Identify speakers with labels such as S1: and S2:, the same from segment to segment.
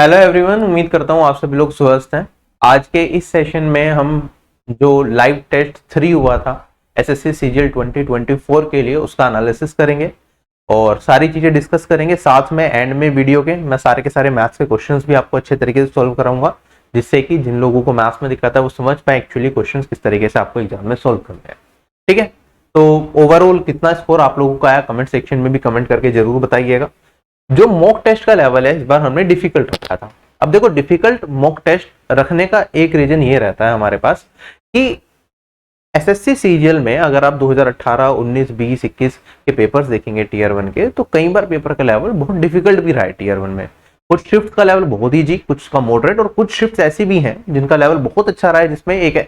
S1: Hello everyone, उम्मीद करता हूँ आप सभी लोग स्वस्थ हैं। आज के इस सेशन में हम जो लाइव टेस्ट 3 हुआ था एसएससी सीजीएल 2024 के लिए उसका एनालिसिस करेंगे और सारी चीजें डिस्कस करेंगे। साथ में एंड में वीडियो के मैं सारे के सारे मैथ्स के क्वेश्चंस भी आपको अच्छे तरीके से सॉल्व कराऊंगा, जिससे कि जिन लोगों को मैथ्स में दिक्कत है वो समझ पाए एक्चुअली क्वेश्चंस किस तरीके से आपको एग्जाम में सॉल्व करने हैं। ठीक है, तो ओवरऑल कितना स्कोर आप लोगों का आया कमेंट सेक्शन में भी कमेंट करके जरूर बताइएगा। जो मॉक टेस्ट का लेवल है इस बार हमने डिफिकल्ट रखा था। अब देखो, डिफिकल्ट मॉक टेस्ट रखने का एक रीजन ये रहता है हमारे पास कि एसएससी सीजीएल में अगर आप 2018, 19, 20, 21 के पेपर्स देखेंगे टीयर 1 के, तो कई बार पेपर का लेवल बहुत डिफिकल्ट भी रहा है टीयर 1 में। कुछ शिफ्ट का लेवल बहुत ईजी, कुछ का मॉडरेट, और कुछ शिफ्ट ऐसी भी हैं जिनका लेवल बहुत अच्छा रहा है, जिसमें एक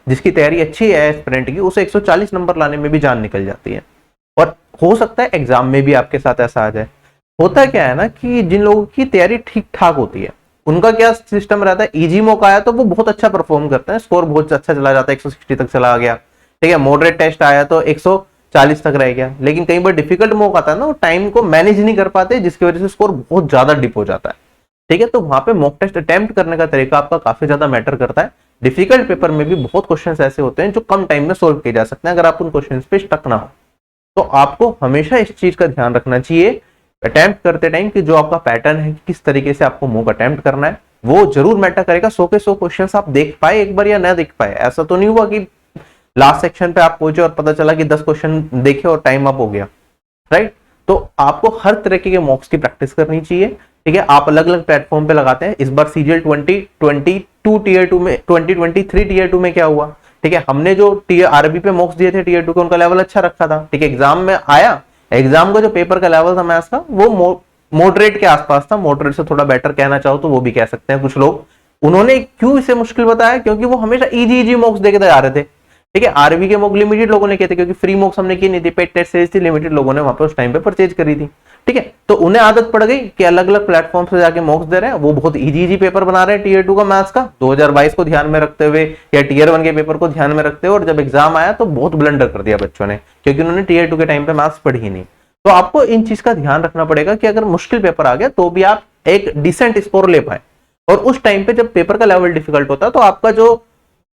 S1: जिसकी तैयारी अच्छी है एस्पिरेंट की, उसे 140 नंबर लाने में भी जान निकल जाती है। और हो सकता है एग्जाम में भी आपके साथ ऐसा आ जाए। होता क्या है ना कि जिन लोगों की तैयारी ठीक ठाक होती है उनका क्या सिस्टम रहता है, इजी मौका आया तो वो बहुत अच्छा परफॉर्म करते हैं, स्कोर बहुत अच्छा चला जाता है, 160 तक चला गया। ठीक है, मॉडरेट टेस्ट आया तो 140 तक रह गया। लेकिन कई बार डिफिकल्ट मौका आता है ना, वो टाइम को मैनेज नहीं कर पाते, जिसकी वजह से स्कोर बहुत ज्यादा डिप हो जाता है। ठीक है, तो वहां पे मॉक टेस्ट अटेम्प्ट करने का तरीका आपका काफी ज्यादा मैटर करता है। डिफिकल्ट पेपर में भी बहुत क्वेश्चन ऐसे होते हैं जो कम टाइम में सोल्व किए जा सकते हैं अगर आप उन क्वेश्चन पे स्टक ना हो। तो आपको हमेशा इस चीज का ध्यान रखना चाहिए अटेम्प्ट करते टाइम कि जो आपका पैटर्न है, किस तरीके से आपको मॉक अटेम्प्ट करना है, वो जरूर मैटर करेगा। 100 के 100 क्वेश्चंस आप देख पाए एक बार या ना देख पाए। ऐसा तो नहीं हुआ कि लास्ट सेक्शन पे आप पहुंचे और पता चला कि 10 क्वेश्चन देखे और टाइम अप हो गया, राइट। तो आपको हर तरीके के मॉक्स की प्रैक्टिस करनी चाहिए। ठीक है, आप अलग अलग प्लेटफॉर्म पे लगाते हैं। इस बार सीजीएल 2022 टीयर 2 में, 2023 टीयर 2 में क्या हुआ, ठीक है, हमने जो टीयर आरबी पे मॉक्स दिए थे टीयर 2 के, उनका लेवल अच्छा रखा था। ठीक है, एग्जाम में आया, एग्जाम का जो पेपर का लेवल था मैथ्स का वो मॉडरेट के आसपास था। मॉडरेट से थोड़ा बेटर कहना चाहो तो वो भी कह सकते हैं कुछ लोग। उन्होंने क्यों इसे मुश्किल बताया, क्योंकि वो हमेशा इजी इजी मॉक्स देके जा रहे थे। ठीक है, आरबी के मॉक लिमिटेड लोगों ने किए थे, क्योंकि फ्री मॉक्स हमने की नहीं थी, पेड टेस्ट सीरीज थी, लिमिटेड लोगों ने वहां पर उस टाइम पे परचेज करी थी। ठीक है, तो उन्हें आदत पड़ गई कि अलग अलग प्लेटफॉर्म से जाके मॉक्स दे रहे हैं, वो बहुत इजी इजी पेपर बना रहे हैं टीयर 2 का मैथ्स का 2022 को ध्यान में रखते हुए या टीयर 1 के पेपर को ध्यान में रखते हुए। और जब एग्जाम आया तो बहुत ब्लंडर कर दिया बच्चों ने, क्योंकि उन्होंने टीयर 2 के टाइम पे मैथ्स पढ़ी ही नहीं। तो आपको इन चीज का ध्यान रखना पड़ेगा कि अगर मुश्किल पेपर आ गया तो भी आप एक डिसेंट स्कोर ले पाए। और उस टाइम पे जब पेपर का लेवल डिफिकल्ट होता है तो आपका जो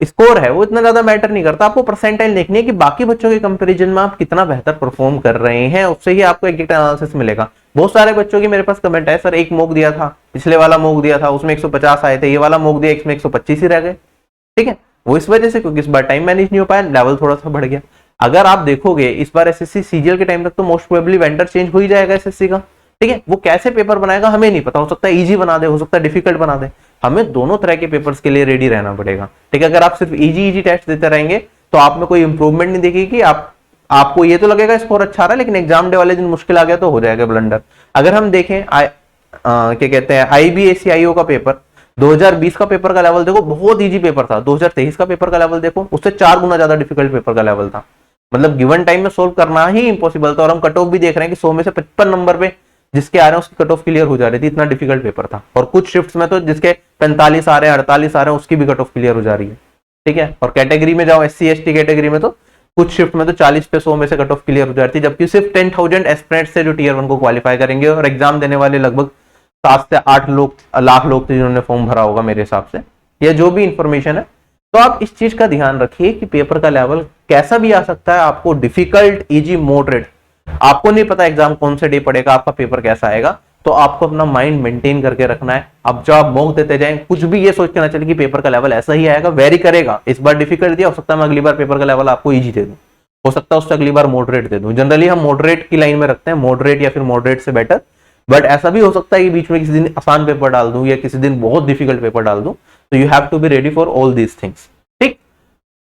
S1: स्कोर है वो इतना ज्यादा मैटर नहीं करता। आपको परसेंटाइल देखनी है कि बाकी बच्चों के कंपैरिजन में आप कितना बेहतर परफॉर्म कर रहे हैं, उससे ही आपको एग्जैक्ट एनालिसिस मिलेगा। बहुत सारे बच्चों की मेरे पास कमेंट है, सर एक मॉक दिया था, पिछले वाला मॉक दिया था उसमें 150 आए थे, ये वाला मॉक दिया इसमें 125 ही रह गए। ठीक है, वो इस वजह से क्योंकि इस बार टाइम मैनेज नहीं हो पाया, लेवल थोड़ा सा बढ़ गया। अगर आप देखोगे इस बार एसएससी सीजीएल के टाइम तक तो मोस्ट प्रोबेबली वेंडर चेंज हो ही जाएगा एसएससी का। ठीक है, वो कैसे पेपर बनाएगा हमें नहीं पता, हो सकता है इजी बना दे, हो सकता है डिफिकल्ट बना दे। हमें दोनों तरह के पेपर्स के लिए रेडी रहना पड़ेगा। ठीक है, अगर आप सिर्फ इजी इजी टेस्ट देते रहेंगे तो आप में कोई इंप्रूवमेंट नहीं दिखेगी। आपको ये तो लगेगा स्कोर अच्छा रहा, लेकिन एग्जाम डे वाले दिन मुश्किल आ गया तो हो जाएगा ब्लंडर। अगर हम देखें क्या कहते हैं आईबीएससीआईओ का पेपर 2020 का पेपर का लेवल देखो, बहुत इजी पेपर था। 2023 का पेपर का लेवल देखो, उससे 4 गुना ज्यादा डिफिकल्ट पेपर का लेवल था। मतलब गिवन टाइम में सोल्व करना ही इंपॉसिबल था। और हम कट ऑफ भी देख रहे हैं कि 100 में से 55 नंबर पे जिसके आ रहे हैं उसकी कट ऑफ क्लियर हो जा रही थी, इतना डिफिकल्ट पेपर था। और कुछ शिफ्ट्स में तो जिसके 45 आ रहे हैं, 48 आ रहे हैं, उसकी भी कट ऑफ क्लियर हो जा रही है। ठीक है, और कैटेगरी में जाओ, एससी एसटी कैटेगरी में तो कुछ शिफ्ट में तो 40 पे 100 में से कट ऑफ क्लियर हो जाती है, जबकि सिर्फ 10,000 एस्पिरेंट्स से जो टीयर 1 को क्वालिफाई करेंगे, और एग्जाम देने वाले लगभग 7 से 8 लाख लोग थे जिन्होंने फॉर्म भरा होगा मेरे हिसाब से, या जो भी इंफॉर्मेशन है। तो आप इस चीज का ध्यान रखिए कि पेपर का लेवल कैसा भी आ सकता है, आपको डिफिकल्ट, इजी, मॉडरेट, आपको नहीं पता एग्जाम कौन से डे पड़ेगा, आपका पेपर कैसा आएगा। तो आपको अपना माइंड मेंटेन करके रखना है। अब जब आप मॉक देते जाएं, कुछ भी ये सोच के ना चले कि पेपर का लेवल ऐसा ही आएगा, वेरी करेगा। इस बार डिफिकल्ट दिया, हो सकता है मैं अगली बार पेपर का लेवल आपको इजी दे दूं, हो सकता है उससे अगली बार मॉडरेट दे दूं। जनरली हम मॉडरेट की लाइन में रखते हैं, मॉडरेट या फिर मॉडरेट से बेटर। बट ऐसा भी हो सकता है कि बीच में किसी दिन आसान पेपर डाल दूं या किसी दिन बहुत डिफिकल्ट पेपर डाल दूं। तो you have to be ready for all these things. ठीक,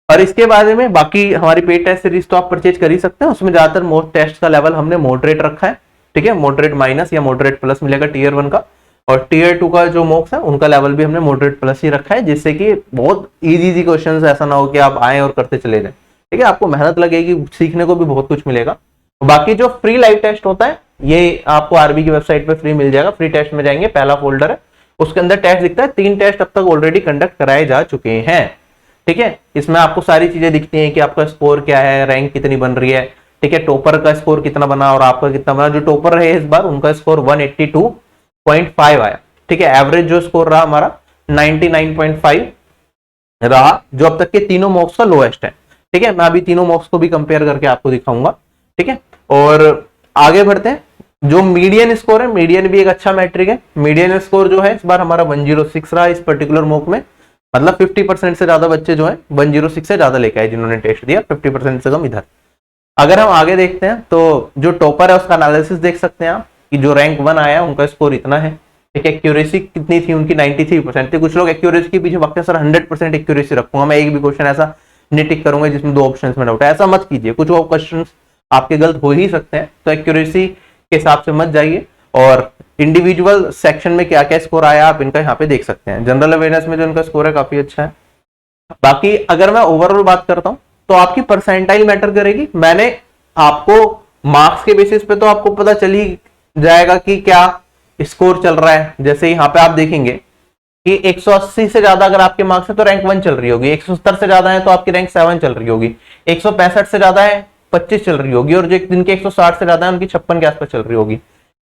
S1: और इसके बारे में बाकी हमारी पेड टेस्ट सीरीज तो आप परचेज कर ही सकते हैं, उसमें ज्यादातर मोस्ट टेस्ट का लेवल हमने मॉडरेट रखा है। ठीक है, मॉडरेट माइनस या मॉडरेट प्लस मिलेगा टीयर 1 का, और टीयर 2 का जो मॉक्स है उनका लेवल भी हमने मॉडरेट प्लस ही रखा है, जिससे कि बहुत इजी क्वेश्चन ऐसा ना हो कि आप आए और करते चले जाए। ठीक है, आपको मेहनत लगेगी, सीखने को भी बहुत कुछ मिलेगा। बाकी जो फ्री लाइव टेस्ट होता है ये आपको आरबी की वेबसाइट पे फ्री मिल जाएगा। फ्री टेस्ट में जाएंगे, पहला फोल्डर है, उसके अंदर टेस्ट दिखता है। 3 टेस्ट अब तक ऑलरेडी कंडक्ट कराए जा चुके हैं। ठीक है, इसमें आपको सारी चीजें दिखती हैं कि आपका स्कोर क्या है, रैंक कितनी बन रही है। ठीक है, टॉपर का स्कोर कितना बना और आपका कितना बना। जो टॉपर रहे इस बार उनका स्कोर 182.5 आया। ठीक है, एवरेज जो स्कोर रहा हमारा 99.5 रहा, जो अब तक के तीनों मॉक्स का लोएस्ट है। ठीक है, मैं अभी तीनों मॉक्स को भी कंपेयर करके आपको दिखाऊंगा। ठीक है, और आगे बढ़ते हैं। जो मीडियन स्कोर है, मीडियन भी एक अच्छा मैट्रिक है। मीडियन स्कोर जो है इस बार हमारा 106 रहा इस पर्टिकुलर मॉक में, मतलब 50% से ज्यादा बच्चे जो है 106 से ज्यादा लेके आए जिन्होंने टेस्ट दिया, 50% से कम इधर। अगर हम आगे देखते हैं तो जो टॉपर है उसका एनालिसिस देख सकते हैं आप कि जो रैंक 1 आया उनका स्कोर इतना है। ठीक है, एक्यूरेसी कितनी थी उनकी, 93% थी। कुछ लोग एक्यूरेसी के पीछे भागते हैं, सर 100% एक्यूरेसी रखूंगा मैं, एक भी क्वेश्चन ऐसा नहीं टिक करूंगा जिसमें 2 ऑप्शंस में डाउट है। ऐसा मत कीजिए, कुछ और क्वेश्चन आपके गलत हो ही सकते हैं, तो एक्यूरेसी के हिसाब से मत जाइए। और इंडिविजुअल सेक्शन में क्या क्या स्कोर आया आप इनका यहाँ पे देख सकते हैं। जनरल अवेयरनेस में जो इनका स्कोर है काफी अच्छा है। बाकी अगर मैं ओवरऑल बात करता हूं तो आपकी परसेंटाइल मैटर करेगी। मैंने आपको मार्क्स के बेसिस पे तो आपको पता चल ही जाएगा कि क्या स्कोर चल रहा है। जैसे यहाँ पे आप देखेंगे कि 180 से ज्यादा अगर आपके मार्क्स है तो रैंक 1 चल रही होगी, 170 से ज्यादा है तो आपकी रैंक 7 चल रही होगी, 165 से ज्यादा है 25 चल रही होगी, और जो जिनके 160 से ज्यादा है उनकी 56 के आसपास चल रही होगी।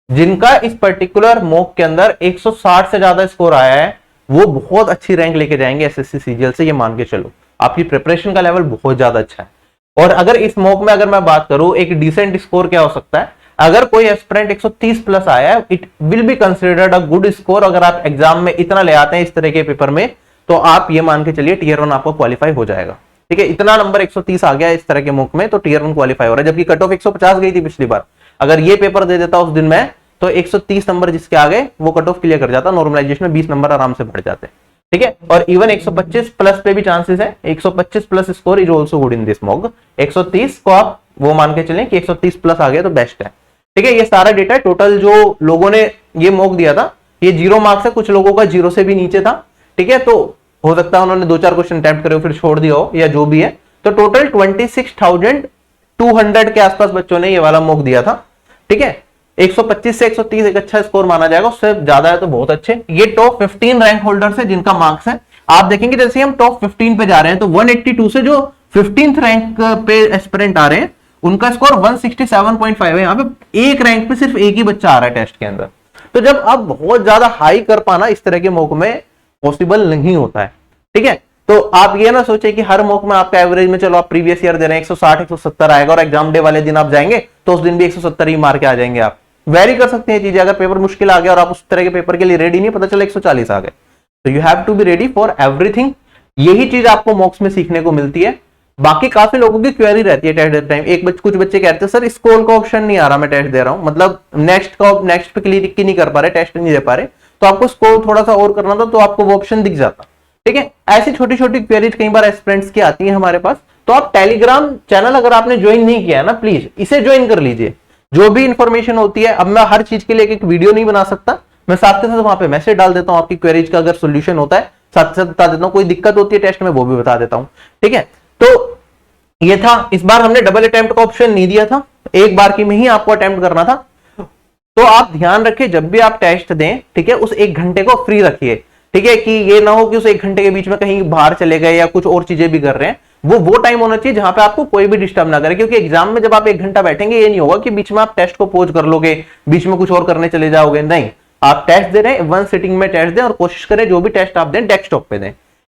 S1: जिनका इस पर्टिकुलर मॉक के अंदर 160 से ज्यादा स्कोर आया है वो बहुत अच्छी रैंक लेके जाएंगे एसएससी सीजीएल से, ये मान के चलो। आपकी प्रिपरेशन का लेवल बहुत ज्यादा अच्छा है। और अगर इस मॉक में अगर मैं बात करूं एक डिसेंट स्कोर क्या हो सकता है, अगर कोई एस्पिरेंट 130 प्लस आया है it will be considered a good score. अगर आप एग्जाम में इतना ले आते हैं इस तरह के पेपर में तो आप ये मान के चलिए टियर 1 आपको क्वालिफाई हो जाएगा। ठीक है, इतना नंबर 130 आ गया इस तरह के मॉक में तो टियर 1 क्वालिफाई हो रहा है, जबकि कट ऑफ 150 गई थी पिछली बार। अगर ये पेपर दे देता उस दिन में तो 130 नंबर जिसके आ गए वो कट ऑफ क्लियर कर जाता, नॉर्मलाइजेशन में 20 नंबर आराम से बढ़ जाते। ठीक है, और इवन 125 प्लस पे भी चांसेस है, 125 plus score is also good in this mock. 130 को आप वो मान के चलें कि 130 प्लस आ गया तो बेस्ट है। ठीक है, ये सारा डेटा है। टोटल जो लोगों ने ये मॉक दिया था ये 0 मार्क्स है, कुछ लोगों का 0 से भी नीचे था। ठीक है, तो हो सकता है उन्होंने 2-4 क्वेश्चन अटेम्प्ट करे फिर छोड़ दिया हो या जो भी है। तो टोटल 26,200 के आसपास बच्चों ने ये वाला मॉक दिया था। ठीक है, 125 से 130 एक अच्छा स्कोर माना जाएगा, उससे ज्यादा है तो बहुत अच्छे। ये टॉप 15 रैंक होल्डर्स है जिनका मार्क्स है। आप देखेंगे जैसे हम टॉप 15 पे जा रहे हैं तो 182 से जो 15th रैंक पे एस्पिरेंट आ रहे हैं उनका स्कोर 167.5 है। यहाँ पे एक रैंक पे सिर्फ एक ही बच्चा आ रहा है टेस्ट के अंदर। तो जब आप बहुत ज्यादा हाई कर पाना इस तरह के मॉक में पॉसिबल नहीं होता है। ठीक है, तो आप ये ना सोचे कि हर मॉक में आपका एवरेज में चलो आप प्रीवियस ईयर दे रहे हैं 160 170 आएगा और एग्जाम डे वाले दिन आप जाएंगे तो उस दिन भी 170 ही मार के आ जाएंगे। आप वेरी कर सकते हैं चीजें। अगर पेपर मुश्किल आ गया और आप उस तरह के पेपर के लिए रेडी नहीं, पता चला 140 आ गए, तो you have to be ready for everything. यही चीज आपको मॉक्स में सीखने को मिलती है। बाकी काफी लोगों की क्वेरी रहती है टेस्ट टाइम। कुछ बच्चे कहते हैं सर स्कोर का ऑप्शन नहीं आ रहा, मैं टेस्ट दे रहा हूं, मतलब नेक्स्ट पे क्लिक नहीं कर पा रहे, टेस्ट नहीं दे पा रहे, तो आपको स्कोर थोड़ा सा और करना था तो आपको वो ऑप्शन दिख जाता। ठीक है, ऐसी छोटी छोटी क्वेरीज कई बार एस्पिरेंट्स की आती है हमारे पास। तो आप टेलीग्राम चैनल अगर आपने ज्वाइन नहीं किया है ना, प्लीज इसे ज्वाइन कर लीजिए। जो भी इंफॉर्मेशन होती है, अब मैं हर चीज के लिए एक वीडियो नहीं बना सकता, मैं साथ के साथ वहां पे मैसेज डाल देता हूं, आपकी क्वेरीज का अगर सोल्यूशन होता है साथ साथ बता देता हूं, कोई दिक्कत होती है टेस्ट में वो भी बता देता हूं। ठीक है, तो ये था। इस बार हमने डबल अटेम्प्ट का ऑप्शन नहीं दिया था, एक बार की में ही आपको अटेम्प्ट करना था। तो आप ध्यान रखिए जब भी आप टेस्ट दें, ठीक है, उस 1 घंटे को फ्री रखिए। ठीक है, कि ये ना हो कि उस 1 घंटे के बीच में कहीं बाहर चले गए या कुछ और चीजें भी कर रहे हैं। वो टाइम होना चाहिए जहां पे आपको कोई भी डिस्टर्ब ना करे, क्योंकि एग्जाम में जब आप 1 घंटा बैठेंगे ये नहीं होगा कि बीच में आप टेस्ट को पोज कर लोगे, बीच में कुछ और करने चले जाओगे। नहीं, आप टेस्ट दे रहे हैं, 1 सिटिंग में टेस्ट दें और कोशिश करें जो भी टेस्ट आप दें डेस्कटॉप पे दें।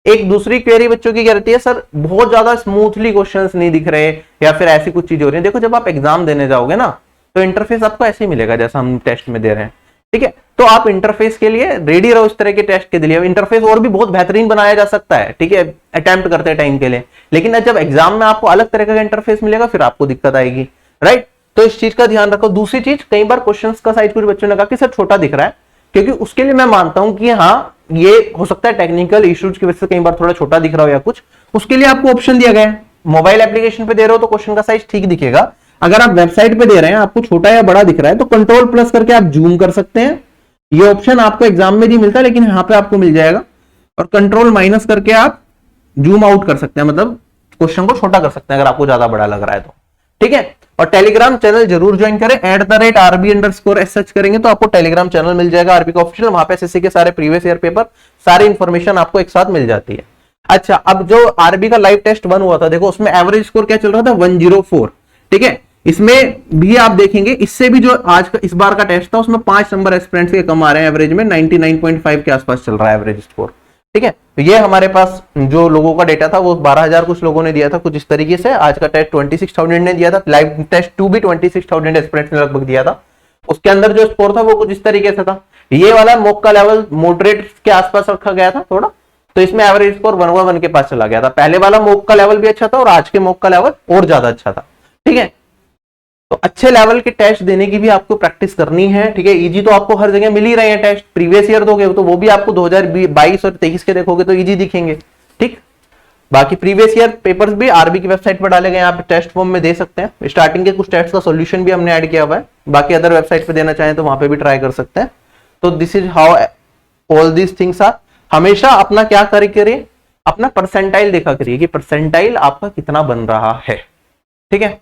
S1: एक दूसरी क्वेरी बच्चों की क्या रहती है, सर बहुत ज्यादा स्मूथली क्वेश्चंस नहीं दिख रहे या फिर ऐसी कुछ चीजें हो रही है। देखो, जब आप एग्जाम देने जाओगे ना तो इंटरफेस आपको ऐसे ही मिलेगा जैसा हम टेस्ट में दे रहे हैं। ठीक है, तो आप इंटरफेस के लिए रेडी रहो इस तरह के टेस्ट के लिए। इंटरफेस और भी बहुत बेहतरीन बनाया जा सकता है, ठीक है, अटेम्प्ट करते टाइम के लिए, लेकिन जब एग्जाम में आपको अलग तरह का इंटरफेस मिलेगा फिर आपको दिक्कत आएगी। राइट, तो इस चीज का ध्यान रखो। दूसरी चीज, कई बार क्वेश्चन का साइज कुछ बच्चों ने कहा कि सर छोटा दिख रहा है, क्योंकि उसके लिए मैं मानता हूं कि हाँ ये हो सकता है टेक्निकल इश्यूज की वजह से कई बार थोड़ा छोटा दिख रहा हो या कुछ, उसके लिए आपको ऑप्शन दिया गया है। मोबाइल एप्लीकेशन पे दे रहे हो तो क्वेश्चन का साइज ठीक दिखेगा। अगर आप वेबसाइट पे दे रहे हैं आपको छोटा या बड़ा दिख रहा है तो कंट्रोल प्लस करके आप जूम कर सकते हैं। ये ऑप्शन आपको एग्जाम में नहीं मिलता लेकिन यहां पे आपको मिल जाएगा। और कंट्रोल माइनस करके आप जूम आउट कर सकते हैं, मतलब क्वेश्चन को छोटा कर सकते हैं अगर आपको ज्यादा बड़ा लग रहा है तो। ठीक है, और टेलीग्राम चैनल जरूर ज्वाइन करें, @RB_ सर्च करेंगे तो आपको टेलीग्राम चैनल मिल जाएगा आरबी का ऑफिशियल। वहां पे एसएससी के सारे प्रीवियस ईयर पेपर, सारी इंफॉर्मेशन आपको एक साथ मिल जाती है। अच्छा, अब जो आरबी का लाइव टेस्ट 1 हुआ था, देखो उसमें एवरेज स्कोर क्या चल रहा था, 104। ठीक है, इसमें भी आप देखेंगे, इससे भी जो आज का इस बार का टेस्ट था उसमें 5 नंबर एस्पिरेंट्स के कम आ रहे हैं, एवरेज में 99.5 के आसपास चल रहा है एवरेज स्कोर। ठीक है, तो ये हमारे पास जो लोगों का डेटा था वो 12,000 कुछ लोगों ने दिया था कुछ इस तरीके से। आज का टेस्ट 26,000 ने दिया था, लाइव टेस्ट 2 भी 26,000 एस्पिरेंट्स ने लगभग दिया था। उसके अंदर जो स्कोर था वो कुछ इस तरीके से था। ये वाला मॉक का लेवल मॉडरेट के आसपास रखा गया था थोड़ा, तो इसमें एवरेज स्कोर 111 के पास चला गया था। पहले वाला मॉक का लेवल भी अच्छा था और आज के मॉक का लेवल और ज्यादा अच्छा था। ठीक है, तो अच्छे लेवल के टेस्ट देने की भी आपको प्रैक्टिस करनी है। ठीक है, इजी तो आपको हर जगह मिल ही रहे हैं टेस्ट, प्रीवियस ईयर दोगे तो वो भी आपको 2022 और 23 के देखोगे तो इजी दिखेंगे। ठीक, बाकी प्रीवियस ईयर पेपर्स भी आरबी की वेबसाइट पर डाले गए, आप टेस्ट फॉर्म में दे सकते हैं। स्टार्टिंग के कुछ टेस्ट का सॉल्यूशन भी हमने ऐड किया हुआ है, बाकी अदर वेबसाइट पे देना चाहें तो वहां पे भी ट्राई कर सकते हैं। तो this is how all these things are. हमेशा अपना क्या करिए, अपना परसेंटाइल देखा करिए कि परसेंटाइल आपका कितना बन रहा है। ठीक है,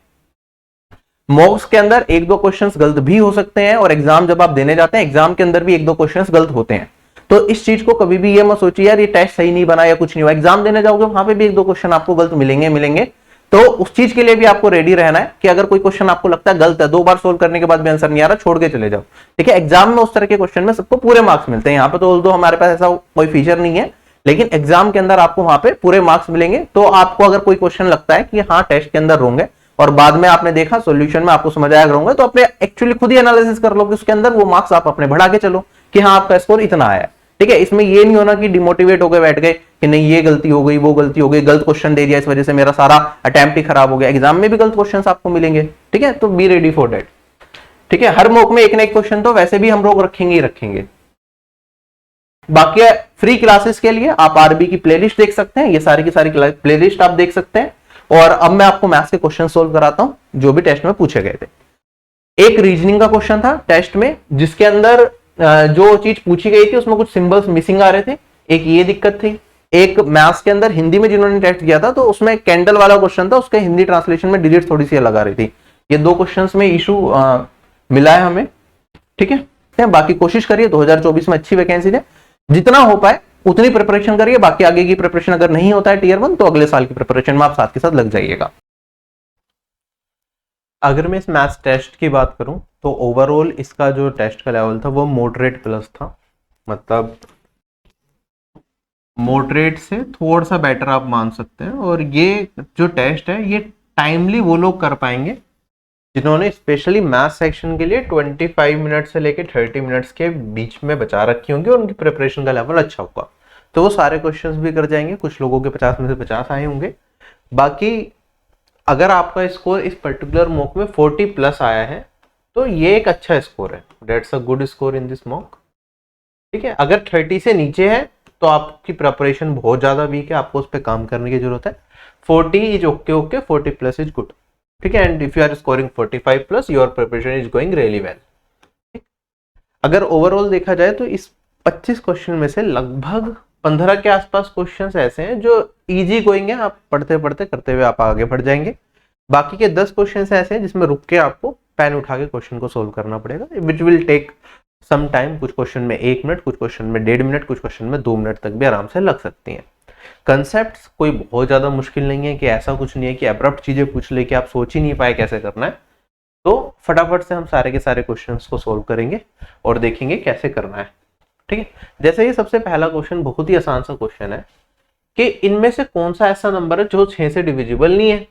S1: मॉक्स के अंदर 1-2 क्वेश्चंस गलत भी हो सकते हैं, और एग्जाम जब आप देने जाते हैं एग्जाम के अंदर भी 1-2 क्वेश्चंस गलत होते हैं। तो इस चीज को कभी भी ये मत सोचिए यार ये टेस्ट सही नहीं बना या कुछ नहीं हुआ। एग्जाम देने जाओगे वहां पे भी 1-2 क्वेश्चन आपको गलत मिलेंगे। तो उस चीज के लिए भी आपको रेडी रहना है कि अगर कोई क्वेश्चन आपको लगता है गलत है, 2 बार सोल्व करने के बाद भी आंसर नहीं आ रहा, छोड़ के चले जाओ। ठीक है, एग्जाम में उस तरह के क्वेश्चन में सबको पूरे मार्क्स मिलते हैं। यहाँ पे तो हमारे पास ऐसा कोई फीचर नहीं है, लेकिन एग्जाम के अंदर आपको वहां पे पूरे मार्क्स मिलेंगे। तो आपको अगर कोई क्वेश्चन लगता है कि हाँ टेस्ट के अंदर रोंग है और बाद में आपने देखा सॉल्यूशन में आपको समझ आया रोंग है, तो अपने एक्चुअली खुद ही एनालिसिस कर लो कि उसके अंदर वो मार्क्स आप अपने बढ़ा के चलो कि हाँ आपका स्कोर इतना आया है। ठीक है, इसमें ये नहीं होना कि डिमोटिवेट हो गए बैठ गए कि नहीं ये गलती हो गई वो गलती हो गई, गलत क्वेश्चन दे दिया इस वजह से मेरा सारा अटेम्प्ट ही खराब हो गया। एग्जाम में भी गलत क्वेश्चंस आपको मिलेंगे। ठीक है, तो बी रेडी फॉर दैट। ठीक है, हर मॉक में एक ना एक क्वेश्चन तो वैसे भी हम लोग रखेंगे ही रखेंगे। बाकी फ्री क्लासेस के लिए आप आरबी की प्लेलिस्ट देख सकते हैं, ये सारी की सारी प्लेलिस्ट आप देख सकते हैं। और अब मैं आपको मैथ्स के क्वेश्चन सोल्व कराता हूं जो भी टेस्ट में पूछे गए थे। एक रीजनिंग का क्वेश्चन था टेस्ट में, जिसके अंदर जो चीज पूछी गई थी उसमें कुछ सिंबल्स मिसिंग आ रहे थे, एक ये दिक्कत थी। एक मैथ्स के अंदर हिंदी में जिन्होंने टेस्ट किया था तो उसमें कैंडल वाला क्वेश्चन था, उसके हिंदी ट्रांसलेशन में डिजिट थोड़ी सी अलग आ रही थी। ये 2 क्वेश्चंस में इशू मिला है हमें। ठीक है, बाकी कोशिश करिए 2024 में अच्छी वैकेंसी है, जितना हो पाए उतनी प्रिपरेशन करिए। बाकी आगे की प्रिपरेशन अगर नहीं होता है टियर 1 तो अगले साल की प्रिपरेशन में आप साथ के साथ लग जाइएगा। अगर मैं इस मैथ्स टेस्ट की बात करूं तो ओवरऑल इसका जो टेस्ट का लेवल था वो मॉडरेट प्लस था, मतलब मॉडरेट से थोड़ा सा बेटर आप मान सकते हैं। और ये जो टेस्ट है ये टाइमली वो लोग कर पाएंगे जिन्होंने स्पेशली मैथ सेक्शन के लिए 25 मिनट से लेकर 30 मिनट्स के बीच में बचा रखी होंगी और उनकी प्रिपरेशन का लेवल अच्छा होगा, तो वो सारे क्वेश्चंस भी कर जाएंगे। कुछ लोगों के 50 में से 50 आए होंगे। बाकी अगर आपका स्कोर इस पर्टिकुलर मॉक में 40 प्लस आया है तो ये एक अच्छा स्कोर है, dates a good score in this mock. ठीक है, अगर 30 से नीचे है तो आपकी प्रिपरेशन बहुत ज्यादा वीक है, आपको उस पर काम करने की जरूरत है। 40 is okay, 40 plus is good. ठीक है, and if you are scoring 45 plus your preparation is going really well. अगर ओवरऑल देखा जाए तो इस 25 क्वेश्चन में से लगभग 15 के आसपास क्वेश्चंस ऐसे हैं जो इजी गोइंग है, आप पढ़ते पढ़ते करते हुए आप आगे बढ़ जाएंगे। बाकी के 10 क्वेश्चंस ऐसे हैं जिसमें रुक के आपको पेन उठा के क्वेश्चन को सोल्व करना पड़ेगा, which will take some time. कुछ क्वेश्चन में 1 मिनट, कुछ क्वेश्चन में 1.5 मिनट, कुछ क्वेश्चन में 2 मिनट तक भी आराम से लग सकती हैं। कंसेप्ट कोई बहुत ज्यादा मुश्किल नहीं है कि ऐसा कुछ नहीं है कि अब्रप्ट चीजें पूछ ले कि आप सोच ही नहीं पाए कैसे करना है। तो फटाफट से हम सारे के सारे क्वेश्चंस को सोल्व करेंगे और देखेंगे कैसे करना है। ठीक है, जैसे ये सबसे पहला क्वेश्चन बहुत ही आसान सा क्वेश्चन है कि इनमें से कौन सा ऐसा नंबर है जो 6 से डिविजिबल नहीं है।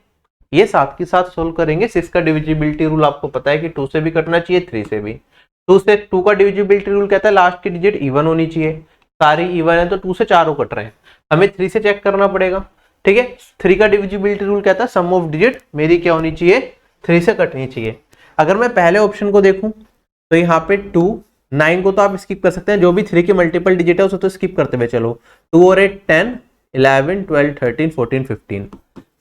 S1: ये साथ के साथ सोल्व करेंगे। 6 का डिविजिबिलिटी रूल आपको पता है कि 2 से भी कटना चाहिए, 3 से भी। 2 का डिविजिबिलिटी रूल कहता है लास्ट की डिजिट इवन होनी चाहिए, सारी इवन है तो 2 से 4 कट रहे हैं, हमें 3 से चेक करना पड़ेगा। ठीक है, 3 का डिविजिबिलिटी रूल कहता है सम ऑफ डिजिट मेरी क्या होनी चाहिए, 3 से कटनी चाहिए। अगर मैं पहले ऑप्शन को देखूं तो यहाँ पे 2, 9 को तो आप स्किप कर सकते हैं, जो भी 3 के मल्टीपल डिजिट है उसे तो स्किप करते हुए चलो। 2 और 8 10, 11, 12, 13, 14, 15।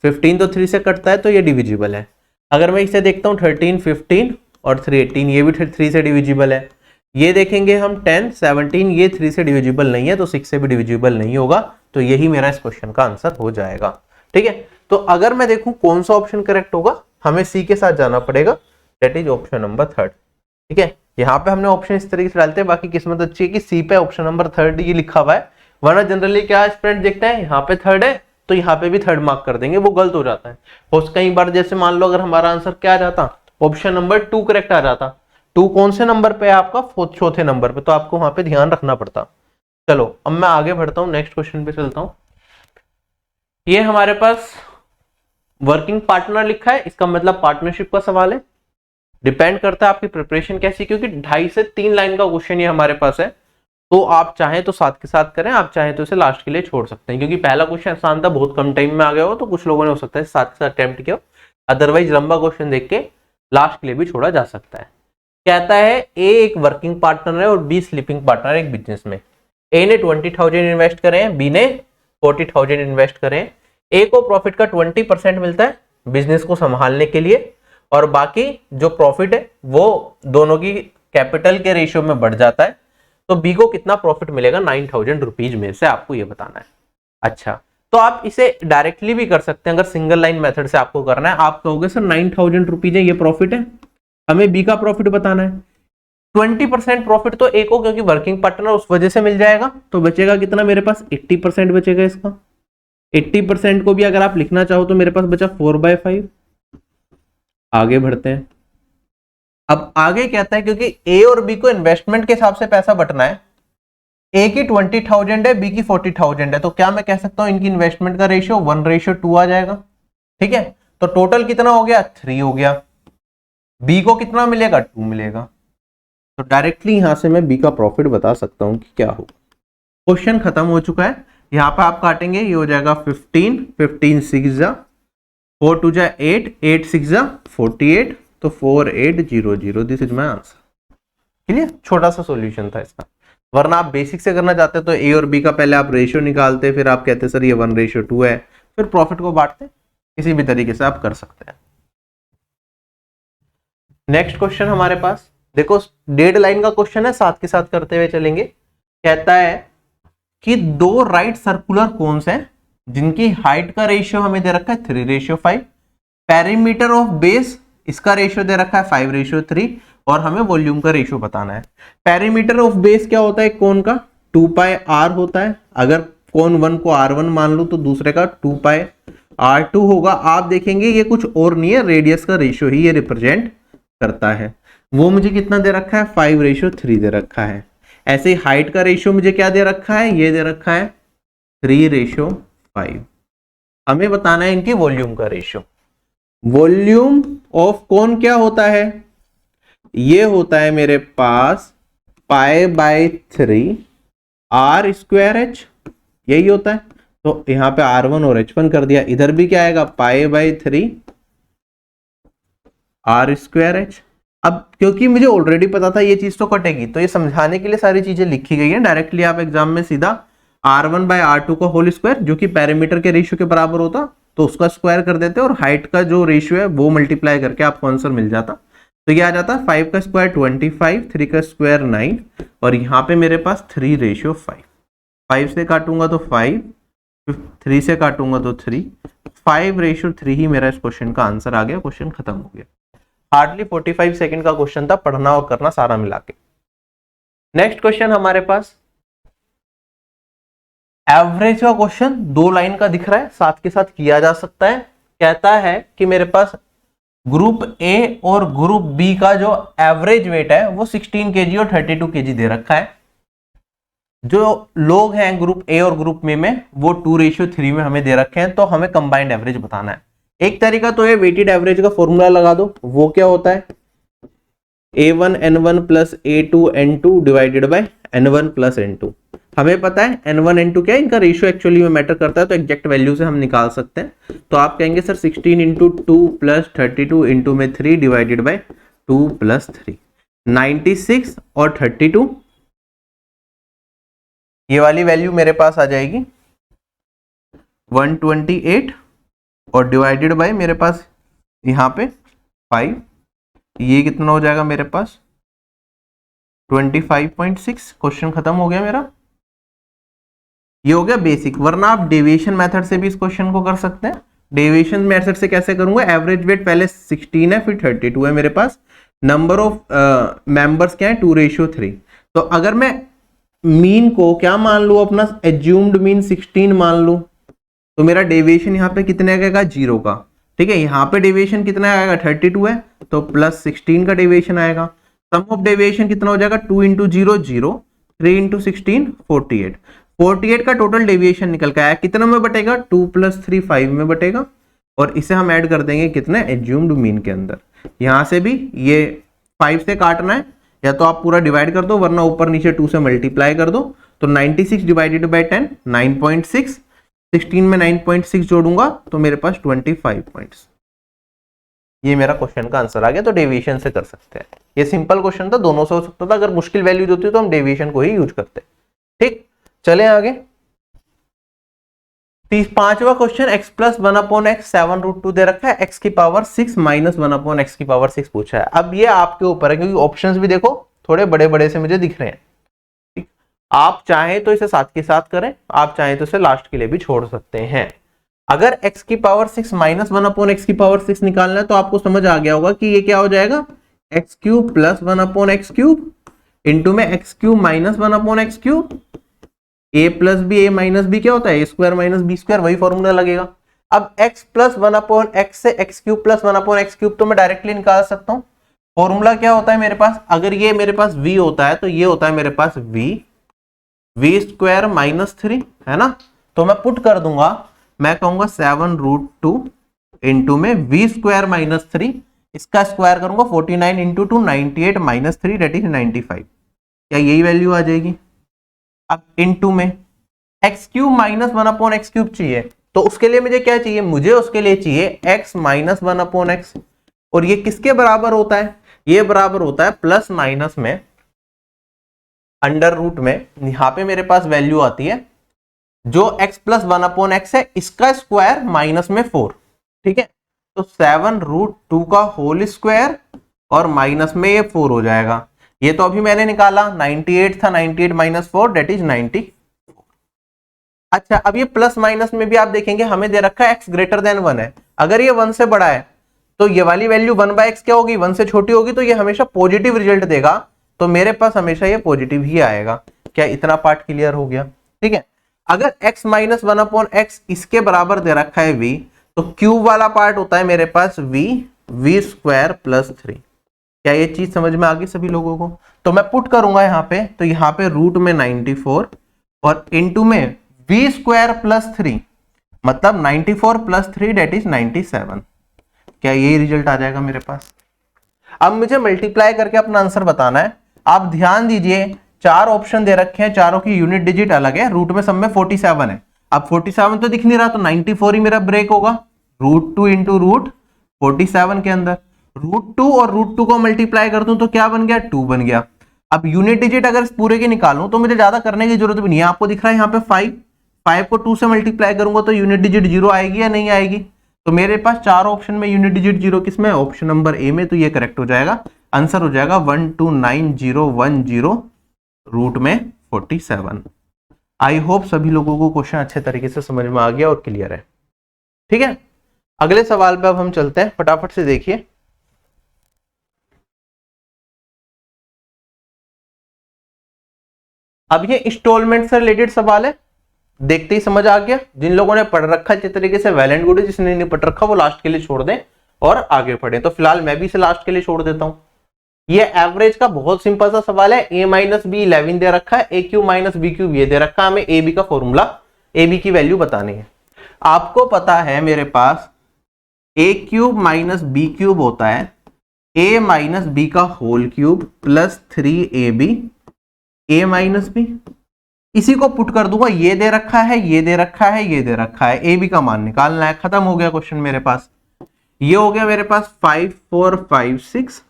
S1: 15 तो 3 से कटता है तो ये डिविजिबल है। अगर मैं इसे देखता हूँ 13, 15 और 3, 18, ये भी 3 से डिविजिबल है। ये देखेंगे हम 10, 17, ये 3 से डिविजिबल नहीं है तो 6 से भी डिविजिबल नहीं होगा, तो यही मेरा इस क्वेश्चन का आंसर हो जाएगा। ठीक है, तो अगर मैं देखूं कौन सा ऑप्शन करेक्ट होगा, हमें सी के साथ जाना पड़ेगा, दैट इज ऑप्शन नंबर 3। ठीक है, यहाँ पे हमने ऑप्शन इस तरीके से डालते हैं, बाकी किस्मत अच्छी है कि सी पे ऑप्शन नंबर 3 ये लिखा हुआ है, वरना जनरली क्या स्टूडेंट देखते हैं यहाँ पे 3 है तो यहाँ पे भी 3 मार्क कर देंगे, वो गलत हो जाता है। और कई बार जैसे मान लो अगर हमारा आंसर क्या आ जाता ऑप्शन नंबर 2 करेक्ट आ जाता। 2 कौन से नंबर पे है आपका? चौथे नंबर पे, तो आपको वहां पे ध्यान रखना पड़ता। चलो अब मैं आगे बढ़ता हूं, नेक्स्ट क्वेश्चन पे चलता हूं। ये हमारे पास वर्किंग पार्टनर लिखा है, इसका मतलब पार्टनरशिप का सवाल है। डिपेंड करता है आपकी प्रिपरेशन कैसी, क्योंकि 2.5 से 3 लाइन का क्वेश्चन ये हमारे पास है, तो आप चाहें तो साथ के साथ करें, आप चाहें तो इसे लास्ट के लिए छोड़ सकते हैं, क्योंकि पहला क्वेश्चन आसान था, बहुत कम टाइम में आ गया हो, तो कुछ लोगों ने हो सकता है साथ के साथ अटेम्प्ट किया, अदरवाइज लंबा क्वेश्चन देख के लास्ट के लिए भी छोड़ा जा सकता है। कहता है ए एक वर्किंग पार्टनर है और बी स्लीपिंग पार्टनर है एक बिजनेस में। ए ने 20,000 इन्वेस्ट करें, बी ने 40,000 इन्वेस्ट करें। ए को प्रॉफिट का 20% मिलता है बिजनेस को संभालने के लिए, और बाकी जो प्रॉफिट है वो दोनों की कैपिटल के रेशियो में बढ़ जाता है। तो बी को कितना प्रॉफिट मिलेगा 9,000 रुपीज में से, आपको ये बताना है। अच्छा, तो आप इसे डायरेक्टली भी कर सकते हैं, अगर सिंगल लाइन मेथड से आपको करना है। आप कहोगे सर 9,000 रुपीज है, ये प्रॉफिट है, हमें बी का प्रॉफिट बताना है। 20% प्रॉफिट तो ए को, क्योंकि वर्किंग पार्टनर उस वजह से मिल जाएगा, तो बचेगा कितना मेरे पास? 80% बचेगा इसका। 80% को भी अगर आप लिखना चाहो तो मेरे पास बचा 4/5। आगे बढ़ते हैं। अब आगे कहता है, क्योंकि ए और बी को इन्वेस्टमेंट के हिसाब से पैसा बटना है, ए की 20,000 है, बी की 40,000 है, तो क्या मैं कह सकता हूं इनकी इन्वेस्टमेंट का रेशियो 1:2 आ जाएगा। ठीक है, तो टोटल कितना हो गया? 3 हो गया। बी को कितना मिलेगा? 2 मिलेगा। तो डायरेक्टली यहां से मैं बी का प्रॉफिट बता सकता हूं कि क्या होगा। क्वेश्चन खत्म हो चुका है। यहां पे आप काटेंगे, ये हो जाएगा 15, 15 6 जा 4 2 जा 8, 8 6 जा 48, तो 4800। This is my answer. Clear? छोटा सा सॉल्यूशन था इसका, वरना आप बेसिक से करना चाहते तो ए और बी का पहले आप रेशियो निकालते, फिर आप कहते सर ये 1:2 है, फिर प्रॉफिट को बांटते। किसी भी तरीके से आप कर सकते हैं। नेक्स्ट क्वेश्चन हमारे पास देखो, 1.5 लाइन का क्वेश्चन है, साथ के साथ करते हुए चलेंगे। कहता है कि 2 राइट सर्कुलर कोन्स हैं जिनकी हाइट का रेशियो हमें दे रखा है 3:5, पेरीमीटर ऑफ बेस इसका रेशियो दे रखा है 5:3, और हमें वॉल्यूम का रेशियो बताना है। पेरीमीटर ऑफ बेस क्या होता है कोन का? 2πr होता है। अगर कोन 1 को r1 मान लो तो दूसरे का 2πr2 होगा। आप देखेंगे ये कुछ और नहीं है, रेडियस का रेशियो ही ये रिप्रेजेंट करता है। वो मुझे कितना दे रखा है? 5:3 दे रखा है। ऐसे ही हाइट का रेशियो मुझे क्या दे रखा है? ये दे रखा है 3:5। हमें बताना है इनकी वॉल्यूम का रेशियो। वॉल्यूम ऑफ कोन क्या होता है? ये होता है मेरे पास π/3 r²h, यही होता है। तो यहां पे r1 और h1 कर दिया, इधर भी क्या आएगा? π/3 r²h। अब क्योंकि मुझे ऑलरेडी पता था ये चीज तो कटेगी, तो ये समझाने के लिए सारी चीजें लिखी गई है। डायरेक्टली आप एग्जाम में सीधा r1/r2 का होल स्क्वायर, जो कि पैरामीटर के रेशियो के बराबर होता, तो उसका स्क्वायर कर देते, और हाइट का जो रेशियो है वो मल्टीप्लाई करके आपको आंसर मिल जाता। तो ये आ जाता 5 का स्क्वायर 25, 3 का स्क्वायर 9, और यहाँ पे मेरे पास 3:5। 5 से काटूंगा तो 5, 3 से काटूंगा तो 3, 5:3 ही मेरा इस क्वेश्चन का आंसर आ गया। क्वेश्चन खत्म हो गया। हार्डली 45 सेकंड का क्वेश्चन था, पढ़ना और करना सारा मिला के। नेक्स्ट क्वेश्चन हमारे पास एवरेज का क्वेश्चन 2 लाइन का दिख रहा है, साथ के साथ किया जा सकता है। कहता है कि मेरे पास ग्रुप ए और ग्रुप बी का जो एवरेज वेट है वो 16 kg और 32 kg दे रखा है। जो लोग हैं ग्रुप ए और ग्रुप बी में वो 2:3 में हमें दे रखे हैं, तो हमें कंबाइंड एवरेज बताना है। एक तरीका तो है वेटेड एवरेज का फॉर्मूला लगा दो। वो क्या होता है? a1n1 plus a2n2 divided by n1 plus n2। हमें पता है n1 n2 क्या है, इनका रेशियो एक्चुअली में मैटर करता है, तो एग्जैक्ट वैल्यू से हम निकाल सकते हैं। तो आप कहेंगे सर 16 इंटू 2 प्लस 32 इंटू में 3 डिवाइडेड बाय 2 प्लस 3, 96 और 32, ये वाली वैल्यू मेरे पास आ जाएगी 128, और डिवाइडेड बाय मेरे पास यहाँ पे 5, ये कितना हो जाएगा मेरे पास 25.6। क्वेश्चन खत्म हो गया मेरा। ये हो गया बेसिक, वरना आप डेविएशन मेथड से भी इस क्वेश्चन को कर सकते हैं। डेविएशन मेथड से कैसे करूंगा? एवरेज वेट पहले 16 है, फिर 32 है मेरे पास, नंबर ऑफ मेंबर्स क्या है 2:3। तो अगर मैं मीन को क्या मान लू, अपना एज्यूम्ड मीन 16 मान लू, तो मेरा डेविएशन यहाँ पे कितने का? 0 का। ठीक है, यहाँ पे डेविएशन कितना आएगा 32 है तो प्लस 16 का डेविएशन आएगा। सम ऑफ डेविएशन कितना हो जाएगा 2 इंटू 0 0, 3 इंटू 16 48। 48 का टोटल डेविएशन निकल के आया, कितना में बटेगा 2 प्लस 3 5 में बटेगा, और इसे हम ऐड कर देंगे कितने एज्यूम्ड मीन के अंदर। यहां से भी ये 5 से काटना है, या तो आप पूरा डिवाइड कर दो वरना ऊपर नीचे 2 से मल्टीप्लाई कर दो। तो 96 डिवाइडेड बाय 10 9.6, 16 में 9.6 जोड़ूंगा तो मेरे पास 25 पॉइंट्स। ये मेरा क्वेश्चन का आंसर आ गया। तो डेविएशन से कर सकते हैं, ये सिंपल क्वेश्चन था, दोनों से हो सकता था। अगर मुश्किल वैल्यूज होती तो हम डेविएशन को ही यूज करते। ठीक, चले आगे। 5वां क्वेश्चन x प्लस 1/x 7√2 दे रखा है, x की पावर 6 माइनस 1/x की पावर 6 पूछा है। अब ये आपके ऊपर है, क्योंकि ऑप्शंस भी देखो थोड़े बड़े बड़े से मुझे दिख रहे हैं। ठीक, आप चाहें तो इसे साथ के साथ करें, आप चाहें तो इसे लास्ट के लिए भी छोड़ सकते हैं। अगर x की पावर 6 माइनस 1/x की पावर 6 निकालना है तो आपको समझ आ गया होगा कि ये क्या हो जाएगा, x cube plus 1/x cube into में x cube minus 1/x cube. a plus b a minus b क्या होता है, a square minus b square, वही फॉर्मूला लगेगा। अब x प्लस 1/x से x cube plus 1/x cube तो मैं डायरेक्टली निकाल सकता हूँ। फॉर्मूला क्या होता है मेरे पास, अगर ये मेरे पास v होता है तो ये होता है मेरे पास v स्क्वायर माइनस 3, है ना। तो मैं पुट कर दूंगा, मैं कहूंगा 7√2 इंटू में v स्क्वायर माइनस 3, इसका स्क्वायर करूंगा 49 इंटू 2 98 माइनस 3 डेट इज 95। क्या यही वैल्यू आ जाएगी। अब इनटू में x cube minus 1/x cube चाहिए, तो उसके लिए मुझे क्या चाहिए, मुझे उसके लिए चाहिए x माइनस 1/x। और ये किसके बराबर होता है, ये बराबर होता है प्लस माइनस में अंडर रूट में। यहां पे मेरे पास वैल्यू आती है जो x प्लस 1/x है, इसका स्क्वायर माइनस में 4। ठीक है, तो 7√2 का होल स्क्वायर और माइनस में ये 4 हो जाएगा। ये तो अभी मैंने निकाला 98 था, 98 माइनस 4 डेट इज 90। अच्छा, अब ये प्लस माइनस में भी आप देखेंगे हमें दे रखा है x ग्रेटर देन 1 है। अगर ये 1 से बड़ा है तो ये वाली वैल्यू 1/x क्या होगी, 1 से छोटी होगी, तो ये हमेशा पॉजिटिव रिजल्ट देगा। तो मेरे पास हमेशा ये पॉजिटिव ही आएगा। क्या इतना पार्ट क्लियर हो गया। ठीक है, अगर x माइनस 1/x इसके बराबर दे रखा है v, तो क्यूब वाला पार्ट होता है मेरे पास v स्क्वायर प्लस 3। क्या ये चीज समझ में आ गई सभी लोगों को। तो मैं पुट करूंगा यहाँ पे, तो यहाँ पे रूट में 94 और इनटू में v स्क्वायर प्लस 3, मतलब 94 प्लस 3 डेट इज 97। क्या ये रिजल्ट आ जाएगा मेरे पास। अब मुझे मल्टीप्लाई करके अपना आंसर बताना है। आप ध्यान दीजिए, 4 ऑप्शन दे रखे हैं, चारों की यूनिट डिजिट अलग है। रूट में सब में 47 है। अब 47 तो दिख नहीं रहा, तो 94 ही मेरा ब्रेक होगा। √2 इंटू रूट 47 के अंदर √2 और √2 को मल्टीप्लाई कर दूं तो क्या बन गया, 2 बन गया। अब यूनिट डिजिट अगर पूरे की निकालूं तो मुझे ज्यादा करने की जरूरत भी नहीं है। आपको दिख रहा है यहाँ पे 5 को 2 से मल्टीप्लाई करूंगा तो यूनिट डिजिट 0 आएगी या नहीं आएगी। तो मेरे पास 4 ऑप्शन में यूनिट डिजिट 0 किसमें, ऑप्शन नंबर ए में। तो ये करेक्ट हो जाएगा, आंसर हो जाएगा 129010 रूट में 47। आई होप सभी लोगों को क्वेश्चन अच्छे तरीके से समझ में आ गया और क्लियर है। ठीक है, अगले सवाल पे अब हम चलते हैं, फटाफट से देखिए। अब ये इंस्टॉलमेंट से रिलेटेड सवाल है, देखते ही समझ आ गया। जिन लोगों ने पढ़ रखा अच्छे तरीके से वेल एंड गुड है, जिसने नहीं पढ़ रखा वो लास्ट के लिए छोड़ दें और आगे पढ़े। तो फिलहाल मैं भी इसे लास्ट के लिए छोड़ देता हूं। ये एवरेज का बहुत सिंपल सा सवाल है। a माइनस बी 11 दे रखा है, a cube minus B cube ये दे रखा है। हमें ए बी का फॉर्मूला, ए बी की वैल्यू बतानी है। आपको पता है मेरे पास a cube minus B cube होता है a माइनस बी का whole cube plus 3ab a minus B. इसी को पुट कर दूंगा, ये दे रखा है, ये दे रखा है, ये दे रखा है, ए बी का मान निकालना है। खत्म हो गया क्वेश्चन मेरे पास। ये हो गया मेरे पास 5 4 5 6,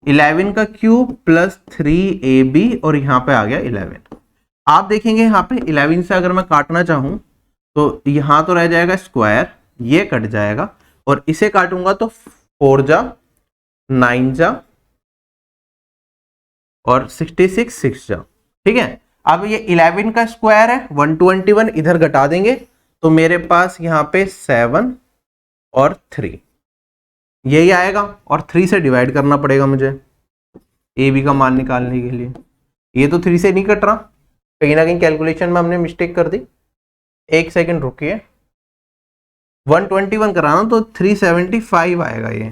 S1: 11 का क्यूब प्लस 3ab और यहां पे आ गया 11। आप देखेंगे यहाँ पे 11 से अगर मैं काटना चाहूं तो यहां तो रह जाएगा स्क्वायर, ये कट जाएगा, और इसे काटूंगा तो 4 जा 9 जा और 66 6 जा। ठीक है, अब ये 11 का स्क्वायर है 121, इधर घटा देंगे तो मेरे पास यहाँ पे 7 और 3 यही आएगा, और 3 से डिवाइड करना पड़ेगा मुझे ए बी का मान निकालने के लिए। ये तो 3 से नहीं कट रहा, कहीं ना कहीं कैलकुलेशन में हमने मिस्टेक कर दी। एक सेकंड रुकिए। 121 कराना तो 375 आएगा ये,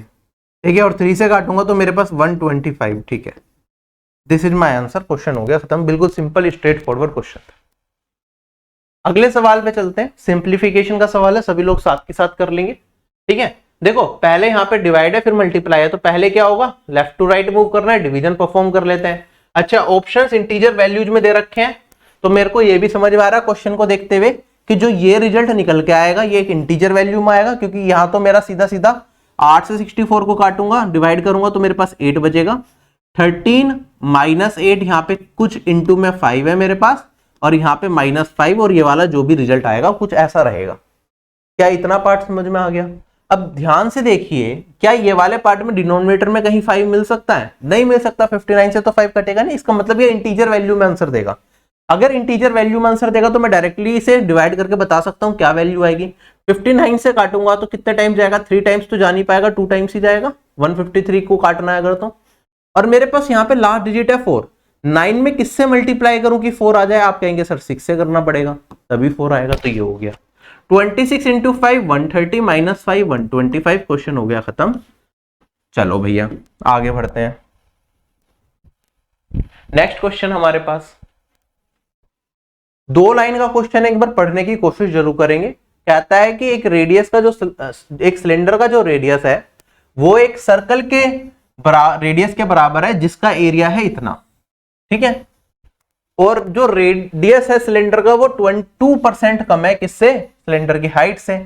S1: ठीक है, और 3 से काटूंगा तो मेरे पास 125, ठीक है। This is my answer, question हो गया खत्म, बिल्कुल सिंपल स्ट्रेट फॉरवर्ड क्वेश्चन था। अगले सवाल पे चलते हैं, सिंप्लीफिकेशन का सवाल है, सभी लोग साथ के साथ कर लेंगे, ठीक है। देखो पहले यहाँ पे डिवाइड है फिर मल्टीप्लाई है, तो पहले क्या होगा, लेफ्ट टू राइट मूव करना है, डिवीजन परफॉर्म कर लेते हैं। अच्छा, ऑप्शंस इंटीजर वैल्यूज में दे रखे हैं, तो मेरे को ये भी समझ में आ रहा है क्वेश्चन को देखते हुए कि जो ये रिजल्ट निकल के आएगा ये एक इंटीजर वैल्यू में आएगा, क्योंकि यहाँ तो मेरा सीधा सीधा 8 से 64 को काटूंगा, डिवाइड करूंगा तो मेरे पास 8 बचेगा। 13 माइनस 8, यहाँ पे कुछ इंटू में 5 है मेरे पास, और यहाँ पे -5, और ये वाला जो भी रिजल्ट आएगा कुछ ऐसा रहेगा। क्या इतना पार्ट समझ में आ गया? अब ध्यान से देखिए, क्या ये वाले पार्ट में डिनोमिनेटर में कहीं 5 मिल सकता है? नहीं मिल सकता, 59 से तो 5 कटेगा नहीं, इसका मतलब ये इंटीजर वैल्यू में आंसर देगा। अगर इंटीजर वैल्यू में आंसर देगा तो मैं डायरेक्टली इसे डिवाइड करके बता सकता हूं क्या वैल्यू आएगी। 59 से काटूंगा तो कितने टाइम जाएगा, 3 टाइम्स तो जा नहीं पाएगा, 2 टाइम्स ही जाएगा, 153 को काटना है अगर तो। और मेरे पास यहाँ पे लास्ट डिजिट है 4, 9 में किससे मल्टीप्लाई करूं कि 4 आ जाए? आप कहेंगे सर 6 से करना पड़ेगा तभी 4 आएगा, तो ये हो गया 26 इंटू 5 130 माइनस 5 125, क्वेश्चन हो गया खत्म। चलो भैया आगे बढ़ते हैं, नेक्स्ट क्वेश्चन हमारे पास 2 लाइन का क्वेश्चन, एक बार पढ़ने की कोशिश जरूर करेंगे। कहता है कि एक रेडियस का जो एक सिलेंडर का जो रेडियस है वो एक सर्कल के रेडियस के बराबर है जिसका एरिया है इतना, ठीक है, और जो रेडियस है सिलेंडर का वो 22% कम है किससे? सिलेंडर की हाइट से।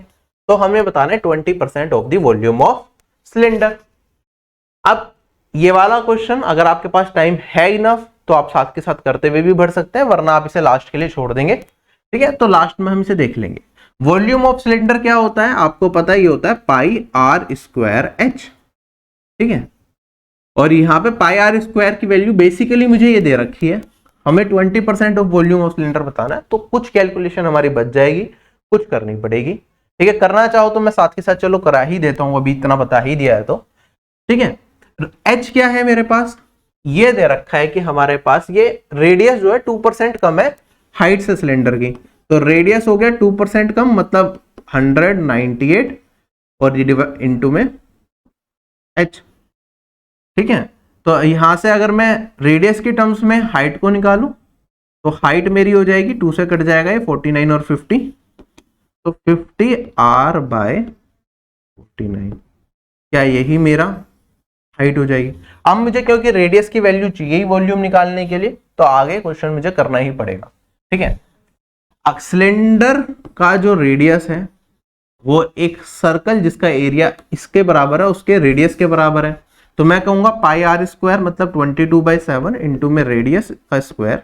S1: तो हमें बताना है 20% of the volume of cylinder. अब ये वाला क्वेश्चन अगर आपके पास टाइम है इनफ तो आप साथ के साथ करते हुए भी बढ़ सकते हैं, वरना आप इसे लास्ट के लिए छोड़ देंगे, ठीक है। तो लास्ट में हम इसे देख लेंगे। वॉल्यूम ऑफ सिलेंडर क्या होता है आपको पता ही होता है, पाई आर स्क्वायर एच, ठीक है। और यहाँ पे पाई आर स्क्वायर की वैल्यू बेसिकली मुझे ये दे रखी है, हमें 20% ऑफ वॉल्यूम ऑफ सिलेंडर बताना है, तो कुछ कैलकुलेशन हमारी बच जाएगी, कुछ करनी पड़ेगी, ठीक है। करना चाहो तो मैं साथ के साथ चलो करा ही देता हूं, अभी इतना बता ही दिया है तो, ठीक है। एच क्या है मेरे पास, ये दे रखा है कि हमारे पास ये रेडियस जो है 2% कम है हाइट से सिलेंडर की, तो रेडियस हो गया 2% कम, मतलब 198, और ये इंटू में एच, ठीक है। तो यहां से अगर मैं रेडियस की टर्म्स में हाइट को निकालूं तो हाइट मेरी हो जाएगी 2 से कट जाएगा ये 49 और 50, तो 50 r बाय 49, क्या यही मेरा हाइट हो जाएगी। अब मुझे क्योंकि रेडियस की वैल्यू चाहिए ही वॉल्यूम निकालने के लिए, तो आगे क्वेश्चन मुझे करना ही पड़ेगा, ठीक है। सिलेंडर का जो रेडियस है वो एक सर्कल जिसका एरिया इसके बराबर है उसके रेडियस के बराबर है, तो मैं कहूंगा पाई आर स्क्वायर मतलब 22/7 इंटू में रेडियस का स्क्वायर,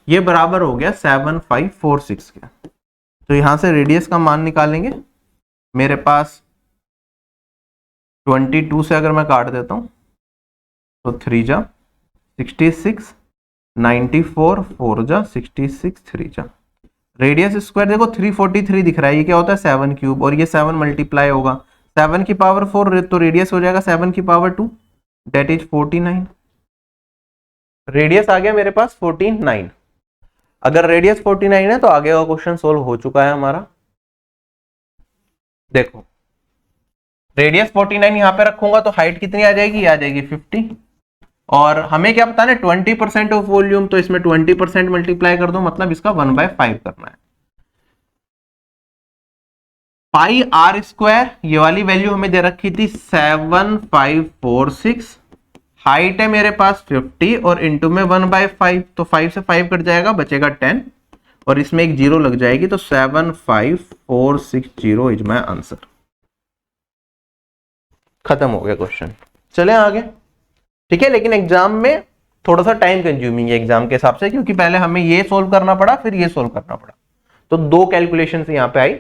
S1: ये बराबर हो गया 7546 के। तो यहां से रेडियस का मान निकालेंगे, मेरे पास 22 से अगर मैं काट देता हूं तो 3 जा 66, 94 4 जा 66 3 जा, रेडियस स्क्वायर देखो 343 दिख रहा है, ये क्या होता है 7 क्यूब, और ये 7 मल्टीप्लाई होगा 7 की पावर 4, तो रेडियस हो जाएगा 7 की पावर 2, दैट इज 49। रेडियस आ गया मेरे पास 49। अगर रेडियस 49 है तो आगे का क्वेश्चन सोल्व हो चुका है हमारा। देखो रेडियस 49 यहां पे रखूंगा तो हाइट कितनी आ जाएगी, आ जाएगी 50, और हमें क्या बताना है 20% ऑफ वॉल्यूम, तो इसमें 20% मल्टीप्लाई कर दो, मतलब इसका 1/5 करना है। पाई आर स्क्वायर ये वाली वैल्यू हमें दे रखी थी 7546, हाइट है मेरे पास 50 और इंटू में 1/5, तो 5 से 5 कट जाएगा बचेगा 10, और इसमें एक जीरो लग जाएगी, तो 75460 इज माय आंसर। खत्म हो गया क्वेश्चन, चले आगे, ठीक है। लेकिन एग्जाम में थोड़ा सा टाइम कंज्यूमिंग है एग्जाम के हिसाब से, क्योंकि पहले हमें ये सोल्व करना पड़ा फिर ये सोल्व करना पड़ा, तो 2 कैलकुलेशन यहाँ पे आई,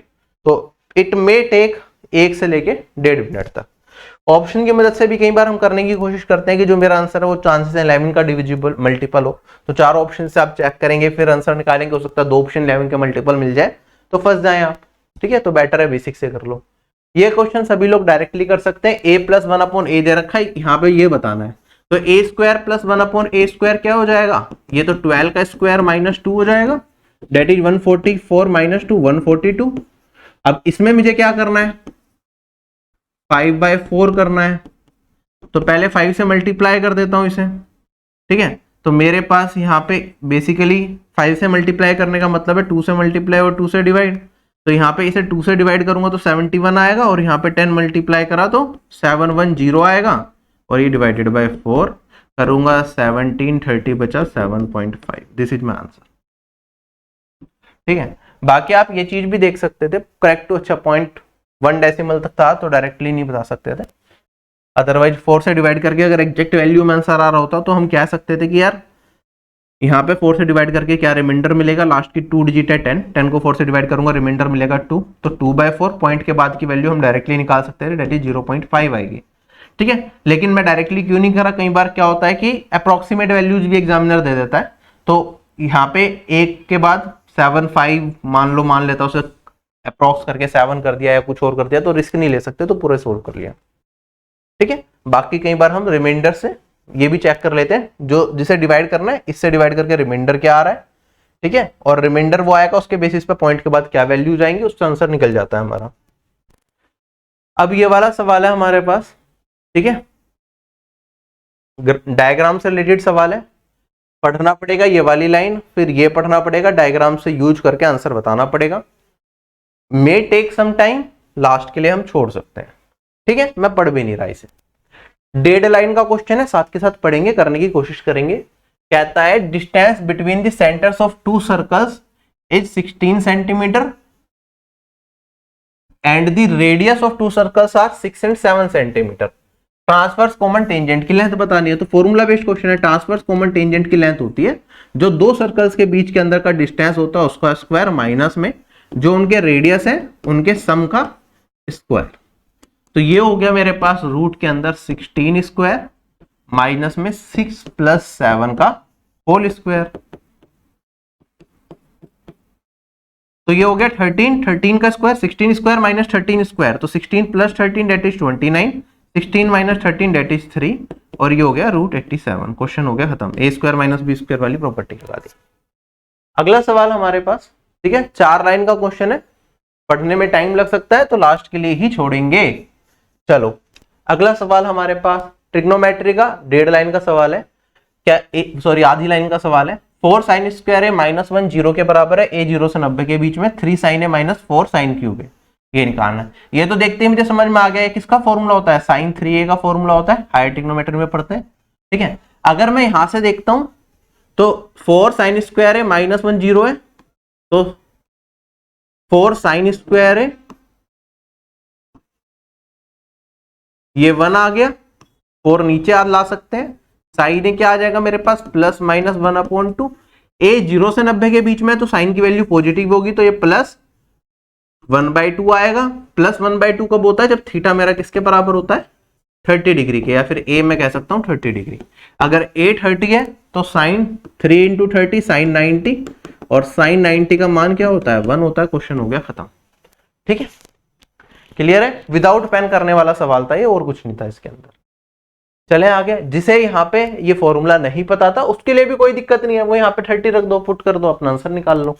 S1: तो इट मे टेक 1 से लेके 1.5 मिनट तक। ऑप्शन की मदद से भी कई बार हम करने की कोशिश करते हैं कि जो मेरा आंसर है वो चांसेस है 11 का डिविजिबल मल्टीपल हो, तो 4 ऑप्शन से आप चेक करेंगे फिर आंसर निकालेंगे, हो सकता है 2 ऑप्शन 11 के मल्टीपल मिल जाए तो फंस जाए आप, ठीक है। तो बेटर है बेसिक से कर लो। ये क्वेश्चन सभी लोग डायरेक्टली कर सकते हैं, a + 1/a दे रखा है, यहाँ पे ये बताना है, तो a² + 1/a² क्या हो जाएगा, ये तो 12 का स्क्वायर -2 हो जाएगा, डेट इज 144 - 2 142, अब इसमें मुझे क्या करना है, 5/4 करना है, तो पहले 5 से मल्टीप्लाई कर देता हूं इसे, ठीक है। तो मेरे पास यहाँ पे बेसिकली 5 से मल्टीप्लाई करने का मतलब है 2 से मल्टीप्लाई और 2 से डिवाइड, तो यहाँ पे इसे 2 से डिवाइड करूंगा तो 71 आएगा, और यहाँ पे 10 मल्टीप्लाई करा तो 710 आएगा, और ये डिवाइडेड बाय 4 करूंगा 1730 बचा 7.5। दिस इज माई आंसर, ठीक है। बाकी आप ये चीज भी देख सकते थे, करेक्ट टू अच्छा 0.1 डेसिमल तक था तो डायरेक्टली नहीं बता सकते थे, अदरवाइज 4 से डिवाइड करके अगर एग्जैक्ट वैल्यू में आंसर आ रहा होता तो हम कह सकते थे कि यार यहाँ पे 4 से डिवाइड करके क्या रिमाइंडर मिलेगा, लास्ट की 2 डिजिट है 10 को 4 से डिवाइड करूंगा रिमाइंडर मिलेगा 2, तो 2/4 पॉइंट के बाद की वैल्यू हम डायरेक्टली निकाल सकते थे, डेट इज 0.5 आएगी, ठीक है। लेकिन मैं डायरेक्टली क्यों नहीं करा, कई बार क्या होता है कि अप्रोक्सीमेट वैल्यूज भी एग्जामिनर दे देता है, तो यहाँ पे 1 के बाद 7.5 मान लेता उसे अप्रोक्स करके 7 कर दिया या कुछ और कर दिया, तो रिस्क नहीं ले सकते, तो पूरे सोल्व कर लिया, ठीक है। बाकी कई बार हम रिमाइंडर से ये भी चेक कर लेते हैं, जो जिसे डिवाइड करना है इससे डिवाइड करके रिमाइंडर क्या आ रहा है, ठीक है, और रिमाइंडर वो आएगा, उसके बेसिस पे पॉइंट के बाद क्या वैल्यू जाएंगी, उसका आंसर निकल जाता है हमारा। अब ये वाला सवाल है हमारे पास, ठीक है, डायग्राम से रिलेटेड सवाल है, पढ़ना पड़ेगा ये वाली लाइन, फिर ये पढ़ना पड़ेगा, डायग्राम से यूज करके आंसर बताना पड़ेगा, may take some time, last के लिए हम छोड़ सकते हैं, ठीक है। मैं पढ़ भी नहीं रहा इसे, डेड लाइन का क्वेश्चन है, साथ के साथ पढ़ेंगे, करने की कोशिश करेंगे। कहता है distance between the centres of 2 circles is 16 centimetre and the radius of 2 circles are 6 and 7 centimetre. Transverse common tangent की लेंथ बतानी है, तो फॉर्मूला बेस्ड क्वेश्चन है। ट्रांसवर्स कॉमन टेंजेंट की लेंथ होती है जो 2 सर्कल्स के बीच के अंदर का डिस्टेंस होता है उसका स्क्वायर, माइनस में जो उनके रेडियस है उनके सम का स्क्वायर। तो ये हो गया मेरे पास रूट के अंदर 16 स्क्वायर माइनस में 6 + 7 का होल स्क्वायर, तो ये हो गया 13 का स्क्वायर, 16 स्क्वायर माइनस 13 स्क्वायर, तो 16 + 13 दैट इज 29, 16 - 13 दैट इज 3, और ये हो गया √87। क्वेश्चन हो गया खत्म, a² - b² वाली प्रॉपर्टी लगा दी। अगला सवाल हमारे पास, ठीक है, 4 लाइन का क्वेश्चन है, पढ़ने में टाइम लग सकता है तो लास्ट के लिए ही छोड़ेंगे। चलो अगला सवाल हमारे पास ट्रिग्नोमेट्री का 1.5 लाइन का सवाल है, क्या आधी लाइन का सवाल है। 4 sin स्क्वायर है -1 0 के बराबर है, a 0 से 90 के बीच में, 3 sin है -4 sin क्यूब है, ये निकालना है। ये तो देखते ही मुझे समझ में आ गया है किसका फॉर्मूला होता है, sin 3a का फॉर्मूला होता है, हायर ट्रिग्नोमेट्री में पढ़ते हैं, ठीक है। अगर मैं यहां से देखता हूं तो 4 sin स्क्वायर है -1 0 है, तो 4 sin स्क्वायर है, ये 1 आ गया, 4 नीचे आ ला सकते हैं, साइन में क्या आ जाएगा मेरे पास +-1/2, a 0 से 90 के बीच में तो साइन की वैल्यू पॉजिटिव होगी, तो ये +1/2 आएगा। +1/2 कब होता है, जब थीटा मेरा किसके बराबर होता है, 30 डिग्री के, या फिर a मैं कह सकता हूं 30 डिग्री। अगर a 30 है तो साइन 3 × 30 साइन 90, और साइन 90 का मान क्या होता है, 1 होता है। क्वेश्चन हो गया खत्म, ठीक है, क्लियर है। विदाउट पेन करने वाला सवाल था ये, और कुछ नहीं था इसके अंदर। चले आगे, जिसे यहाँ पे ये फॉर्मूला नहीं पता था उसके लिए भी कोई दिक्कत नहीं है, वो यहाँ पे 30 रख दो, पुट कर दो, अपना आंसर निकाल लो।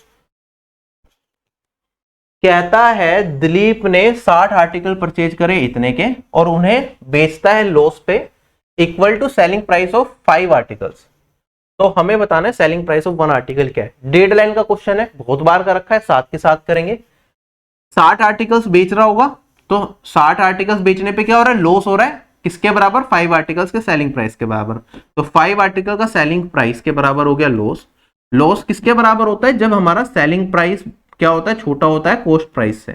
S1: कहता है दिलीप ने 60 आर्टिकल परचेज करे इतने के और उन्हें बेचता है लॉस पे, equal to selling price of 5 articles. तो हमें बताना है सेलिंग प्राइस ऑफ 1 आर्टिकल क्या है। 1.5 लाइन का क्वेश्चन है, बहुत बार का रखा है, साथ के साथ करेंगे। 60 आर्टिकल्स बेच रहा होगा, तो 60 आर्टिकल्स बेचने पे क्या हो रहा है, लॉस हो रहा है, किसके बराबर, 5 आर्टिकल्स के सेलिंग प्राइस के बराबर। तो 5 आर्टिकल का सेलिंग प्राइस के बराबर हो गया लॉस। लॉस किसके बराबर होता है, जब हमारा सेलिंग प्राइस क्या होता है, छोटा होता है कॉस्ट प्राइस से।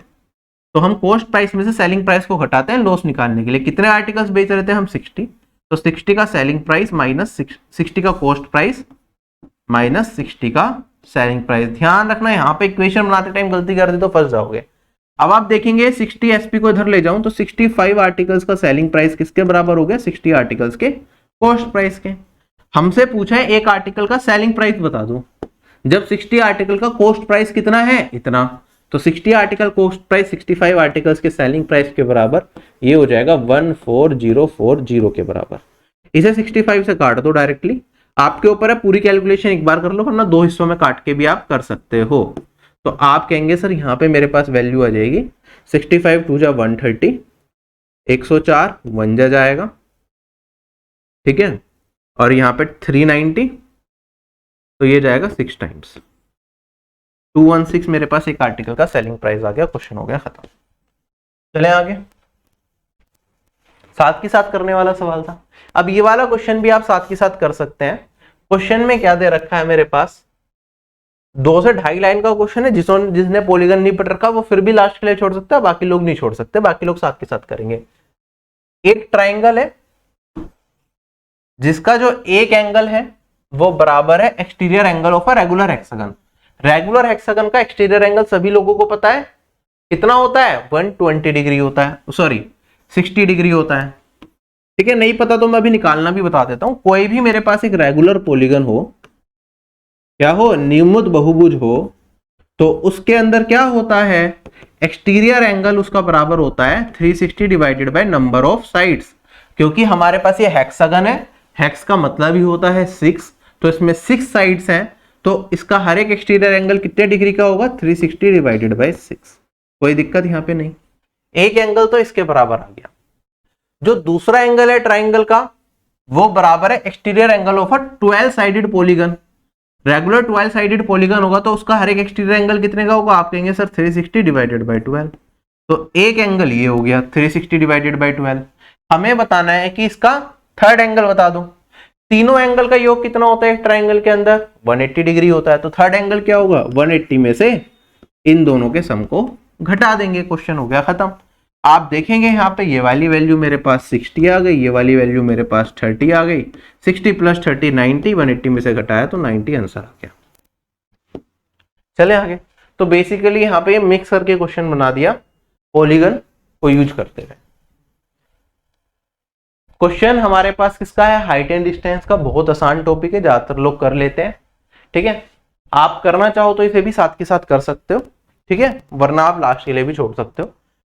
S1: तो हम कॉस्ट प्राइस में से सेलिंग प्राइस को घटाते हैं लॉस निकालने के लिए। कितने आर्टिकल्स बेच रहे थे हम, 60, तो 60 का सेलिंग प्राइस माइनस 60 का कॉस्ट प्राइस माइनस 60 का सेलिंग प्राइस। ध्यान रखना यहाँ पे इक्वेशन बनाते टाइम गलती कर दी तो फंस जाओगे। अब आप देखेंगे 60 एसपी को इधर ले जाऊं तो 65 आर्टिकल्स का सेलिंग प्राइस किसके बराबर हो गया, 60 आर्टिकल्स के कॉस्ट प्राइस के। हमसे पूछा है एक आर्टिकल का सेलिंग प्राइस बता दो, जब 60 आर्टिकल का कॉस्ट प्राइस कितना है, इतना, तो 60 आर्टिकल कॉस्ट प्राइस 65 आर्टिकल्स के सेलिंग प्राइस के बराबर, ये हो जाएगा 14040 के बराबर। इसे 65 से काट दो डायरेक्टली, आपके ऊपर है, पूरी कैलकुलेशन एक बार कर लो, वरना 2 हिस्सों में काट के भी आप कर सकते हो। तो आप कहेंगे सर यहाँ पे मेरे पास वैल्यू आ जाएगी 65 टू जा 130, 104 1 जा जाएगा, ठीक है, और यहाँ पे 390, तो ये जाएगा 6 टाइम्स, 216 मेरे पास एक आर्टिकल का सेलिंग प्राइस आ गया। क्वेश्चन हो गया खत्म। चले आगे, साथ के साथ करने वाला सवाल था। अब ये वाला क्वेश्चन भी आप साथ के साथ कर सकते हैं। क्वेश्चन में क्या दे रखा है मेरे पास, 2 से 2.5 लाइन का क्वेश्चन है। जिसने पॉलीगन नहीं पढ़ रखा वो फिर भी लास्ट के लिए छोड़ सकता है, बाकी लोग नहीं छोड़ सकते, बाकी लोग साथ के साथ करेंगे। एक ट्राइंगल है जिसका जो एक एंगल है वो बराबर है exterior angle of a regular hexagon. Regular hexagon का एक्सटीरियर एंगल सभी लोगों को पता है कितना होता है, 120 डिग्री होता है, सॉरी 60 डिग्री होता है, ठीक है। नहीं पता तो मैं अभी निकालना भी बता देता हूं। कोई भी मेरे पास एक रेगुलर पॉलीगन हो, क्या हो, नियमित बहुभुज हो, तो उसके अंदर क्या होता है, एक्सटीरियर एंगल उसका बराबर होता है 360 divided by number of sides. क्योंकि हमारे पास ये हेक्सागन है, हेक्स का मतलब ही होता है 6, तो इसमें 6 साइड्स हैं, तो इसका हर एक एक्सटीरियर एंगल कितने डिग्री का होगा, 360 डिवाइडेड बाय 6। कोई दिक्कत यहां पे नहीं। एक एंगल तो इसके बराबर आ गया। जो दूसरा एंगल है ट्राइंगल का वो बराबर है exterior angle of a 12 sided polygon. Regular 12 sided polygon होगा तो उसका हर एक एक्सटीरियर एंगल कितने का होगा, आप कहेंगे सर 360 डिवाइडेड बाय 12। तो एक एंगल ये हो गया 360 डिवाइडेड बाय 12। हमें बताना है कि इसका थर्ड एंगल बता दो। तीनों एंगल का योग कितना होता है ट्राइंगल के अंदर, 180 डिग्री होता है। तो थर्ड एंगल क्या होगा, 180 में से इन दोनों के सम को घटा देंगे। क्वेश्चन हो गया खत्म। आप देखेंगे यहाँ पे ये वाली वैल्यू मेरे पास 60 आ गई, ये वाली वैल्यू मेरे पास 30 आ गई। 60 प्लस 30 90, 180 में से घटाया तो 90 आंसर आ गया। चले आगे। तो बेसिकली यहाँ पे मिक्स करके क्वेश्चन बना दिया पॉलीगन को यूज करते हुए। क्वेश्चन हमारे पास किसका है, हाइट एंड डिस्टेंस का। बहुत आसान टॉपिक है, ज्यादातर लोग कर लेते हैं, ठीक है। आप करना चाहो तो इसे भी साथ के साथ कर सकते हो, ठीक है, वरना आप लास्ट के लिए भी छोड़ सकते हो।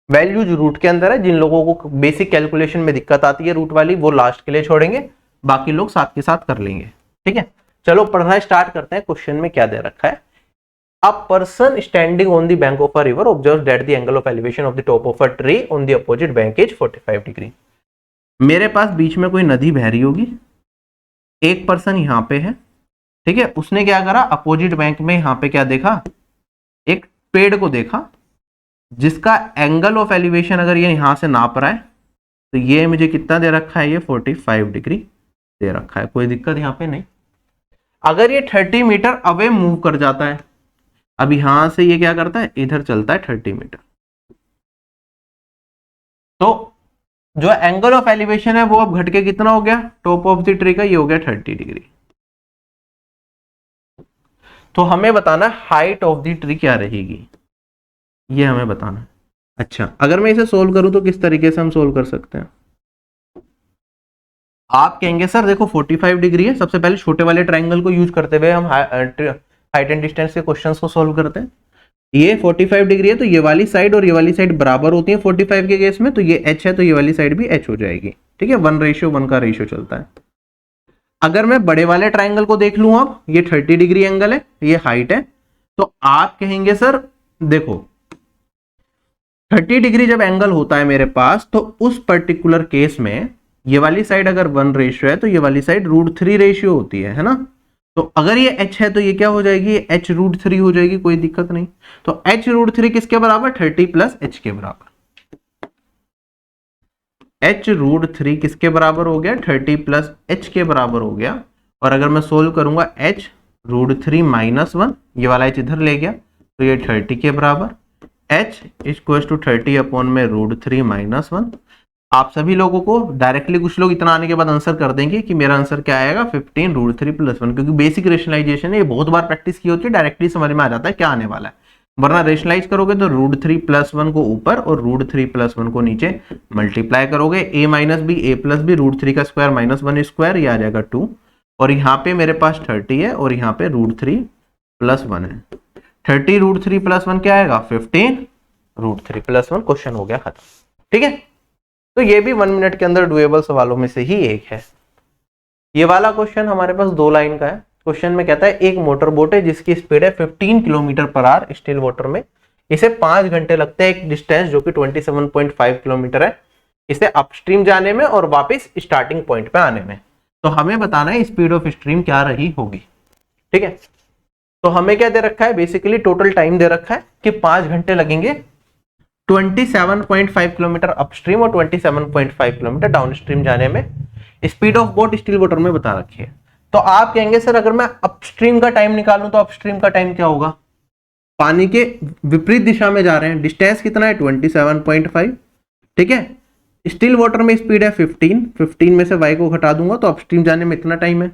S1: वैल्यूज रूट के अंदर है। जिन लोगों को बेसिक कैलकुलेशन में दिक्कत आती है रूट वाली, वो लास्ट के लिए छोड़ेंगे, बाकी लोग साथ के साथ कर लेंगे, ठीक है। चलो पढ़ना स्टार्ट करते हैं। क्वेश्चन में क्या दे रखा है, a person standing on the bank of a river observes that the angle of elevation of the top of a tree on the opposite bank is 45 degree. मेरे पास बीच में कोई नदी बह रही होगी, एक पर्सन यहाँ पे है, ठीक है। उसने क्या करा, अपोजिट बैंक में यहाँ पे क्या देखा, एक पेड़ को देखा जिसका एंगल ऑफ एलिवेशन अगर ये यहां से नाप रहा है तो ये मुझे कितना दे रखा है, ये 45 डिग्री दे रखा है। कोई दिक्कत यहां पे नहीं। अगर ये 30 मीटर अवे मूव कर जाता है, अब यहां से ये क्या करता है, इधर चलता है 30 मीटर, तो जो एंगल ऑफ एलिवेशन है वो अब घट के कितना हो गया, टॉप ऑफ द ट्री का ये हो गया 30 डिग्री। तो हमें बताना हाइट ऑफ द ट्री क्या रहेगी, ये हमें बताना है। अच्छा, अगर मैं इसे सोल्व करूं तो किस तरीके से हम सोल्व कर सकते हैं। आप कहेंगे सर देखो 45 डिग्री है, सबसे पहले छोटे वाले ट्राइंगल को यूज करते हुए हम हाइट एंड डिस्टेंस के क्वेश्चंस को सोल्व करते हैं। ये 45 डिग्री है तो ये वाली साइड और ये वाली साइड बराबर होती है 45 के केस में, तो ये h है तो ये वाली साइड भी h हो जाएगी, ठीक है। 1:1 का रेशियो चलता है। अगर मैं बड़े वाले ट्राइंगल को देख लूं, अब ये 30 डिग्री एंगल है, ये हाइट है, तो आप कहेंगे सर देखो 30 डिग्री जब एंगल होता है मेरे पास, तो उस पर्टिकुलर केस में ये वाली साइड अगर 1:, है तो ये वाली साइड √3 रेशियो होती है ना। तो अगर ये h है तो ये क्या हो जाएगी, h √3 हो जाएगी, कोई दिक्कत नहीं। तो h √3 किसके बराबर, 30 प्लस h के बराबर। h √3 किसके बराबर हो गया, 30 प्लस h के बराबर हो गया। और अगर मैं सोल्व करूंगा h √3 -1, ये वाला h इधर ले गया तो ये 30 के बराबर। h इक्वल्स टू 30 अपॉन में √3 -1। आप सभी लोगों को डायरेक्टली, कुछ लोग इतना आने के बाद आंसर कर देंगे कि मेरा आंसर क्या आएगा, 15 √3 + 1, क्योंकि बेसिक रेशनलाइजेशन है, ये बहुत बार प्रैक्टिस की होती है, डायरेक्टली समझ में आ जाता है क्या आने वाला है। वरना रेशनलाइज करोगे तो √3 + 1 को ऊपर और √3 + 1 को नीचे मल्टीप्लाई करोगे, a - b a + b √3 का स्क्वायर -1 स्क्वायर, ये आ जाएगा 2। और यहाँ पे मेरे पास 30 है और यहाँ पे √3 + 1 है। 30 √3 + 1 क्या आएगा, 15 √3 + 1। क्वेश्चन हो गया खत्म, ठीक है। तो ये भी 1 मिनट के अंदर डुएबल सवालों में से ही एक है। ये वाला क्वेश्चन हमारे पास 2 लाइन का है। क्वेश्चन में कहता है एक मोटर बोट है जिसकी स्पीड है 15 kilometre per our still water में, इसे 5 घंटे लगते हैं एक डिस्टेंस जो कि 27.5 किलोमीटर है, इसे अपस्ट्रीम जाने में और वापस स्टार्टिंग पॉइंट पे आने में। तो हमें बताना है स्पीड ऑफ स्ट्रीम क्या रही होगी। ठीक है, तो हमें क्या दे रखा है, बेसिकली टोटल टाइम दे रखा है कि 5 घंटे लगेंगे 27.5 किलोमीटर अपस्ट्रीम और 27.5 किलोमीटर डाउनस्ट्रीम जाने में। Speed of boat still water में बता रखी है। तो आप कहेंगे सर अगर मैं अपस्ट्रीम का टाइम निकालूं तो अपस्ट्रीम का टाइम क्या होगा, पानी के विपरीत दिशा में जा रहे हैं, डिस्टेंस कितना है 27.5। ठीक है, स्टिल वाटर में स्पीड है 15 में से y को घटा दूंगा तो अपस्ट्रीम जाने में इतना टाइम है,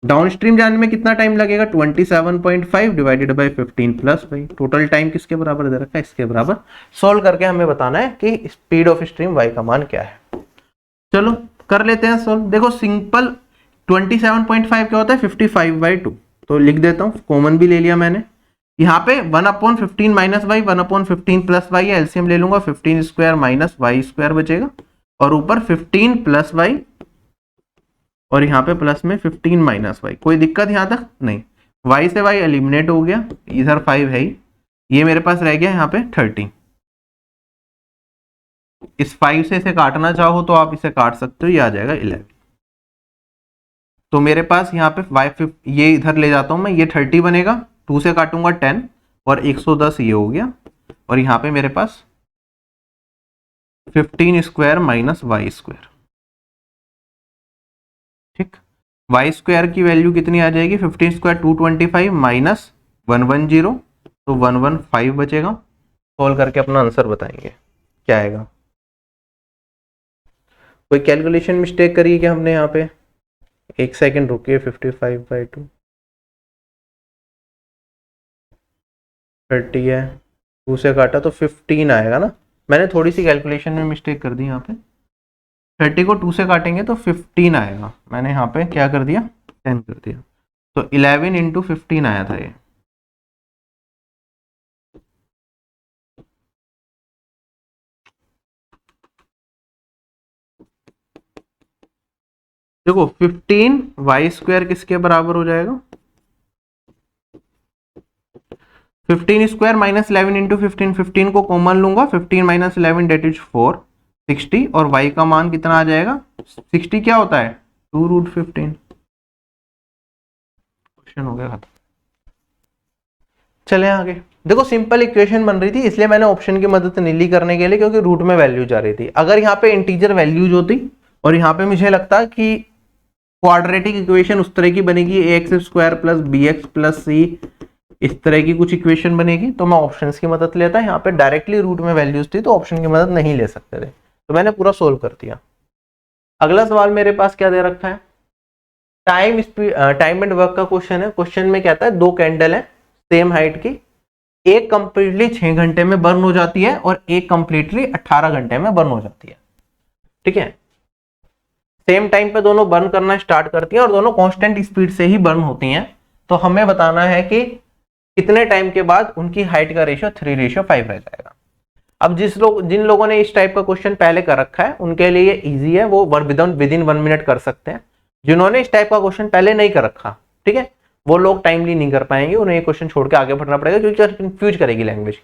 S1: डाउनस्ट्रीम जाने में कितना टाइम लगेगा 27.5 divided by 15 plus y। Total time किसके बराबर दे रखा है, इसके बराबर। सोल्व करके हमें बताना है कि स्पीड ऑफ स्ट्रीम y का मान क्या है। चलो कर लेते हैं सोल्व। देखो सिंपल 27.5 क्या होता है 55/2, तो लिख देता हूँ, कॉमन भी ले लिया मैंने। यहाँ पे 1/15 minus Y 1/15 plus Y, LCM ले लूंगा 15 स्क्वायर माइनस वाई स्क्वायर बचेगा, और ऊपर 15 प्लस वाई और यहाँ पे प्लस में 15 माइनस वाई। कोई दिक्कत यहाँ तक नहीं, वाई से वाई एलिमिनेट हो गया, इधर 5 है ही, ये मेरे पास रह गया यहाँ पे 30। इस 5 से इसे काटना चाहो तो आप इसे काट सकते हो, ये आ जाएगा 11। तो मेरे पास यहाँ पे y ये इधर ले जाता हूं मैं, ये 30 बनेगा, 2 से काटूंगा 10 और 110 ये हो गया, और यहाँ पे मेरे पास 15 स्क्वायर माइनस वाई स्क्वायर। ठीक, वाई स्क्वायर की वैल्यू कितनी आ जाएगी 15 स्क्वायर 225 माइनस 110 तो 115 बचेगा। सॉल्व करके अपना आंसर बताएंगे क्या आएगा। कोई कैलकुलेशन मिस्टेक करी है क्या हमने यहाँ पे, एक सेकंड रुकिए। 55/2 30 है, 2 से काटा तो 15 आएगा ना, मैंने थोड़ी सी कैलकुलेशन में मिस्टेक कर दी यहाँ पे। 30 को 2 से काटेंगे तो 15 आएगा, मैंने यहाँ पे क्या कर दिया 10 कर दिया, तो 11 इंटू 15 आया था ये। देखो 15 वाई स्क्वायर किसके बराबर हो जाएगा, 15 स्क्वायर माइनस 11 इंटू 15 को कॉमन लूंगा, 15 माइनस 11 डेट इज 4 60, और y का मान कितना आ जाएगा 60 क्या होता है 2√15। क्वेश्चन हो गया खत्म। चले आगे। देखो सिंपल इक्वेशन बन रही थी, इसलिए मैंने ऑप्शन की मदद नहीं ली करने के लिए, क्योंकि रूट में वैल्यू जा रही थी। अगर यहाँ पे इंटीजर वैल्यूज होती और यहाँ पे मुझे लगता कि क्वाड्रेटिक इक्वेशन उस तरह की बनेगी, ax square plus bx plus c, इस तरह की कुछ इक्वेशन बनेगी, तो मैं ऑप्शंस की मदद लेता। यहाँ पे डायरेक्टली रूट में वैल्यूज थी तो ऑप्शन की मदद नहीं ले सकते थे, तो मैंने पूरा सोल्व कर दिया। अगला सवाल मेरे पास क्या दे रखा है, टाइम एंड वर्क का क्वेश्चन है। क्वेश्चन में कहता है 2 कैंडल है सेम हाइट की, एक कंप्लीटली 6 घंटे में बर्न हो जाती है और एक कंप्लीटली 18 घंटे में बर्न हो जाती है। ठीक है, सेम टाइम पे दोनों बर्न करना स्टार्ट करती हैं और दोनों कांस्टेंट स्पीड से ही बर्न होती हैं। तो हमें बताना है कि कितने टाइम के बाद उनकी हाइट का रेशियो 3:5 रह जाएगा। अब जिन लोगों ने इस टाइप का क्वेश्चन पहले कर रखा है उनके लिए इजी है, वो विद इन 1 मिनट कर सकते हैं। जिन्होंने इस टाइप का क्वेश्चन पहले नहीं कर रखा, ठीक है, वो लोग टाइमली नहीं कर पाएंगे, उन्हें ये क्वेश्चन छोड़ के आगे बढ़ना पड़ेगा, क्योंकि कंफ्यूज करेगी लैंग्वेज।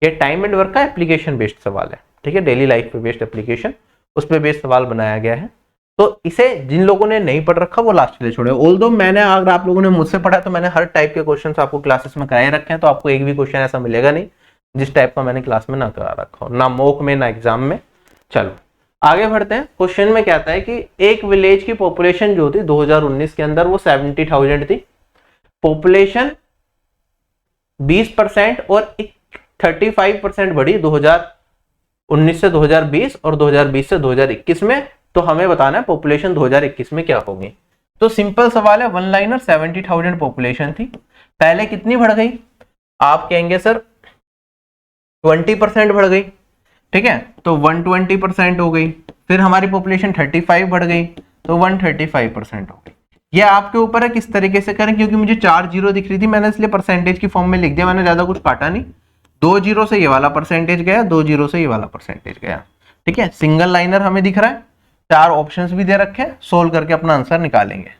S1: ये टाइम एंड वर्क का एप्लीकेशन बेस्ड सवाल है, ठीक है, डेली लाइफ पे बेस्ड एप्लीकेशन, उस पर बेस्ड सवाल बनाया गया है। तो इसे जिन लोगों ने नहीं पढ़ रखा वो लास्ट के लिए छोड़े। ऑल्दो मैंने, अगर आप लोगों ने मुझसे पढ़ा तो मैंने हर टाइप के क्वेश्चंस आपको क्लासेस में कराए रखे हैं, तो आपको एक भी क्वेश्चन ऐसा मिलेगा नहीं जिस टाइप का मैंने क्लास में ना करा रखा हो, ना मॉक में ना एग्जाम में। चलो आगे बढ़ते हैं। क्वेश्चन में कहता है कि एक विलेज की पॉपुलेशन जो थी 2019 के अंदर वो 70,000 थी, पॉपुलेशन 20% और 35% बढ़ी 2019 से 2020 और 2020 से 2021 में। तो हमें बताना है पॉपुलेशन 2021 में क्या होगी। तो सिंपल सवाल है, वन लाइनर, 70,000 पॉपुलेशन थी, पहले कितनी बढ़ गई, आप कहेंगे सर 20% बढ़ गई, ठीक है, तो 120% हो गई। फिर हमारी पॉपुलेशन 35 बढ़ गई तो 135% हो गई। ये आपके ऊपर है किस तरीके से करें, क्योंकि मुझे 4 जीरो दिख रही थी, मैंने इसलिए परसेंटेज की फॉर्म में लिख दिया, मैंने ज्यादा कुछ काटा नहीं। 2 जीरो से ये वाला परसेंटेज गया, 2 जीरो से ये वाला परसेंटेज गया, ठीक है। सिंगल लाइनर हमें दिख रहा है, 4 ऑप्शंस भी दे रखे हैं, सोल्व करके अपना आंसर निकालेंगे,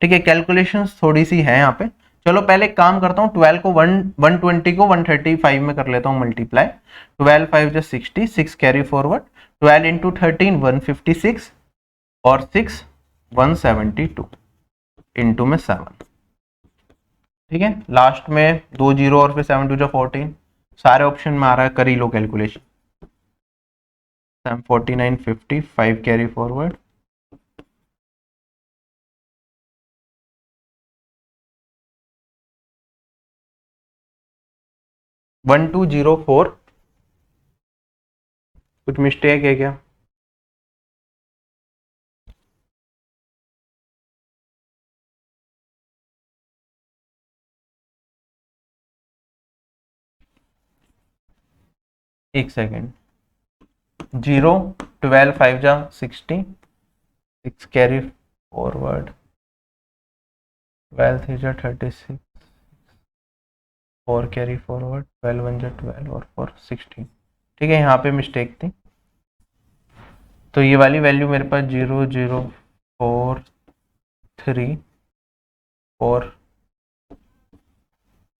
S1: ठीक है। कैलकुलेशंस थोड़ी सी है यहाँ पे, चलो पहले एक काम करता हूँ, 12 को 120 को 135 में कर लेता हूँ मल्टीप्लाई। 12 5 जो 60, 6 कैरी फॉरवर्ड, 12 इंटू 13 156 और 6 172 इंटू में 7। ठीक है, लास्ट में 2 जीरो और फिर 7 2 14, सारे ऑप्शन में आ रहा है, कर ही लो कैलकुलेशन। 49 50, 5 carry forward, 1204। कुछ मिस्टेक है क्या? एक सेकेंड। 0 12 5 जा 60, 6 कैरी फॉरवर्ड, 12 3 जा 36, 4 कैरी फॉरवर्ड, 12 1 जा 12 और 4 16। ठीक है, यहाँ पे मिस्टेक थी, तो ये वाली वैल्यू मेरे पास 0 0 4 3 4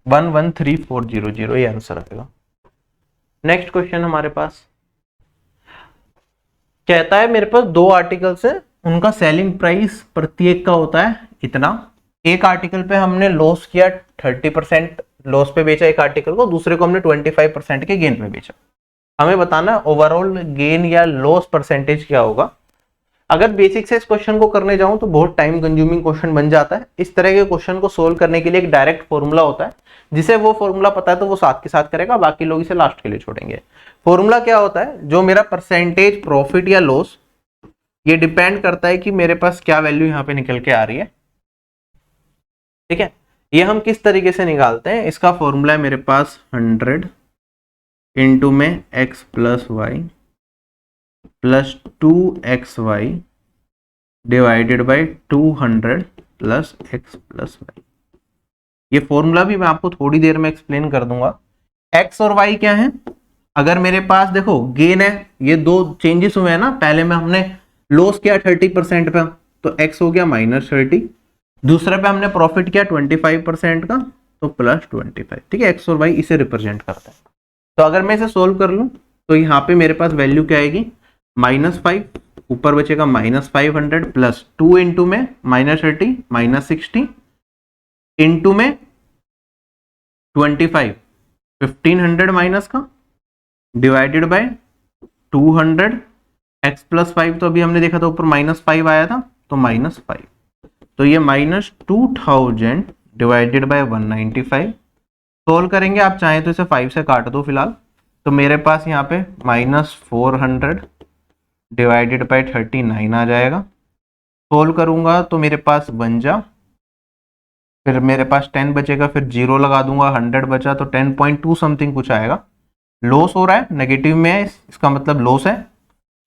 S1: 1 1 3 4 0 0, ये आंसर आएगा। नेक्स्ट क्वेश्चन हमारे पास कहता है मेरे पास 2 आर्टिकल्स है, उनका सेलिंग प्राइस प्रत्येक का होता है इतना। एक आर्टिकल पे हमने लॉस किया, 30% लॉस पे बेचा एक आर्टिकल को, दूसरे को हमने 25% के गेन पे बेचा। हमें बताना ओवरऑल गेन या लॉस परसेंटेज क्या होगा। अगर बेसिक से इस क्वेश्चन को करने जाऊं तो बहुत टाइम कंज्यूमिंग क्वेश्चन बन जाता है। इस तरह के क्वेश्चन को सोल्व करने के लिए एक डायरेक्ट फॉर्मूला होता है, जिसे वो फॉर्मूला पता है तो वो साथ के साथ करेगा, बाकी लोग इसे लास्ट के लिए छोड़ेंगे। फॉर्मूला क्या होता है, जो मेरा परसेंटेज प्रॉफिट या लॉस, ये डिपेंड करता है कि मेरे पास क्या वैल्यू यहाँ पे निकल के आ रही है। ठीक है, ये हम किस तरीके से निकालते हैं, इसका फॉर्मूला है मेरे पास 100 इंटू में x plus Y plus 2xy divided by 200 plus x plus Y. ये फॉर्मूला भी मैं आपको थोड़ी देर में एक्सप्लेन कर दूंगा। x और y क्या है, अगर मेरे पास देखो गेन है, ये 2 चेंजेस हुए हैं ना, पहले में हमने लॉस किया 30% पे तो x हो गया -30, दूसरे पे हमने प्रॉफिट किया 25% का तो +25। ठीक है, x और y इसे रिप्रेजेंट करते हैं। तो अगर मैं इसे सोल्व कर लूं तो यहाँ पे मेरे पास वैल्यू क्या आएगी, -5, ऊपर बचेगा -500 प्लस 2 इंटू में -30 -60 इंटू में 25, 1500 माइनस का डिवाइडेड बाय 200, x प्लस 5 तो अभी हमने देखा था ऊपर -5 आया था तो -5, तो ये -2000 डिवाइडेड बाय 195। सोल्व करेंगे, आप चाहें तो इसे 5 से काट दो फिलहाल, तो मेरे पास यहाँ पे -400 डिवाइडेड बाय 39 आ जाएगा। सोल्व करूंगा तो मेरे पास बन जा, फिर मेरे पास 10 बचेगा, फिर 0 लगा दूंगा, 100 बचा तो 10.2 समथिंग कुछ आएगा। लॉस हो रहा है, नेगेटिव में है, इसका मतलब लॉस है,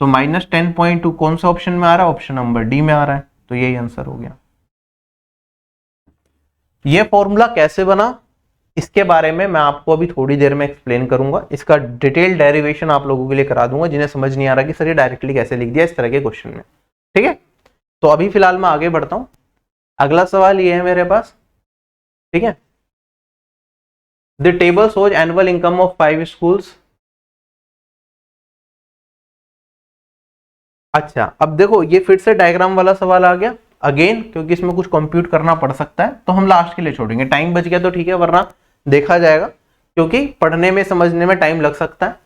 S1: तो -10.2 कौन सा ऑप्शन में आ रहा है, ऑप्शन नंबर डी में आ रहा है, तो यही आंसर हो गया। ये फॉर्मूला कैसे बना इसके बारे में मैं आपको अभी थोड़ी देर में एक्सप्लेन करूंगा। इसका डिटेल डेरिवेशन आप लोगों के लिए करा दूंगा जिन्हें समझ नहीं आ रहा कि सर ये डायरेक्टली कैसे लिख दिया इस तरह के क्वेश्चन में। ठीक है, तो अभी फिलहाल मैं आगे बढ़ता हूं। अगला सवाल ये है मेरे पास, ठीक है, the table shows annual income of 5 schools. अच्छा, अब देखो ये फिर से डायग्राम वाला सवाल आ गया अगेन, क्योंकि इसमें कुछ कंप्यूट करना पड़ सकता है, तो हम लास्ट के लिए छोड़ेंगे। टाइम बच गया तो ठीक है, वरना देखा जाएगा, क्योंकि पढ़ने में समझने में टाइम लग सकता है।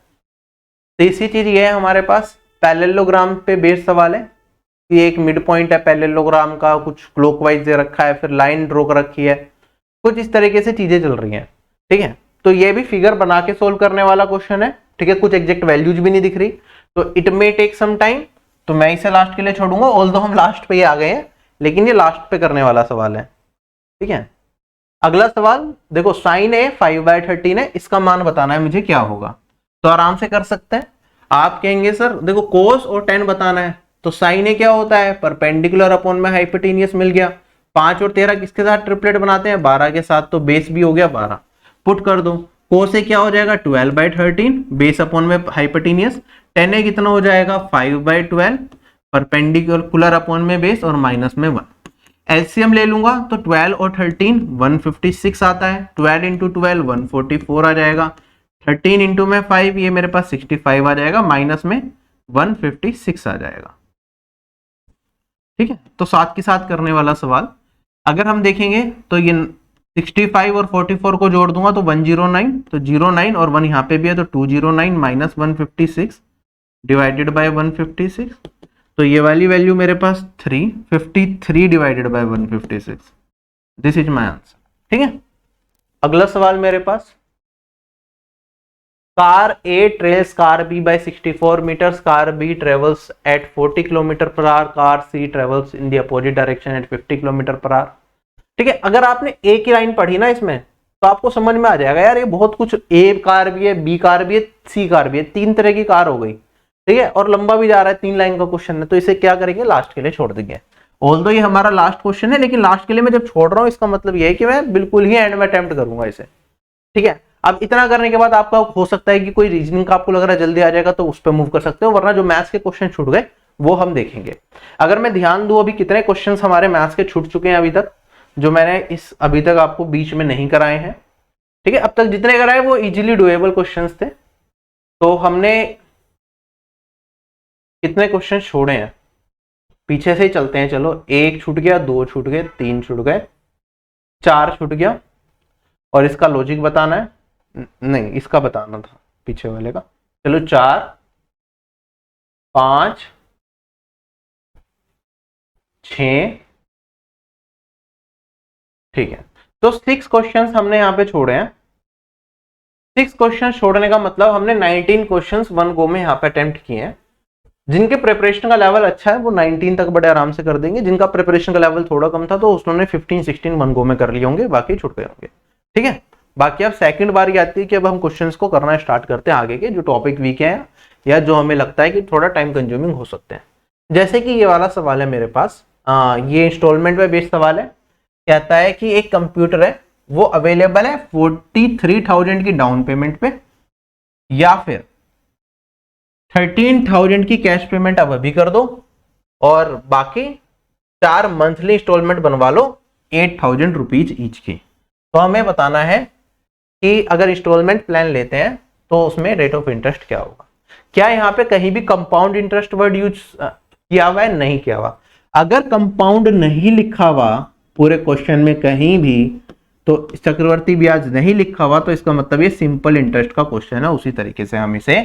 S1: तीसरी चीज ये है हमारे पास पैरेललोग्राम पे बेस्ड सवाल है कि एक मिड पॉइंट है पैरेललोग्राम का, कुछ क्लॉकवाइज दे रखा है, फिर लाइन ड्रॉ कर रखी है, कुछ इस तरीके से चीजें चल रही हैं। ठीक है, तो ये भी फिगर बना के सोल्व करने वाला क्वेश्चन है। ठीक है, कुछ एग्जैक्ट वैल्यूज भी नहीं दिख रही, तो it may take some time, तो मैं इसे लास्ट के लिए छोड़ूंगा। ऑल्दो हम लास्ट पे ही आ गए हैं, लेकिन ये लास्ट पे करने वाला सवाल है। ठीक है, अगला सवाल देखो, साइन ए 5/13 है, इसका मान बताना है मुझे क्या होगा, तो आराम से कर सकते हैं। आप कहेंगे सर देखो कोस और टेन बताना है, तो साइन ए क्या होता है, परपेंडिकुलर अपॉन में हाइपोटेनियस मिल गया। 5 और 13 किसके साथ ट्रिपलेट बनाते हैं, 12 के साथ, तो बेस भी हो गया 12, पुट कर दो। कोस ए क्या हो जाएगा 12/13 बेस अपॉन में हाइपोटेनियस, टेन ए कितना हो जाएगा 5/12 परपेंडिकुलर अपॉन में बेस और माइनस में 1। एलसीएम ले लूंगा तो 12 और 13 156 आता है, 12 इंटू 12 144 आ जाएगा, 13 इंटू में 5 ये मेरे पास 65 आ जाएगा, माइनस में 156 आ जाएगा। ठीक है, तो साथ के साथ करने वाला सवाल अगर हम देखेंगे तो ये 65 और 44 को जोड़ दूंगा तो 109, तो 09 और 1 यहाँ पे भी है तो 209 माइनस 156 डिवाइडेड बाय 156, तो ये वाली वैल्यू मेरे पास 353 divided by 156, this is my answer. ठीक है, अगला सवाल मेरे पास, car a trails car b by 64 metres, car b travels at 40 kilometre per hour, car c travels in the opposite direction at 50 kilometre per hour. ठीक है, अगर आपने ए की लाइन पढ़ी ना इसमें तो आपको समझ में आ जाएगा यार ये बहुत कुछ, ए कार भी है, बी कार भी है, सी कार भी है, 3 तरह की कार हो गई। ठीक है, और लंबा भी जा रहा है, 3 लाइन का क्वेश्चन है, तो इसे क्या करेंगे, लास्ट के लिए छोड़ देंगे। ऑल्दो ये हमारा लास्ट क्वेश्चन है, लेकिन लास्ट के लिए मैं जब छोड़ रहा हूं इसका मतलब ये है कि मैं बिल्कुल ही एंड में अटेम्प्ट करूंगा इसे। ठीक है, अब इतना करने के बाद आपका हो सकता है कि कोई रीजनिंग का आपको लग रहा है जल्दी आ जाएगा तो उस पर मूव कर सकते हो, वरना जो मैथ्स के क्वेश्चन छूट गए वो हम देखेंगे। अगर मैं ध्यान दूं अभी कितने क्वेश्चन हमारे मैथ्स के छूट चुके हैं अभी तक, जो मैंने अभी तक आपको बीच में नहीं कराए हैं। ठीक है, अब तक जितने कराए वो इजीली डुएबल क्वेश्चंस थे। तो हमने कितने क्वेश्चन छोड़े हैं, पीछे से ही चलते हैं, चलो 1 छूट गया, 2 छूट गए, 3 छूट गए, 4 छूट गया, और इसका लॉजिक बताना है, नहीं इसका बताना था पीछे वाले का, चलो 4 5 6, ठीक है, तो 6 क्वेश्चंस हमने यहाँ पे छोड़े हैं। 6 क्वेश्चन छोड़ने का मतलब हमने 19 क्वेश्चंस वन गो में यहाँ पे अटेम्प्ट किए हैं। जिनके प्रिपरेशन का लेवल अच्छा है वो 19 तक बड़े आराम से कर देंगे, जिनका प्रिपरेशन का लेवल थोड़ा कम था तो उसने 15-16 वन गो में कर लिए होंगे, बाकी छूट गए होंगे। ठीक है, बाकी अब सेकंड बारी आती है कि अब हम क्वेश्चंस को करना स्टार्ट करते हैं आगे के, जो टॉपिक वीक है या जो हमें लगता है कि थोड़ा टाइम कंज्यूमिंग हो सकते हैं। जैसे कि ये वाला सवाल है मेरे पास, ये इंस्टॉलमेंट पे बेस्ड सवाल है। कहता है कि एक कंप्यूटर है वो अवेलेबल है 43,000 की डाउन पेमेंट पे, या फिर 13,000 की कैश पेमेंट अब अभी कर दो और बाकी 4 मंथली इंस्टॉलमेंट बनवा लो 8,000 रुपीज ईच की। तो हमें बताना है कि अगर इंस्टॉलमेंट प्लान लेते हैं तो उसमें रेट ऑफ इंटरेस्ट क्या होगा। क्या यहाँ पे कहीं भी कंपाउंड इंटरेस्ट वर्ड यूज किया हुआ है, नहीं किया हुआ। अगर कंपाउंड नहीं लिखा हुआ पूरे क्वेश्चन में कहीं भी, तो चक्रवर्ती ब्याज नहीं लिखा हुआ, तो इसका मतलब ये सिंपल इंटरेस्ट का क्वेश्चन है, उसी तरीके से हम इसे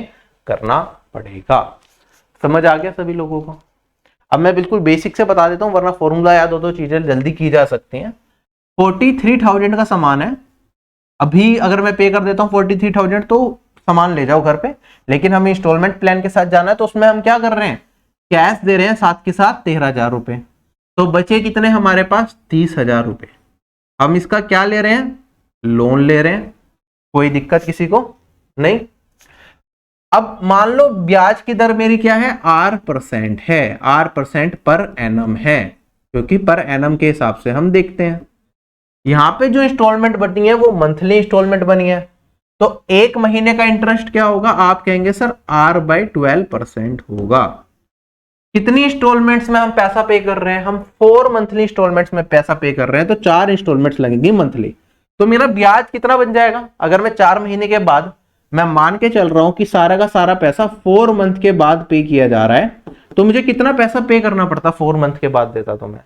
S1: करना पड़ेगा। समझ आ गया सभी लोगों को। अब मैं बिल्कुल बेसिक से बता देता हूं, वरना फॉर्मूला याद हो तो चीजें जल्दी की जा सकती हैं। 43,000 का सामान है, अभी अगर मैं पे कर देता हूं 43,000 तो सामान ले जाओ घर पे, लेकिन हमें इंस्टॉलमेंट प्लान के साथ जाना है तो उसमें हम क्या कर रहे हैं, कैश दे रहे हैं साथ के साथ 13,000 रुपए, तो बचे कितने हमारे पास 30,000 रुपए। हम इसका क्या ले रहे हैं, लोन ले रहे हैं, कोई दिक्कत किसी को नहीं। अब मान लो ब्याज की दर मेरी क्या है, R% है, R% पर एनम है, क्योंकि पर एनम के हिसाब से हम देखते हैं। यहां पे जो इंस्टॉलमेंट बनी है वो मंथली इंस्टॉलमेंट बनी है, तो 1 महीने का इंटरेस्ट क्या होगा, आप कहेंगे सर R/12% होगा। कितनी इंस्टॉलमेंट्स में हम पैसा पे कर रहे हैं, हम 4 मंथली इंस्टॉलमेंट्स में पैसा पे कर रहे हैं, तो 4 इंस्टॉलमेंट्स लगेंगी मंथली। तो मेरा ब्याज कितना बन जाएगा, अगर मैं 4 महीने के बाद, मैं मान के चल रहा हूं कि सारा का सारा पैसा 4 मंथ के बाद पे किया जा रहा है, तो मुझे कितना पैसा पे करना पड़ता 4 मंथ के बाद देता तो मैं,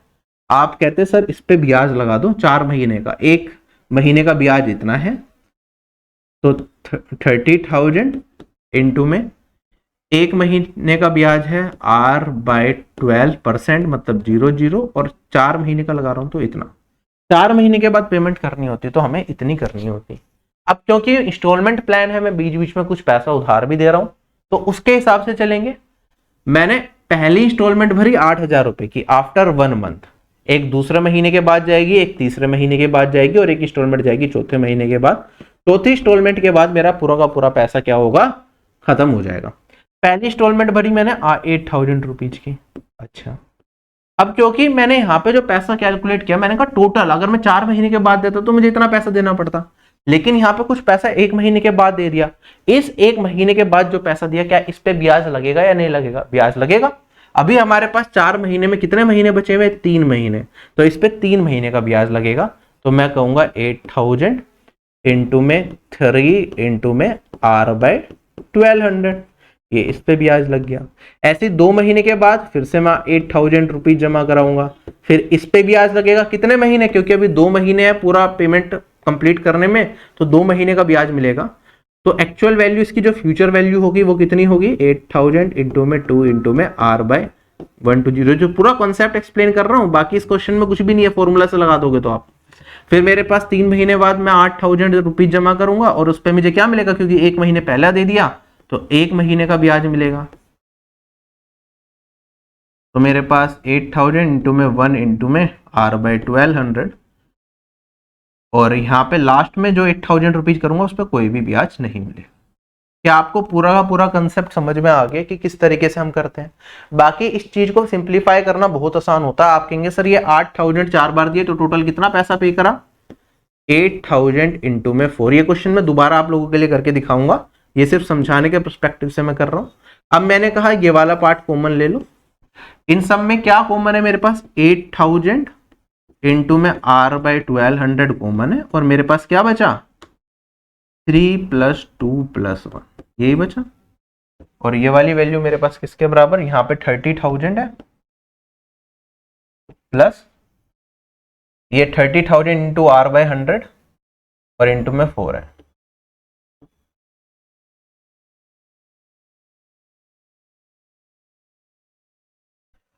S1: आप कहते सर इस पे ब्याज लगा दो 4 महीने का, 1 महीने का ब्याज इतना है, तो 30,000 इंटू में 1 महीने का ब्याज है R/12%, मतलब 0 और 4 महीने का लगा रहा हूं तो इतना, 4 महीने के बाद पेमेंट करनी होती तो हमें इतनी करनी होती। अब क्योंकि इंस्टॉलमेंट प्लान है, मैं बीच बीच में कुछ पैसा उधार भी दे रहा हूं, तो उसके हिसाब से चलेंगे। मैंने पहली इंस्टॉलमेंट भरी 8,000 रुपए की आफ्टर 1 मंथ, एक दूसरे महीने के बाद जाएगी, एक तीसरे महीने के बाद जाएगी, और एक इंस्टॉलमेंट जाएगी चौथे महीने के बाद। चौथी इंस्टॉलमेंट के बाद मेरा पूरा का पूरा पैसा क्या होगा, खत्म हो जाएगा। पहली इंस्टॉलमेंट भरी मैंने 8,000 रुपीज की। अच्छा, अब क्योंकि मैंने यहाँ पे जो पैसा कैलकुलेट किया, मैंने कहा टोटल अगर मैं 4 महीने के बाद देता तो मुझे इतना पैसा देना पड़ता, लेकिन यहाँ पे कुछ पैसा 1 महीने के बाद दे दिया। इस 1 महीने के बाद जो पैसा दिया, क्या इस पे ब्याज लगेगा या नहीं लगेगा, ब्याज लगेगा। अभी हमारे पास 4 महीने में कितने महीने बचे हुए? 3 महीने, तो इस पे 3 महीने का ब्याज लगेगा। तो मैं कहूंगा 8000 इंटू में 3 इंटू में R/1200, ये इस पे ब्याज लग गया। ऐसे 2 महीने के बाद फिर से मैं 8000 रुपीज जमा कराऊंगा, फिर इस पे ब्याज लगेगा। कितने महीने? क्योंकि अभी 2 महीने है पूरा पेमेंट कंप्लीट करने में, तो 2 महीने का ब्याज मिलेगा। तो एक्चुअल वैल्यू इसकी जो फ्यूचर वैल्यू होगी वो कितनी होगी? 8000 इंटू में 2 इंटू में R/120। जो पूरा कॉन्सेप्ट एक्सप्लेन कर रहा हूं, बाकी इस क्वेश्चन में कुछ भी नहीं है, फॉर्मूला से लगा दोगे तो आप। फिर मेरे पास 3 महीने बाद मैं 8000 रुपीज जमा करूंगा और उस पर मुझे क्या मिलेगा? क्योंकि 1 महीने पहला दे दिया तो 1 महीने का ब्याज मिलेगा। तो मेरे पास 8000 इंटू में 1 इंटू में R/1200, और यहाँ पे लास्ट में जो 8000 रुपीज करूंगा उस पर कोई भी ब्याज नहीं मिलेगा। क्या आपको पूरा का पूरा कंसेप्ट समझ में आ गया कि किस तरीके से हम करते हैं? बाकी इस चीज को सिंप्लीफाई करना बहुत आसान होता है। आप कहेंगे सर ये 8000 4 बार दिए तो टोटल कितना पैसा पे करा? 8000 इंटू में 4। ये क्वेश्चन मैं दोबारा आप लोगों के लिए करके दिखाऊंगा, ये सिर्फ समझाने के पर्सपेक्टिव से मैं कर रहा हूं। अब मैंने कहा ये वाला पार्ट कॉमन ले लो। इन सब में क्या कॉमन है मेरे पास? 8000 इंटू में R/1200 कॉमन है, और मेरे पास क्या बचा? 3 + 2 + 1, यही बचा। और ये वाली वैल्यू मेरे पास किसके बराबर? यहाँ पे 30,000 है, प्लस ये 30,000 इंटू R/100 और इंटू में 4 है।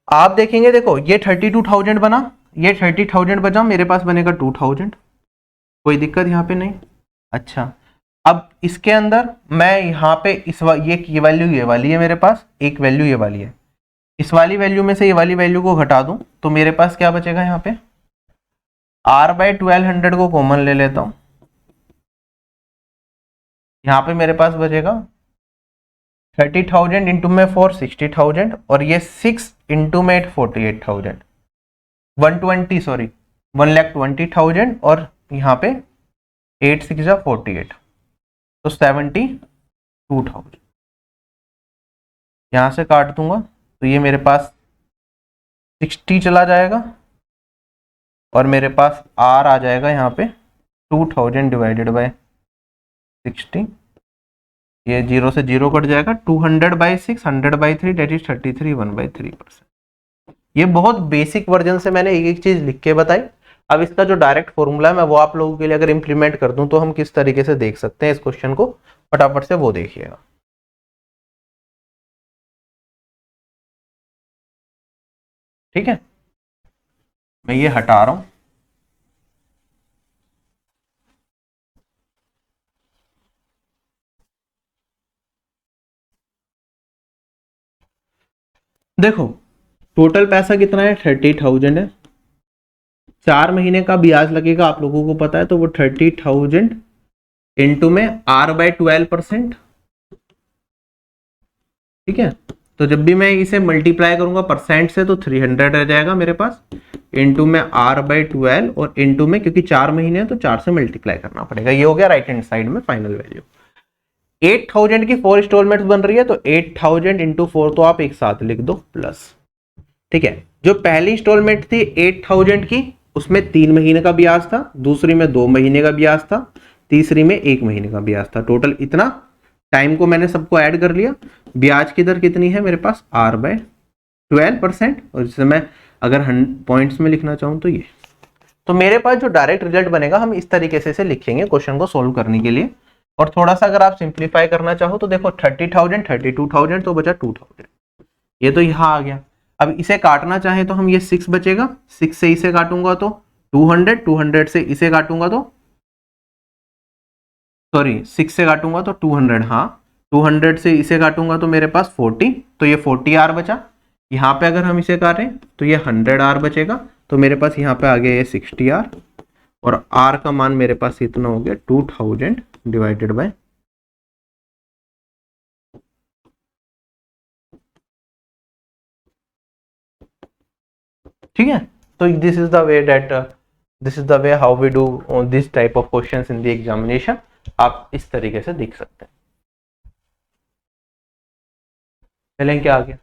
S1: आप देखेंगे, देखो ये 32,000 बना, ये 30,000 बचा, मेरे पास बनेगा 2000। कोई दिक्कत यहाँ पे नहीं। अच्छा, अब इसके अंदर मैं यहाँ पे ये वैल्यू ये वाली है मेरे पास, एक वैल्यू ये वाली है। इस वाली वैल्यू में से ये वाली वैल्यू को घटा दूं तो मेरे पास क्या बचेगा? यहाँ पे R/1200 को कॉमन ले लेता हूं, यहाँ पे मेरे पास बचेगा 30,000 इंटू में 4 60,000, और ये 6 इंटू में 8 48,000, 1,20,000 और यहाँ पे 8 6 48, तो 72,000। यहाँ से काट दूंगा तो ये मेरे पास 60 चला जाएगा, और मेरे पास R आ जाएगा यहाँ पे 2000 डिवाइडेड बाय 60, ये 0 से 0 कट जाएगा, 200/6 100/3 डेट इज 33 1/3%। ये बहुत बेसिक वर्जन से मैंने एक एक चीज लिख के बताई। अब इसका जो डायरेक्ट फॉर्मूला है मैं वो आप लोगों के लिए अगर इंप्लीमेंट कर दूं तो हम किस तरीके से देख सकते हैं इस क्वेश्चन को, फटाफट से वो देखिएगा। ठीक है, मैं ये हटा रहा हूं। देखो टोटल पैसा कितना है? 30,000 है। 4 महीने का ब्याज लगेगा, आप लोगों को पता है, तो वो 30,000 इंटू में R/12%। ठीक है, तो जब भी मैं इसे मल्टीप्लाई करूंगा परसेंट से तो 300 रह जाएगा मेरे पास, इंटू में R/12, और इंटू में क्योंकि 4 महीने हैं तो 4 से मल्टीप्लाई करना पड़ेगा। ये हो गया राइट हैंड साइड में फाइनल वैल्यू। 8000 की 4 इंस्टॉलमेंट्स बन रही है, तो 8000 इंटू 4 तो आप एक साथ लिख दो प्लस। ठीक है, जो पहली इंस्टॉलमेंट थी 8000 की, उसमें 3 महीने का ब्याज था, दूसरी में 2 महीने का ब्याज था, तीसरी में 1 महीने का ब्याज था। टोटल इतना टाइम को मैंने सबको ऐड कर लिया। ब्याज की दर कितनी है मेरे पास? R/12%, और जिसे मैं अगर पॉइंट्स में लिखना चाहूं तो ये। तो मेरे पास जो डायरेक्ट रिजल्ट बनेगा हम इस तरीके से लिखेंगे क्वेश्चन को सोल्व करने के लिए। और थोड़ा सा अगर आप सिंप्लीफाई करना चाहो तो देखो 30,000 32,000 तो बचा 2000, ये तो यहाँ आ गया। अब इसे काटना चाहे तो हम ये 6 बचेगा, 6 से इसे काटूंगा तो 200, 200 से इसे काटूंगा तो सॉरी 6 से काटूंगा तो 200, हाँ 200 से इसे काटूंगा तो मेरे पास 40, तो ये 40R बचा। यहाँ पे अगर हम इसे काटें तो ये 100R बचेगा, तो मेरे पास यहाँ पे आ गया ये 60R, और R का मान मेरे पास इतना हो गया 2000 डिवाइडेड बाय। ठीक है, तो this is the way that this is the way how we do this type of questions in the examination. आप इस तरीके से देख सकते हैं। चलें क्या आ गया?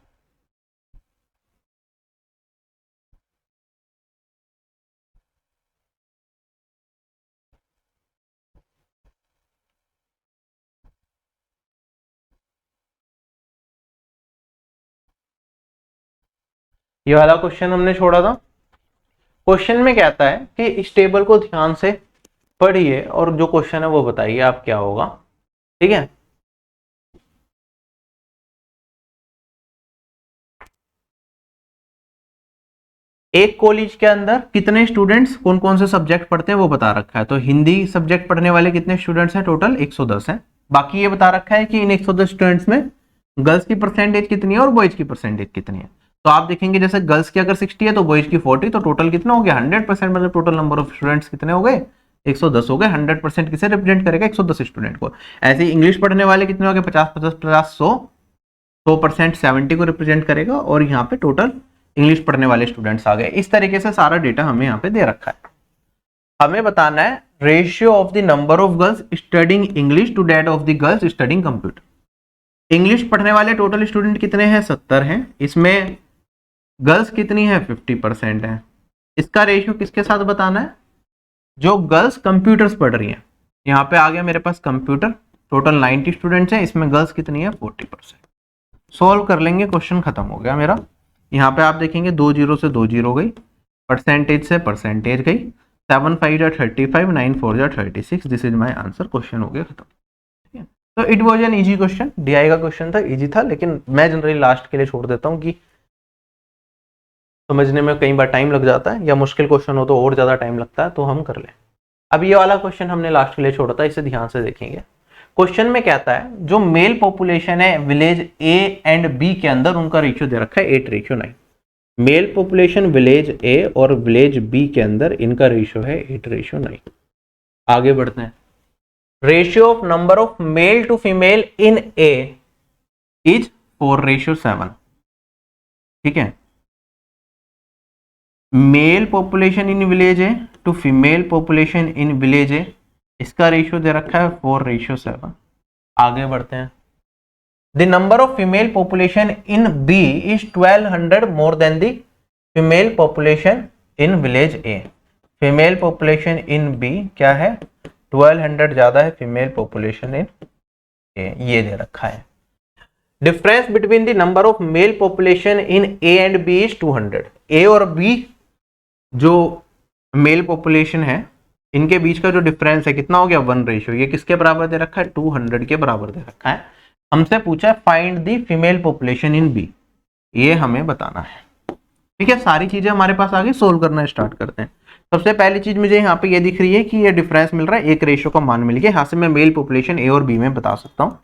S1: ये वाला क्वेश्चन हमने छोड़ा था। क्वेश्चन में कहता है कि इस टेबल को ध्यान से पढ़िए और जो क्वेश्चन है वो बताइए आप क्या होगा। ठीक है, एक कॉलेज के अंदर कितने स्टूडेंट्स कौन कौन से सब्जेक्ट पढ़ते हैं वो बता रखा है। तो हिंदी सब्जेक्ट पढ़ने वाले कितने स्टूडेंट्स हैं, टोटल 110 हैं। बाकी ये बता रखा है कि इन 110 स्टूडेंट्स में गर्ल्स की परसेंटेज कितनी है और बॉयज की परसेंटेज कितनी है। तो आप देखेंगे जैसे गर्ल्स की अगर 60 है तो बॉयज की 40, तो टोटल कितना हो गया 100%, मतलब टोटल नंबर ऑफ स्टूडेंट्स कितने हो गए 110 हो गए। 100% किसे रिप्रेजेंट करेगा 110 स्टूडेंट को। ऐसे ही इंग्लिश पढ़ने वाले कितने हो गए 50 100% 70 को रिप्रेजेंट करेगा और यहाँ पे टोटल इंग्लिश पढ़ने वाले स्टूडेंट्स आ गए। इस तरीके से सारा डेटा हमें यहाँ पे दे रखा है। हमें बताना है ratio of the number of girls studying English to that of the girls studying computer. English पढ़ने वाले टोटल स्टूडेंट कितने हैं 70 हैं, इसमें गर्ल्स कितनी है 50% है। इसका रेशियो किसके साथ बताना है, जो गर्ल्स कंप्यूटर्स पढ़ रही हैं। यहाँ पे आ गया मेरे पास कंप्यूटर, टोटल 90 स्टूडेंट्स हैं, इसमें गर्ल्स कितनी है 40%। सॉल्व कर लेंगे, क्वेश्चन खत्म हो गया मेरा। यहाँ पे आप देखेंगे 2 जीरो से 2 जीरो गई, परसेंटेज से परसेंटेज गई, 7 5 जा 35, 9 4 जा 36। This is my answer, question हो गया खत्म। ठीक है, तो it was an easy question, DI का क्वेश्चन था, इजी था, लेकिन मैं जनरली लास्ट के लिए छोड़ देता हूँ कि समझने में कई बार टाइम लग जाता है, या मुश्किल क्वेश्चन हो तो और ज़्यादा टाइम लगता है, तो हम कर लें। अब ये वाला क्वेश्चन हमने लास्ट के लिए छोड़ा था, इसे ध्यान से देखेंगे। क्वेश्चन में कहता है जो मेल पॉपुलेशन है विलेज ए एंड बी के अंदर, उनका रेशियो दे रखा है 8:9। मेल पॉपुलेशन विलेज ए और विलेज बी के अंदर इनका रेशियो है 8:9। आगे बढ़ते हैं। Ratio of number of male to female in a is 4:7। ठीक है, male population in village a to female population in village a, इसका रेशियो दे रखा है 4:7। आगे बढ़ते हैं। The number of female population in b is 1200 more than the female population in village a. Female population in b क्या है 1200 ज्यादा है फीमेल पॉपुलेशन इन ए, ये दे रखा है। Difference between the number of male population in A and B is 200। A और B जो मेल पॉपुलेशन है इनके बीच का जो डिफरेंस है कितना हो गया 1 रेशियो। ये किसके बराबर दे रखा है 200 के बराबर दे रखा है। हमसे पूछा है find the female population in B, ये हमें बताना है। ठीक है, सारी चीजें हमारे पास आगे सोल्व करना स्टार्ट करते हैं। सबसे पहली चीज मुझे यहाँ पे ये दिख रही है कि ये डिफरेंस मिल रहा है, एक रेशियो का मान मिल गया। यहाँ से मैं मेल पॉपुलेशन ए और बी में बता सकता हूँ।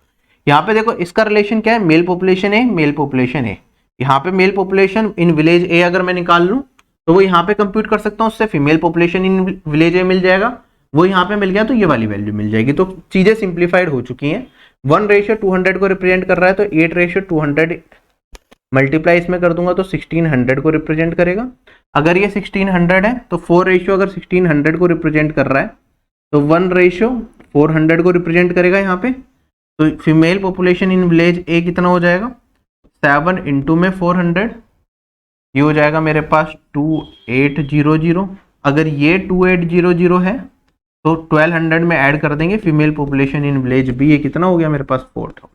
S1: यहाँ पे देखो इसका रिलेशन क्या है, मेल पॉपुलेशन ए मेल पॉपुलेशन ए। यहाँ पे मेल पॉपुलेशन इन विलेज ए अगर मैं निकाल लूँ तो वो यहाँ पे कंप्यूट कर सकता हूँ, उससे फीमेल पॉपुलेशन इन विलेज ए मिल जाएगा, वो यहाँ पे मिल गया तो ये वाली वैल्यू मिल जाएगी। तो चीजें सिंप्लीफाइड हो चुकी हैं। 1:200 को रिप्रेजेंट कर रहा है तो 8:200 मल्टीप्लाई इसमें कर दूंगा तो 1600 को रिप्रेजेंट करेगा। अगर ये 1600 है तो 4 रेशियो अगर 1600 को रिप्रेजेंट कर रहा है तो 1:400 को रिप्रेजेंट करेगा यहाँ पे। तो फीमेल पॉपुलेशन इन विलेज ए कितना हो जाएगा 7 इंटू में 400, ये हो जाएगा मेरे पास 2800। अगर ये 2800 है तो 1200 में ऐड कर देंगे female population in village B, ये कितना हो गया मेरे पास 4000।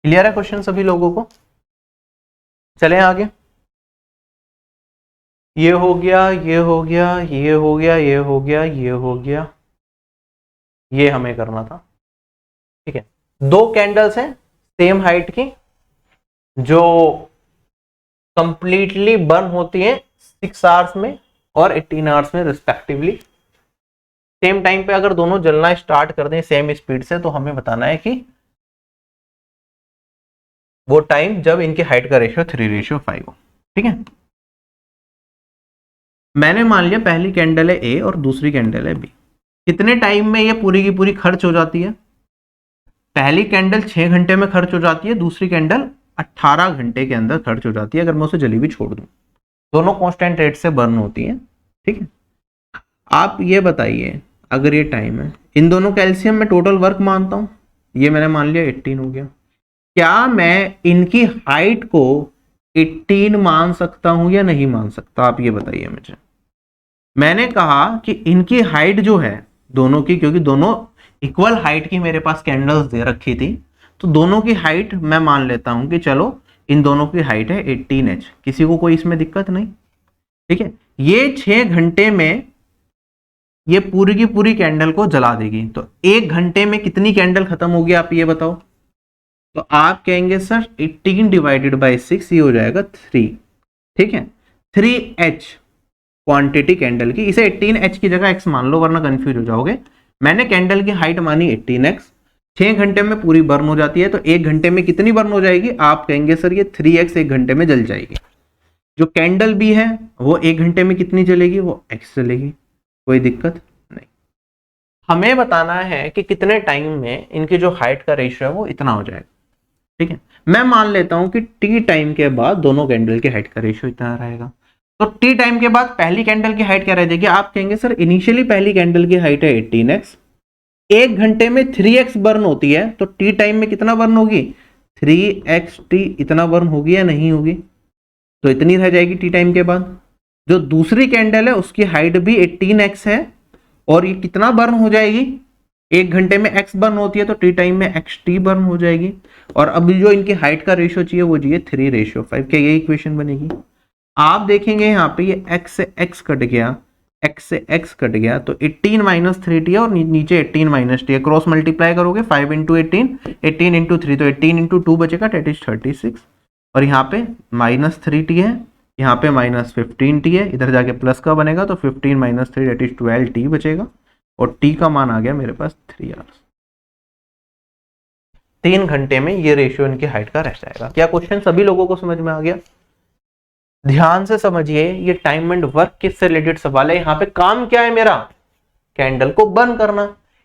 S1: क्लियर है क्वेश्चन सभी लोगों को? चलें आगे। ये हो गया, ये हो गया, ये हो गया, ये हो गया, ये हो गया, ये हमें करना था। ठीक है, 2 कैंडल्स हैं सेम हाइट की जो कंप्लीटली बर्न होती हैं 6 आवर्स में और 18 आवर्स में रिस्पेक्टिवली। सेम टाइम पे अगर दोनों जलना स्टार्ट कर दें सेम स्पीड से तो हमें बताना है कि वो टाइम जब इनकी हाइट का रेशियो 3:5 हो। ठीक है, मैंने मान लिया पहली कैंडल है ए और दूसरी कैंडल है बी। कितने टाइम में ये पूरी की पूरी खर्च हो जाती है? पहली कैंडल 6 घंटे में खर्च हो जाती है, दूसरी कैंडल 18 घंटे के अंदर खर्च हो जाती है अगर मैं उसे जली भी छोड़ दूं। दोनों कांस्टेंट रेट से बर्न होती हैं। ठीक है, आप ये बताइए अगर ये टाइम है, इन दोनों कैल्शियम में टोटल वर्क मानता हूं, ये मैंने मान लिया 18 हो गया। क्या मैं इनकी हाइट को 18 मान सकता हूं या नहीं मान सकता? आप ये बताइए मुझे। मैंने कहा कि इनकी हाइट जो है दोनों की, क्योंकि दोनों इक्वल हाइट की मेरे पास कैंडल्स दे रखी थी, तो दोनों की हाइट मैं मान लेता हूं कि चलो इन दोनों की हाइट है 18h, किसी को कोई इसमें दिक्कत नहीं, ठीक है। ये 6 घंटे में ये पूरी की पूरी कैंडल को जला देगी, तो 1 घंटे में कितनी कैंडल खत्म होगी आप ये बताओ। तो आप कहेंगे सर 18 डिवाइडेड बाई 6, ये हो जाएगा 3, ठीक है। 3h क्वांटिटी कैंडल की, इसे 18h की जगह x मान लो वरना कंफ्यूज हो जाओगे। मैंने कैंडल की हाइट मानी 18x, 6 घंटे में पूरी बर्न हो जाती है, तो 1 घंटे में कितनी बर्न हो जाएगी, आप कहेंगे सर ये 3x 1 घंटे में जल जाएगी। जो कैंडल भी है वो 1 घंटे में कितनी जलेगी, वो x जलेगी, कोई दिक्कत नहीं। हमें बताना है कि कितने टाइम में इनकी जो हाइट का रेशियो है वो इतना हो जाएगा, ठीक है। मैं मान लेता हूं कि t टाइम के बाद दोनों कैंडल की हाइट का रेशियो इतना रहेगा। तो t टाइम के बाद पहली कैंडल की हाइट क्या रह जाएगी, आप कहेंगे सर इनिशियली पहली कैंडल की हाइट है 18x, 1 घंटे में 3x बर्न होती है, तो t टाइम में कितना बर्न होगी, 3xt इतना बर्न होगी या नहीं होगी, तो इतनी रह जाएगी t टाइम के बाद। जो दूसरी कैंडल है उसकी हाइट भी 18x है और ये कितना बर्न हो जाएगी, 1 घंटे में x बर्न होती है, तो t टाइम में xt बर्न हो जाएगी। और अभी जो इनकी हाइट का रेशियो चाहिए वो चाहिए 3:5, क्या यही इक्वेशन बनेगी। आप देखेंगे यहाँ पे ये x से x कट गया, x से x कट गया, तो 18 माइनस 3t है और नीचे 18 माइनस टी है, क्रॉस मल्टीप्लाई करोगे 5 इंटू 18, 18 इंटू 3, तो 18 इंटू 2 बचेगा, डेट इज 36। और यहाँ पे माइनस 3t है, यहाँ पे माइनस 15t है, इधर जाके प्लस का बनेगा, तो 15 माइनस 3 डेट इज 12t बचेगा, और t का मान आ गया मेरे पास 3 आवर्स। 3 घंटे में ये रेशियो इनकी हाइट का रह जाएगा। क्या क्वेश्चन सभी लोगों को समझ में आ गया? ध्यान से समझिए, ये टाइम एंड वर्क किससे रिलेटेड सवाल है। यहाँ पे काम क्या है मेरा, कैंडल को बर्न करना।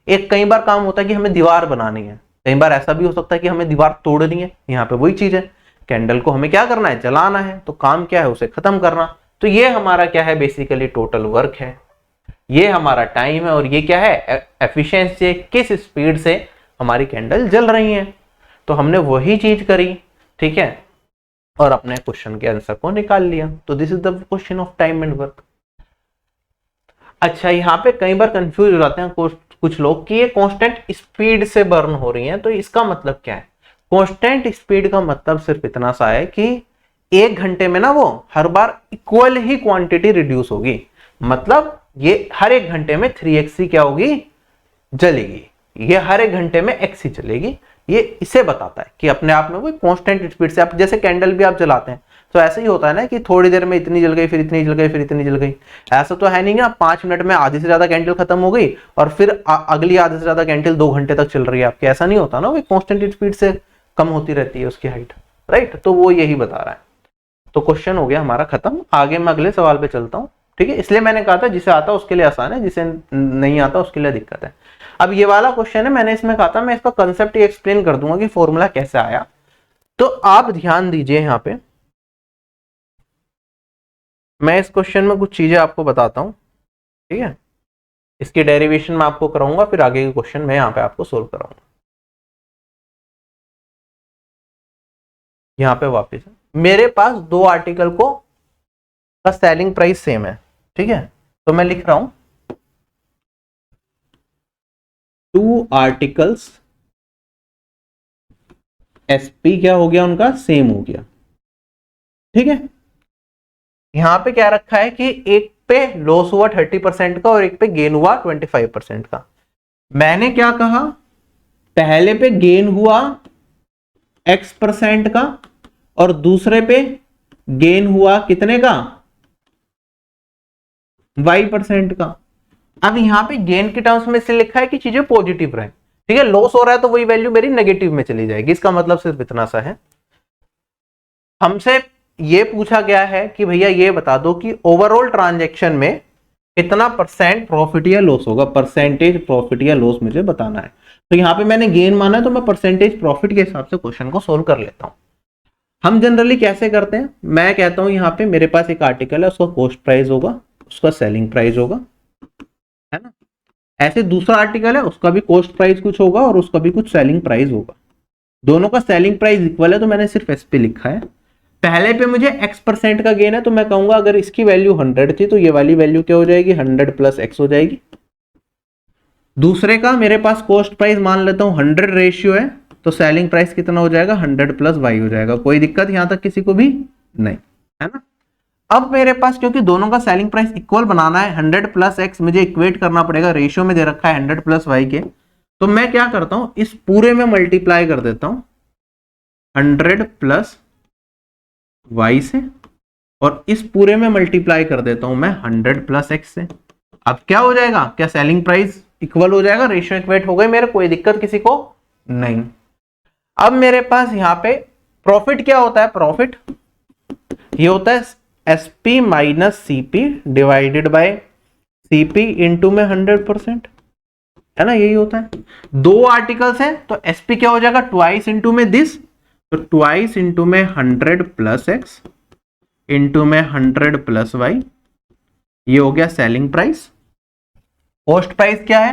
S1: एक कई बार काम होता है कि हमें दीवार बनानी है, कई बार ऐसा भी हो सकता है कि हमें दीवार तोड़नी है। यहाँ पे वही चीज है, कैंडल को हमें क्या करना है, जलाना है, तो काम क्या है, उसे खत्म करना। तो ये हमारा क्या है, बेसिकली टोटल वर्क है, ये हमारा टाइम है, और ये क्या है, एफिशिएंसी, किस स्पीड से हमारी कैंडल जल रही है। तो हमने वही चीज करी, ठीक है, और अपने क्वेश्चन के आंसर को निकाल लिया। तो this is the question of time and work. अच्छा, यहाँ पे कई बार कंफ्यूज हो जाते हैं कुछ लोग कि ये कांस्टेंट स्पीड से बर्न हो रही है, तो इसका मतलब क्या है। कांस्टेंट स्पीड का मतलब सिर्फ इतना सा है कि 1 घंटे में ना वो हर बार इक्वल ही क्वांटिटी रिड्यूस होगी, मतलब ये हर 1 घंटे में 3x क्या होगी, जलेगी, ये हर 1 घंटे में x ही चलेगी। ये इसे बताता है कि अपने आप में वो कांस्टेंट स्पीड से, आप जैसे कैंडल भी आप जलाते हैं तो ऐसे ही होता है ना कि थोड़ी देर में इतनी जल गई, फिर इतनी जल गई, फिर इतनी जल गई। ऐसा तो है नहीं ना 5 मिनट में आधी से ज्यादा कैंडल खत्म हो गई और फिर अगली आधे से ज्यादा कैंडल 2 घंटे तक चल रही है आपकी, ऐसा नहीं होता ना, वो कांस्टेंट स्पीड से कम होती रहती है उसकी हाइट, राइट। तो वो यही बता रहा है। तो क्वेश्चन हो गया हमारा खत्म। आगे मैं अगले सवाल पे चलता हूँ, ठीक है। इसलिए मैंने कहा था जिसे आता उसके लिए आसान है, जिसे नहीं आता उसके लिए दिक्कत है। अब ये वाला क्वेश्चन है, मैंने इसमें कहा था मैं इसका कंसेप्ट ही एक्सप्लेन कर दूंगा कि फॉर्मूला कैसे आया। तो आप ध्यान दीजिए, यहाँ पे मैं इस क्वेश्चन में कुछ चीजें आपको बताता हूं, ठीक है। इसकी डेरिवेशन मैं आपको कराऊंगा, फिर आगे के क्वेश्चन मैं यहाँ पे आपको सोल्व कराऊंगा। यहाँ पे वापस मेरे पास 2 आर्टिकल को का सेलिंग प्राइस सेम है, ठीक है। तो मैं लिख रहा हूं 2 आर्टिकल्स एसपी क्या हो गया, उनका सेम हो गया, ठीक है। यहां पे क्या रखा है कि एक पे लॉस हुआ 30% का और एक पे गेन हुआ 25% का। मैंने क्या कहा, पहले पे गेन हुआ x% का और दूसरे पे गेन हुआ कितने का, y% का। अब यहां पे गेन के टर्म्स में इसलिए लिखा है कि चीजें पॉजिटिव रहे, ठीक है। लॉस हो रहा है तो वही वैल्यू मेरी नेगेटिव में चली जाएगी, इसका मतलब सिर्फ इतना सा है। हमसे ये पूछा गया है कि भैया ये बता दो कि ओवरऑल ट्रांजैक्शन में कितना % प्रॉफिट या लॉस होगा, परसेंटेज प्रॉफिट या लॉस मुझे बताना है। तो यहाँ पे मैंने गेन माना है तो मैं परसेंटेज प्रॉफिट के हिसाब से क्वेश्चन को सोल्व कर लेता हूं। हम जनरली कैसे करते हैं, मैं कहता हूं यहाँ पे मेरे पास एक आर्टिकल है, उसका कॉस्ट प्राइस होगा, उसका सेलिंग प्राइस होगा, है ना। ऐसे दूसरा आर्टिकल है, उसका भी कॉस्ट प्राइस कुछ होगा और उसका भी कुछ सेलिंग प्राइस होगा। दोनों का सेलिंग प्राइस इक्वल है तो मैंने सिर्फ एस पे लिखा है। पहले पे मुझे x% का गेन है तो मैं कहूंगा अगर इसकी वैल्यू 100 थी तो ये वाली वैल्यू क्या हो जाएगी, 100 प्लस x हो जाएगी। दूसरे का मेरे पास कॉस्ट प्राइस मान लेता हूं 100 रेशियो है तो सेलिंग प्राइस कितना हो जाएगा 100 प्लस वाई हो जाएगा। कोई दिक्कत यहां तक किसी को भी नहीं, है ना। अब मेरे पास क्योंकि दोनों का सेलिंग प्राइस इक्वल बनाना है, 100 प्लस एक्स मुझे इक्वेट करना पड़ेगा, रेशियो में दे रखा है 100 प्लस वाई के, तो मैं क्या करता हूं इस पूरे में मल्टीप्लाई कर देता हूं 100 प्लस वाई से, और इस पूरे में मल्टीप्लाई कर देता हूं मैं 100 प्लस एक्स से। अब क्या हो जाएगा, क्या सेलिंग प्राइस इक्वल हो जाएगा, रेशियो इक्वेट हो गए मेरे, कोई दिक्कत किसी को नहीं। अब मेरे पास यहां पे प्रॉफिट क्या होता है, प्रॉफिट ये होता है SP minus CP divided by CP into में 100%, है ना, यही होता है। दो आर्टिकल्स हैं तो एसपी क्या हो जाएगा ट्वाइस इंटू में दिस, तो ट्वाइस इंटू में 100 प्लस एक्स इंटू में 100 प्लस वाई, ये हो गया सेलिंग प्राइस। कॉस्ट प्राइस क्या है,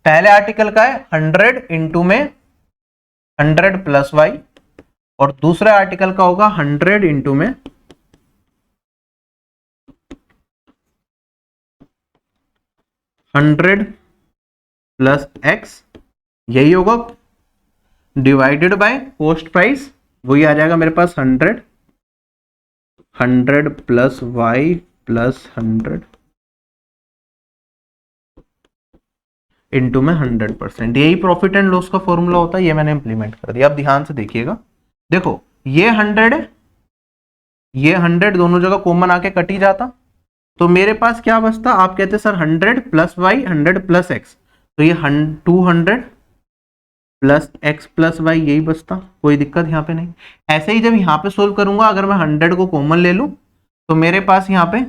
S1: पहले आर्टिकल का है 100 इंटू में 100 प्लस वाई, और दूसरे आर्टिकल का होगा 100 इंटू में 100 प्लस एक्स, यही होगा डिवाइडेड बाय कॉस्ट प्राइस, वही आ जाएगा मेरे पास 100 प्लस वाई प्लस 100 इंटू में 100%, यही प्रॉफिट एंड लॉस का फॉर्मूला होता है, ये मैंने इंप्लीमेंट कर दिया। अब ध्यान से देखिएगा, देखो ये 100 है, ये 100 दोनों जगह कॉमन आके कट ही जाता, तो मेरे पास क्या बचता, आप कहते sir 100 plus Y 100 plus X, तो ये 200 प्लस एक्स प्लस वाई, यही बचता, कोई दिक्कत यहाँ पे नहीं। ऐसे ही जब यहाँ पे सोल्व करूंगा, अगर मैं 100 को कॉमन ले लूं तो मेरे पास यहाँ पे,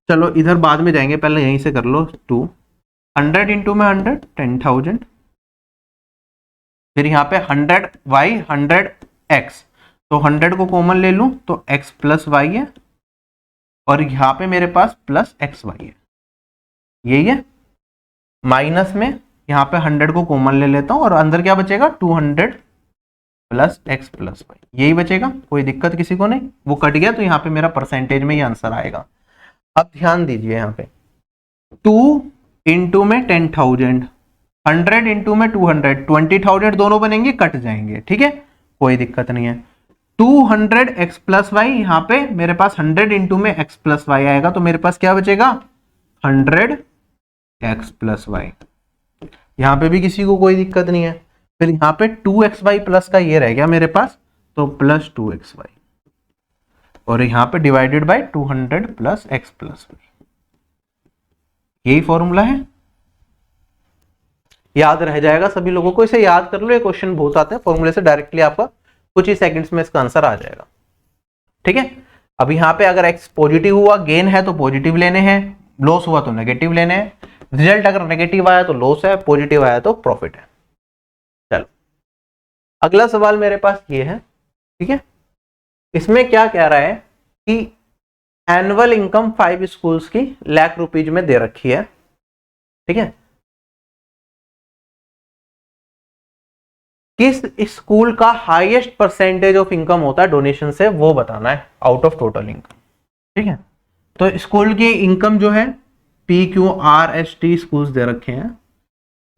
S1: चलो इधर बाद में जाएंगे, पहले यहीं से कर लो, 200 इंटू में 100 10,000, फिर यहाँ पे 100 वाई 100 एक्स, तो 100 को कॉमन ले लूं तो x प्लस वाई है, और यहाँ पे मेरे पास प्लस एक्स वाई है, यही है। माइनस में यहाँ पे 100 को कॉमन ले लेता हूँ, और अंदर क्या बचेगा 200 प्लस एक्स प्लस वाई, यही बचेगा, कोई दिक्कत किसी को नहीं, वो कट गया तो यहाँ पे मेरा परसेंटेज में ही आंसर आएगा। अब ध्यान दीजिए यहाँ पे 2 इंटू में 10,000, 100 इंटू में 200, 20,000 दोनों बनेंगे, कट जाएंगे, ठीक है, कोई दिक्कत नहीं है। 200 एक्स प्लस वाई, यहाँ पे मेरे पास 100 इंटू में एक्स प्लस वाई आएगा, तो मेरे पास क्या बचेगा 100 एक्स प्लस वाई, यहाँ पे भी किसी को कोई दिक्कत नहीं है। फिर यहाँ पे 2xy प्लस का ये रह गया मेरे पास, तो प्लस 2xy, और यहाँ पे divided by 200 plus X plus Y, यही फॉर्मूला है, याद रह जाएगा सभी लोगों को, इसे याद कर लो, ये क्वेश्चन बहुत आते हैं फॉर्मूले से डायरेक्टली, आपका कुछ ही सेकंड्स में इसका आंसर आ जाएगा, ठीक है। अब यहाँ पे अगर x पॉजिटिव हुआ, गेन है तो पॉजिटिव लेने हैं, लॉस हुआ तो नेगेटिव लेने हैं, रिजल्ट अगर नेगेटिव आया तो लॉस है, पॉजिटिव आया तो प्रॉफिट है। चलो अगला सवाल मेरे पास ये है, ठीक है, इसमें क्या कह रहा है कि एनुअल इनकम 5 स्कूल्स की लाख रुपीज में दे रखी है, ठीक है, किस स्कूल का हाईएस्ट परसेंटेज ऑफ इनकम होता है डोनेशन से, वो बताना है आउट ऑफ टोटल इनकम, ठीक है। तो स्कूल की इनकम जो है PQRST स्कूल्स दे रखे हैं,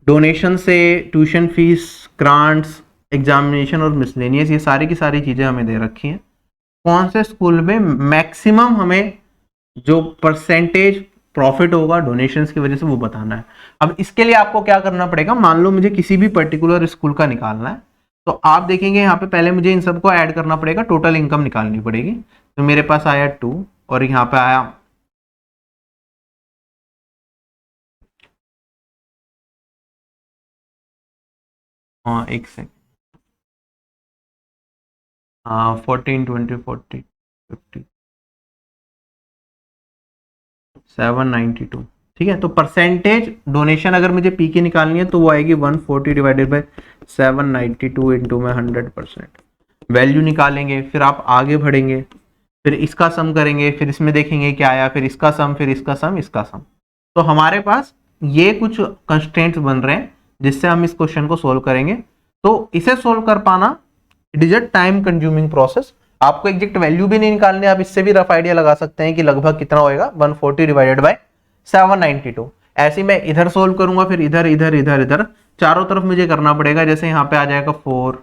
S1: डोनेशन से ट्यूशन फीस, ग्रांट्स, एग्जामिनेशन और मिसलेनियस, ये सारी की सारी चीजें हमें दे रखी हैं। कौन से स्कूल में मैक्सिमम हमें जो परसेंटेज प्रॉफिट होगा डोनेशंस की वजह से वो बताना है। अब इसके लिए आपको क्या करना पड़ेगा, मान लो मुझे किसी भी पर्टिकुलर स्कूल का निकालना है, तो आप देखेंगे यहाँ पे पहले मुझे इन सबको ऐड करना पड़ेगा, टोटल इनकम निकालनी पड़ेगी। तो मेरे पास आया 2 और यहाँ पे आया एक सेकंड, 14 20 40 50 792, ठीक है। तो परसेंटेज डोनेशन अगर मुझे पी की निकालनी है तो वो आएगी 140 डिवाइडेड बाय 792 इंटू में 100%, वैल्यू निकालेंगे, फिर आप आगे बढ़ेंगे, फिर इसका सम करेंगे, फिर इसमें देखेंगे क्या आया, फिर इसका सम, फिर इसका सम, इसका सम। तो हमारे पास ये कुछ कंस्ट्रेंट्स बन रहे हैं जिससे हम इस क्वेश्चन को सोल्व करेंगे। तो इसे सोल्व कर पाना it is a time consuming process, आपको एग्जैक्ट वैल्यू भी नहीं निकालने, आप इससे भी रफ आइडिया लगा सकते हैं कि लगभग कितना होएगा 140 डिवाइडेड बाय 792। ऐसे मैं इधर सोल्व करूंगा, फिर इधर इधर इधर इधर, चारों तरफ मुझे करना पड़ेगा। जैसे यहाँ पे आ जाएगा 4,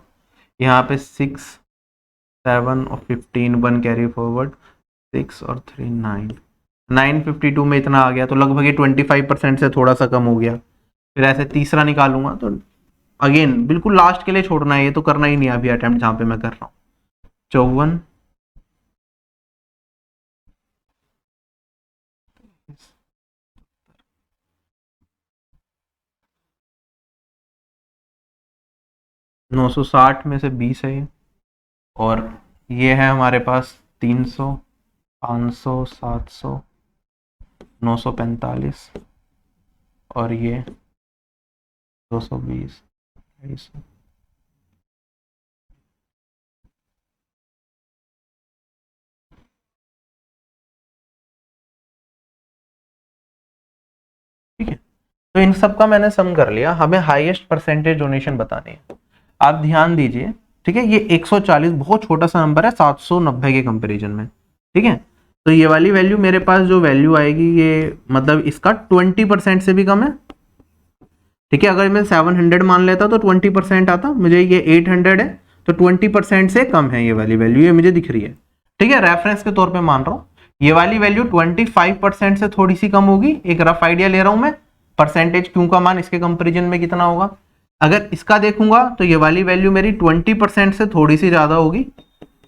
S1: यहाँ पे 6, 7 और 15, 1 कैरी फॉरवर्ड, 6 और 3 9, 952 में इतना आ गया, तो लगभग ये 25% से थोड़ा सा कम हो गया। फिर ऐसे तीसरा निकालूंगा तो अगेन बिल्कुल लास्ट के लिए छोड़ना है, ये तो करना ही नहीं अभी अटेम्प्ट जहाँ पे मैं कर रहा हूँ। 54, नौ सौ साठ में से 20 है ये, और ये है हमारे पास 300, 500, 700, 945, और ये 220, 250। ठीक है, तो इन सब का मैंने सम कर लिया। हमें हाईएस्ट परसेंटेज डोनेशन बतानी है। आप ध्यान दीजिए, ठीक है, ये 140 बहुत छोटा सा नंबर है 790 के कंपैरिजन में। ठीक है, तो ये वाली वैल्यू मेरे पास जो वैल्यू आएगी, ये मतलब इसका 20% से भी कम है। ठीक है, अगर मैं 700 मान लेता तो 20% आता, मुझे ये 800 है तो 20% से कम है ये वाली वैल्यू, ये मुझे दिख रही है। ठीक है, रेफरेंस के तौर पे मान रहा हूँ। ये वाली वैल्यू 25% से थोड़ी सी कम होगी, एक रफ आइडिया ले रहा हूं मैं। परसेंटेज क्यू का मान इसके कंपेरिजन में कितना होगा। अगर इसका देखूंगा तो ये वाली वैल्यू मेरी 20% से थोड़ी सी ज्यादा होगी।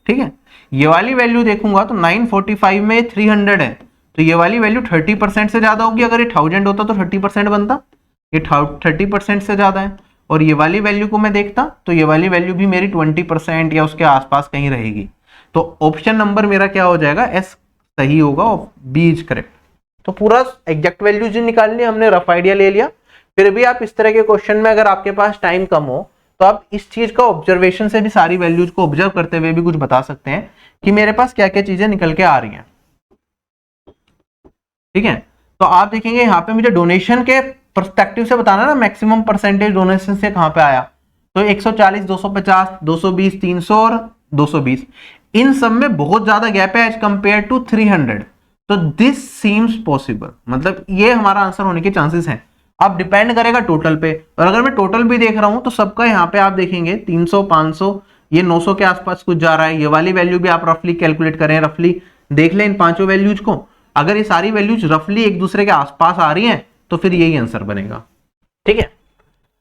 S1: ठीक है, ये वाली वैल्यू देखूंगा तो 945 में 300 है, तो ये वाली वैल्यू 30% से ज्यादा होगी। अगर ये 1000 होता तो 30% बनता, ये 30% से ज्यादा है। और ये वाली वैल्यू को मैं देखता तो ये वाली वैल्यू भी मेरी 20% या उसके आसपास कहीं रहेगी। तो ऑप्शन नंबर मेरा क्या हो जाएगा, एस सही होगा और बी इज करेक्ट। तो पूरा एग्जैक्ट वैल्यू जो निकालनी है हमने रफ आइडिया ले लिया। फिर भी आप इस तरह के क्वेश्चन में अगर आपके पास टाइम कम हो तो आप इस चीज का ऑब्जर्वेशन से भी, सारी वैल्यूज को ऑब्जर्व करते हुए भी कुछ बता सकते हैं कि मेरे पास क्या क्या चीजें निकल के आ रही हैं। ठीक है, तो आप देखेंगे यहाँ पे मुझे डोनेशन के पर्सपेक्टिव से बताना ना, मैक्सिमम परसेंटेज डोनेशन से कहां पे आया। तो 140, 250, 220, 300 और 220, इन सब में बहुत ज्यादा गैप है एज कंपेयर टू 300। तो दिस सीम्स पॉसिबल, मतलब ये हमारा आंसर होने के चांसेस हैं। अब डिपेंड करेगा टोटल पे, और अगर मैं टोटल भी देख रहा हूं तो सबका यहाँ पे आप देखेंगे 300, 500, ये 900 के आसपास कुछ जा रहा है। ये वाली वैल्यू भी आप रफली कैलकुलेट करें, रफली देख लें इन पांचों वैल्यूज को। अगर ये सारी वैल्यूज रफली एक दूसरे के आसपास आ रही हैं तो फिर यही आंसर बनेगा। ठीक है,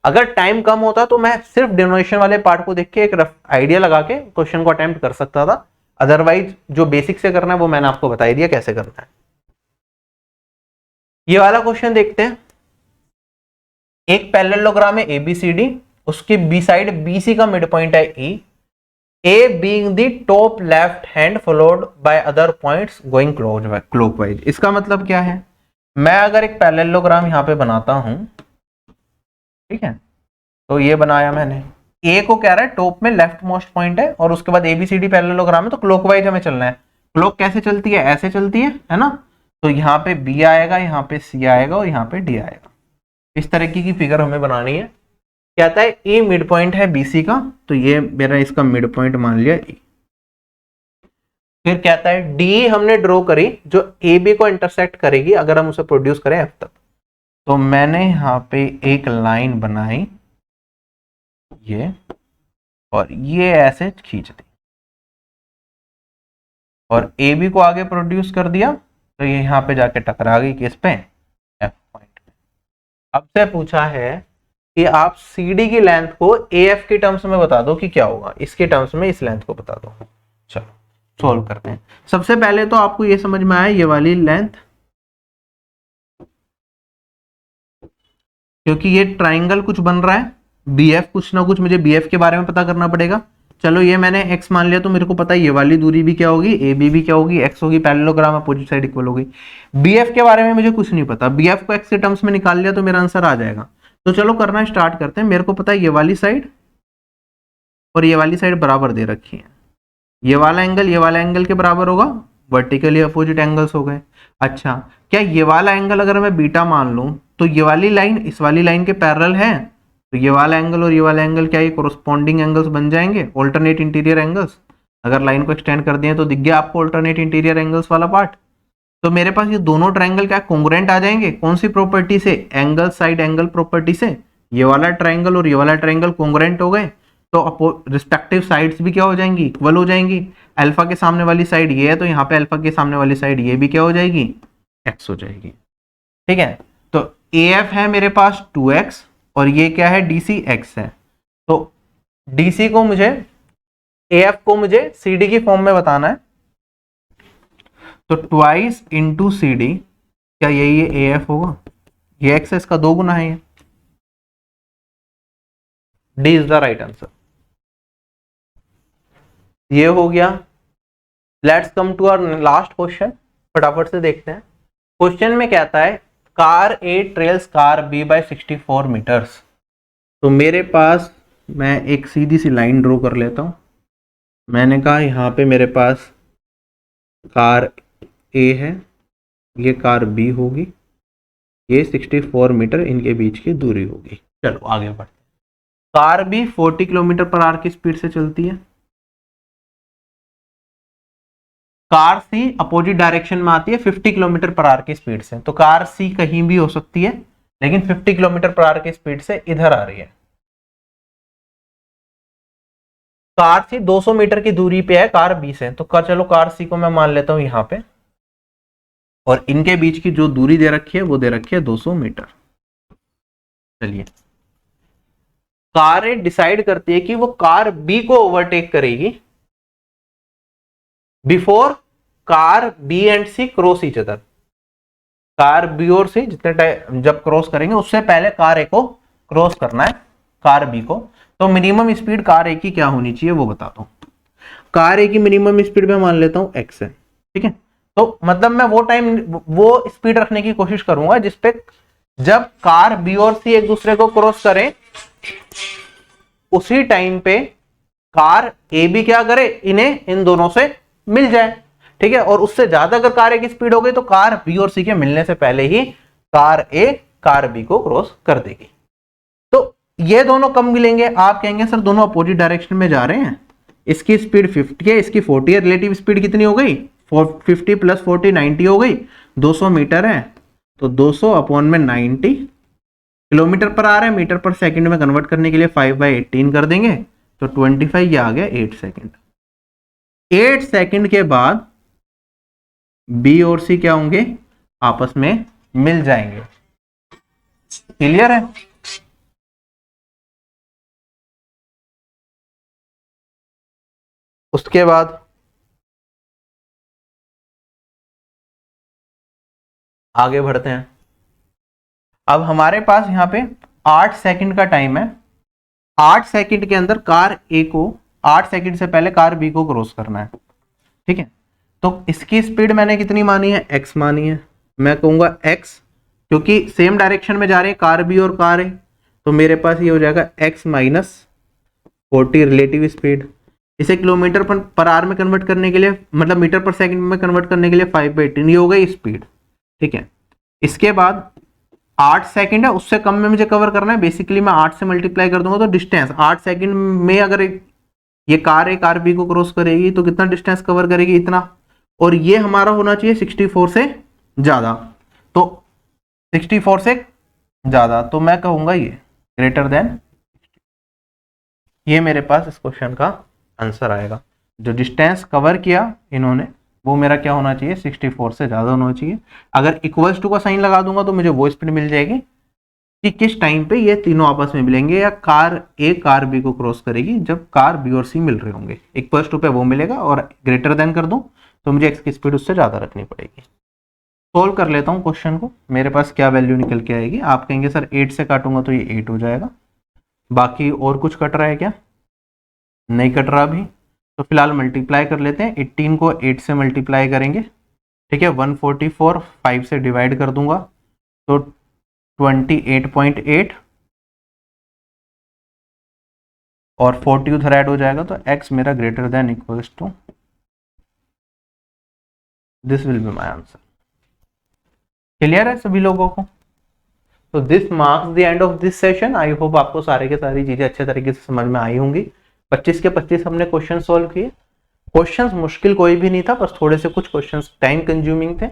S1: अगर टाइम कम होता तो मैं सिर्फ डिनोमिनेशन वाले पार्ट को देख के एक रफ आइडिया लगा के क्वेश्चन को अटेम्प्ट कर सकता था। अदरवाइज जो बेसिक से करना है वो मैंने आपको बता ही दिया कैसे करना है। ये वाला क्वेश्चन देखते हैं। एक पैरेललोग्राम है ABCD, उसके बी साइड BC का मिड पॉइंट है E, A being the top left hand followed by other points going clockwise। इसका मतलब क्या है, मैं अगर एक पैरेललोग्राम यहाँ पे बनाता हूं, ठीक है, तो ये बनाया मैंने, ए को कह रहा है टॉप में लेफ्ट मोस्ट पॉइंट है, और उसके बाद ABCD पैरेललोग्राम है तो क्लॉकवाइज हमें चलना है। क्लॉक कैसे चलती है, ऐसे चलती है ना। तो यहाँ पे B आएगा, यहाँ पे C आएगा और यहाँ पे D आएगा। इस तरह की फिगर हमें बनानी है। कहता है E मिड पॉइंट है BC का, तो ये मेरा इसका मिड पॉइंट मान लिया E। फिर कहता है D हमने ड्रॉ करी जो AB को इंटरसेक्ट करेगी अगर हम उसे प्रोड्यूस करें F तक। तो मैंने यहाँ पे एक लाइन बनाई ये, और ये ऐसे खींच दी, और AB को आगे प्रोड्यूस कर दिया, तो ये यहाँ पे जाके टकरा गई किस पे, F पॉइंट पे। अब से पूछा है कि आप CD की लेंथ को AF की टर्म्स में बता दो कि क्या होगा, इसके टर्म्स में इस लेंथ को बता दो। चलो सॉल्व करते हैं। सबसे पहले तो आपको ये समझ में आया ये वाली लेंथ, क्योंकि ये ट्राइंगल कुछ बन रहा है BF, कुछ ना कुछ मुझे BF के बारे में पता करना पड़ेगा। चलो ये मैंने x मान लिया, तो मेरे को पता है ये वाली दूरी भी क्या होगी, AB भी क्या होगी, x होगी, पैरेललोग्राम अपोजिट साइड इक्वल होगी। BF के बारे में मुझे कुछ नहीं पता, BF को x के टर्म्स में निकाल लिया तो मेरा आंसर आ जाएगा। तो चलो करना स्टार्ट करते हैं। मेरे को पता है ये वाली साइड और ये वाली साइड बराबर दे रखी है, ये वाला एंगल के बराबर होगा, वर्टिकली अपोजिट एंगल्स हो गए। अच्छा, क्या ये वाला एंगल अगर मैं बीटा मान लूं तो ये वाली लाइन इस वाली लाइन के पैरेलल है, तो ये वाला एंगल और ये वाला एंगल क्या ये कोरोस्पोंडिंग एंगल्स बन जाएंगे, ऑल्टरनेट इंटीरियर एंगल्स। अगर लाइन को एक्सटेंड कर दिए तो दिख गया आपको ऑल्टरनेट इंटीरियर एंगल्स वाला पार्ट। तो मेरे पास ये दोनों ट्रायंगल क्या कॉन्ग्रुएंट आ जाएंगे, कौन सी प्रॉपर्टी से, एंगल साइड एंगल प्रॉपर्टी से। ये वाला ट्रायंगल और ये वाला ट्रायंगल कॉन्ग्रुएंट हो गए, तो रिस्पेक्टिव साइड्स भी क्या हो जाएंगी, इक्वल हो जाएंगी। अल्फा के सामने वाली साइड ये है, तो यहाँ पे अल्फा के सामने वाली साइड ये भी क्या हो जाएगी, एक्स हो जाएगी। ठीक है, तो AF है मेरे पास 2x और ये क्या है, DC x है। तो DC को मुझे, AF को मुझे CD की फॉर्म में बताना है, तो ट्वाइस इंटू CD, क्या यही ये AF होगा, ये x है, इसका 2 गुना है ये। D is the right answer. ये हो गया। Let's come to our last question, फटाफट से देखते हैं। क्वेश्चन में कहता है car A trails car B by 64 meters. तो मेरे पास, मैं एक सीधी सी लाइन ड्रॉ कर लेता हूं। मैंने कहा यहाँ पे मेरे पास कार A है, ये कार B होगी, ये 64 मीटर इनके बीच की दूरी होगी। चलो आगे बढ़ते हैं। Car B 40 kilometre per our की स्पीड से चलती है। कार C अपोजिट डायरेक्शन में आती है 50 किलोमीटर पर आवर की स्पीड से। तो कार C कहीं भी हो सकती है, लेकिन 50 किलोमीटर पर आवर की स्पीड से इधर आ रही है। कार C 200 मीटर की दूरी पे है कार B से, तो चलो कार C को मैं मान लेता हूं यहां पे, और इनके बीच की जो दूरी दे रखी है वो दे रखी है 200 मीटर। चलिए, कार A डिसाइड करती है कि वो कार B को ओवरटेक करेगी before car B and C cross each other. Car B और C जितने टाइम जब क्रॉस करेंगे उससे पहले कार A को क्रॉस करना है, कार B को। तो मिनिमम स्पीड कार A की क्या होनी चाहिए वो बताता हूं। कार A की मिनिमम स्पीड में मान लेता हूं x है, ठीक है। तो मतलब मैं वो स्पीड रखने की कोशिश करूंगा जिसपे जब कार B और C एक दूसरे को क्रॉस करें उसी टाइम पे कार A भी क्या करे, इन्हें इन दोनों से मिल जाए, ठीक है। और उससे ज्यादा अगर कार A की स्पीड हो गई तो कार B और C के मिलने से पहले ही कार A कार B को क्रॉस कर देगी। तो ये दोनों कब मिलेंगे, आप कहेंगे सर दोनों अपोजिट डायरेक्शन में जा रहे हैं, इसकी स्पीड 50 है, इसकी 40 है, रिलेटिव स्पीड कितनी हो गई, 50 प्लस 40 90 हो गई, 200 मीटर है, तो 200 अपॉन में 90 किलोमीटर पर आ रहा है, मीटर पर सेकंड में कन्वर्ट करने के लिए 5/18 कर देंगे, तो 25, ये आ गया 8 सेकंड। 8 सेकंड के बाद B और C क्या होंगे, आपस में मिल जाएंगे। क्लियर है? उसके बाद आगे बढ़ते हैं। अब हमारे पास यहाँ पे 8 सेकंड का टाइम है। 8 सेकंड के अंदर कार A को 8 सेकंड से पहले कार B को क्रॉस करना है, ठीक है। तो इसकी स्पीड मैंने कितनी मानी है, x मानी है। मैं कहूंगा x, क्योंकि सेम डायरेक्शन में जा रहे हैं कार B और कार A, तो मेरे पास ये हो जाएगा x माइनस 40 रिलेटिव स्पीड। इसे किलोमीटर पर आवर में कन्वर्ट करने के लिए, मतलब मीटर पर सेकंड में कन्वर्ट करने के लिए 5/18, ये हो गई स्पीड, ठीक है। इसके बाद 8 सेकंड है, उससे कम में मुझे कवर करना है, बेसिकली मैं 8 से मल्टीप्लाई कर दूंगा तो डिस्टेंस 8 सेकंड में अगर ये कार A कार B को क्रॉस करेगी तो कितना डिस्टेंस कवर करेगी, इतना। और ये हमारा होना चाहिए 64 से ज्यादा, तो 64 से ज्यादा, तो मैं कहूंगा ये ग्रेटर देन, ये मेरे पास इस क्वेश्चन का आंसर आएगा। जो डिस्टेंस कवर किया इन्होंने वो मेरा क्या होना चाहिए, 64 से ज्यादा होना चाहिए। अगर इक्वल्स टू का साइन लगा दूंगा तो मुझे वो स्पीड मिल जाएगी कि किस टाइम पे ये तीनों आपस में मिलेंगे, या कार A कार B को क्रॉस करेगी जब कार B और C मिल रहे होंगे। इक्वल्स टू पे वो मिलेगा, और ग्रेटर देन कर दूं तो मुझे x की स्पीड उससे ज्यादा रखनी पड़ेगी। सोल्व कर लेता हूँ क्वेश्चन को, मेरे पास क्या वैल्यू निकल के आएगी। आप कहेंगे सर 8 से काटूंगा तो ये 8 हो जाएगा, बाकी और कुछ कट रहा है क्या, नहीं कट रहा अभी, तो फिलहाल मल्टीप्लाई कर लेते हैं। 18 को 8 से मल्टीप्लाई करेंगे, ठीक है। 144 5 से डिवाइड कर दूंगा तो 28.8 और 40 उधर ऐड हो जाएगा, तो x मेरा greater than equals to, this will be my answer. Clear है सभी लोगों को? तो this marks the end of this session. I hope आपको सारे के सारी चीजें अच्छे तरीके से समझ में आई होंगी। 25 के 25 हमने क्वेश्चन सॉल्व किए। क्वेश्चंस मुश्किल कोई भी नहीं था, बस थोड़े से कुछ क्वेश्चंस टाइम कंज्यूमिंग थे,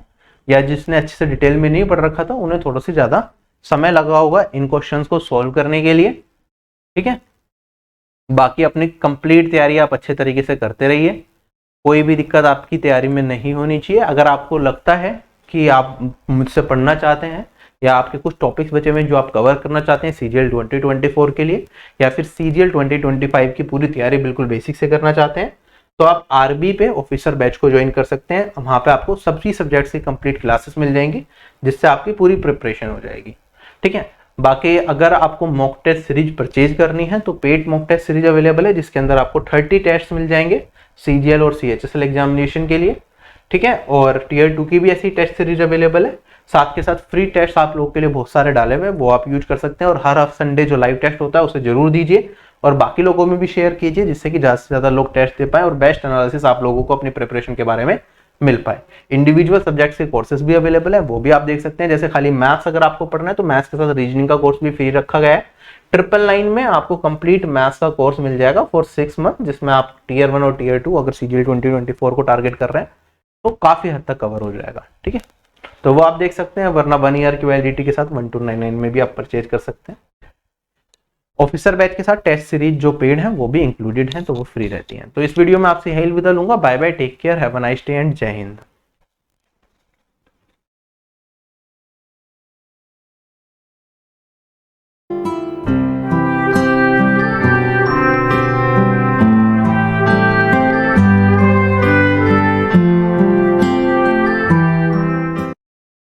S1: या जिसने अच्छे से डिटेल में नहीं पढ़ रखा था उन्हें थोड़ा सी ज्यादा समय लगा होगा इन क्वेश्चंस को सॉल्व करने के लिए, ठीक है। बाकी अपनी कंप्लीट तैयारी आप अच्छे तरीके से करते रहिए, कोई भी दिक्कत आपकी तैयारी में नहीं होनी चाहिए। अगर आपको लगता है कि आप मुझसे पढ़ना चाहते हैं या आपके कुछ टॉपिक्स बचे हुए हैं जो आप कवर करना चाहते हैं सीजीएल 2024 के लिए, या फिर सीजीएल 2025 की पूरी तैयारी बिल्कुल बेसिक से करना चाहते हैं, तो आप आरबी पे ऑफिसर बैच को ज्वाइन कर सकते हैं। वहां पे आपको सभी सब्जेक्ट्स की कंप्लीट क्लासेस मिल जाएंगी, जिससे आपकी पूरी प्रिपरेशन हो जाएगी, ठीक है। बाकी अगर आपको मॉक टेस्ट सीरीज परचेज करनी है तो paid mock test series available है, जिसके अंदर आपको 30 टेस्ट मिल जाएंगे सीजीएल और सीएचएसएल एग्जामिनेशन के लिए, ठीक है। और टीयर 2 की भी ऐसी टेस्ट सीरीज अवेलेबल है, साथ के साथ फ्री टेस्ट आप लोगों के लिए बहुत सारे डाले हुए हैं, वो आप यूज कर सकते हैं। और हर संडे जो लाइव टेस्ट होता है उसे जरूर दीजिए और बाकी लोगों में भी शेयर कीजिए, जिससे कि ज्यादा से ज्यादा लोग टेस्ट दे पाए और बेस्ट एनालिसिस आप लोगों को अपनी प्रिपरेशन के बारे में मिल पाए। इंडिविजुअल सब्जेक्ट्स के कोर्सेज भी अवेलेबल है, वो भी आप देख सकते हैं। जैसे खाली मैथ्स अगर आपको पढ़ना है तो मैथ्स के साथ रीजनिंग का कोर्स भी फ्री रखा गया है। 999 में आपको कंप्लीट मैथ्स का कोर्स मिल जाएगा फॉर 6 मंथ, जिसमें आप टीयर 1 और टीयर 2 अगर सीजीएल 2024 को टारगेट कर रहे हैं तो काफी हद तक कवर हो जाएगा, ठीक है। तो वो आप देख सकते हैं, वरना 1 ईयर की वैलिडिटी के साथ 1299 में भी आप परचेज कर सकते हैं। ऑफिसर बैच के साथ टेस्ट सीरीज जो पेड है वो भी इंक्लूडेड है, तो वो फ्री रहती है। तो इस वीडियो में आपसे यही अलविदा लूंगा। Bye bye, take care, have a nice day and जय हिंद।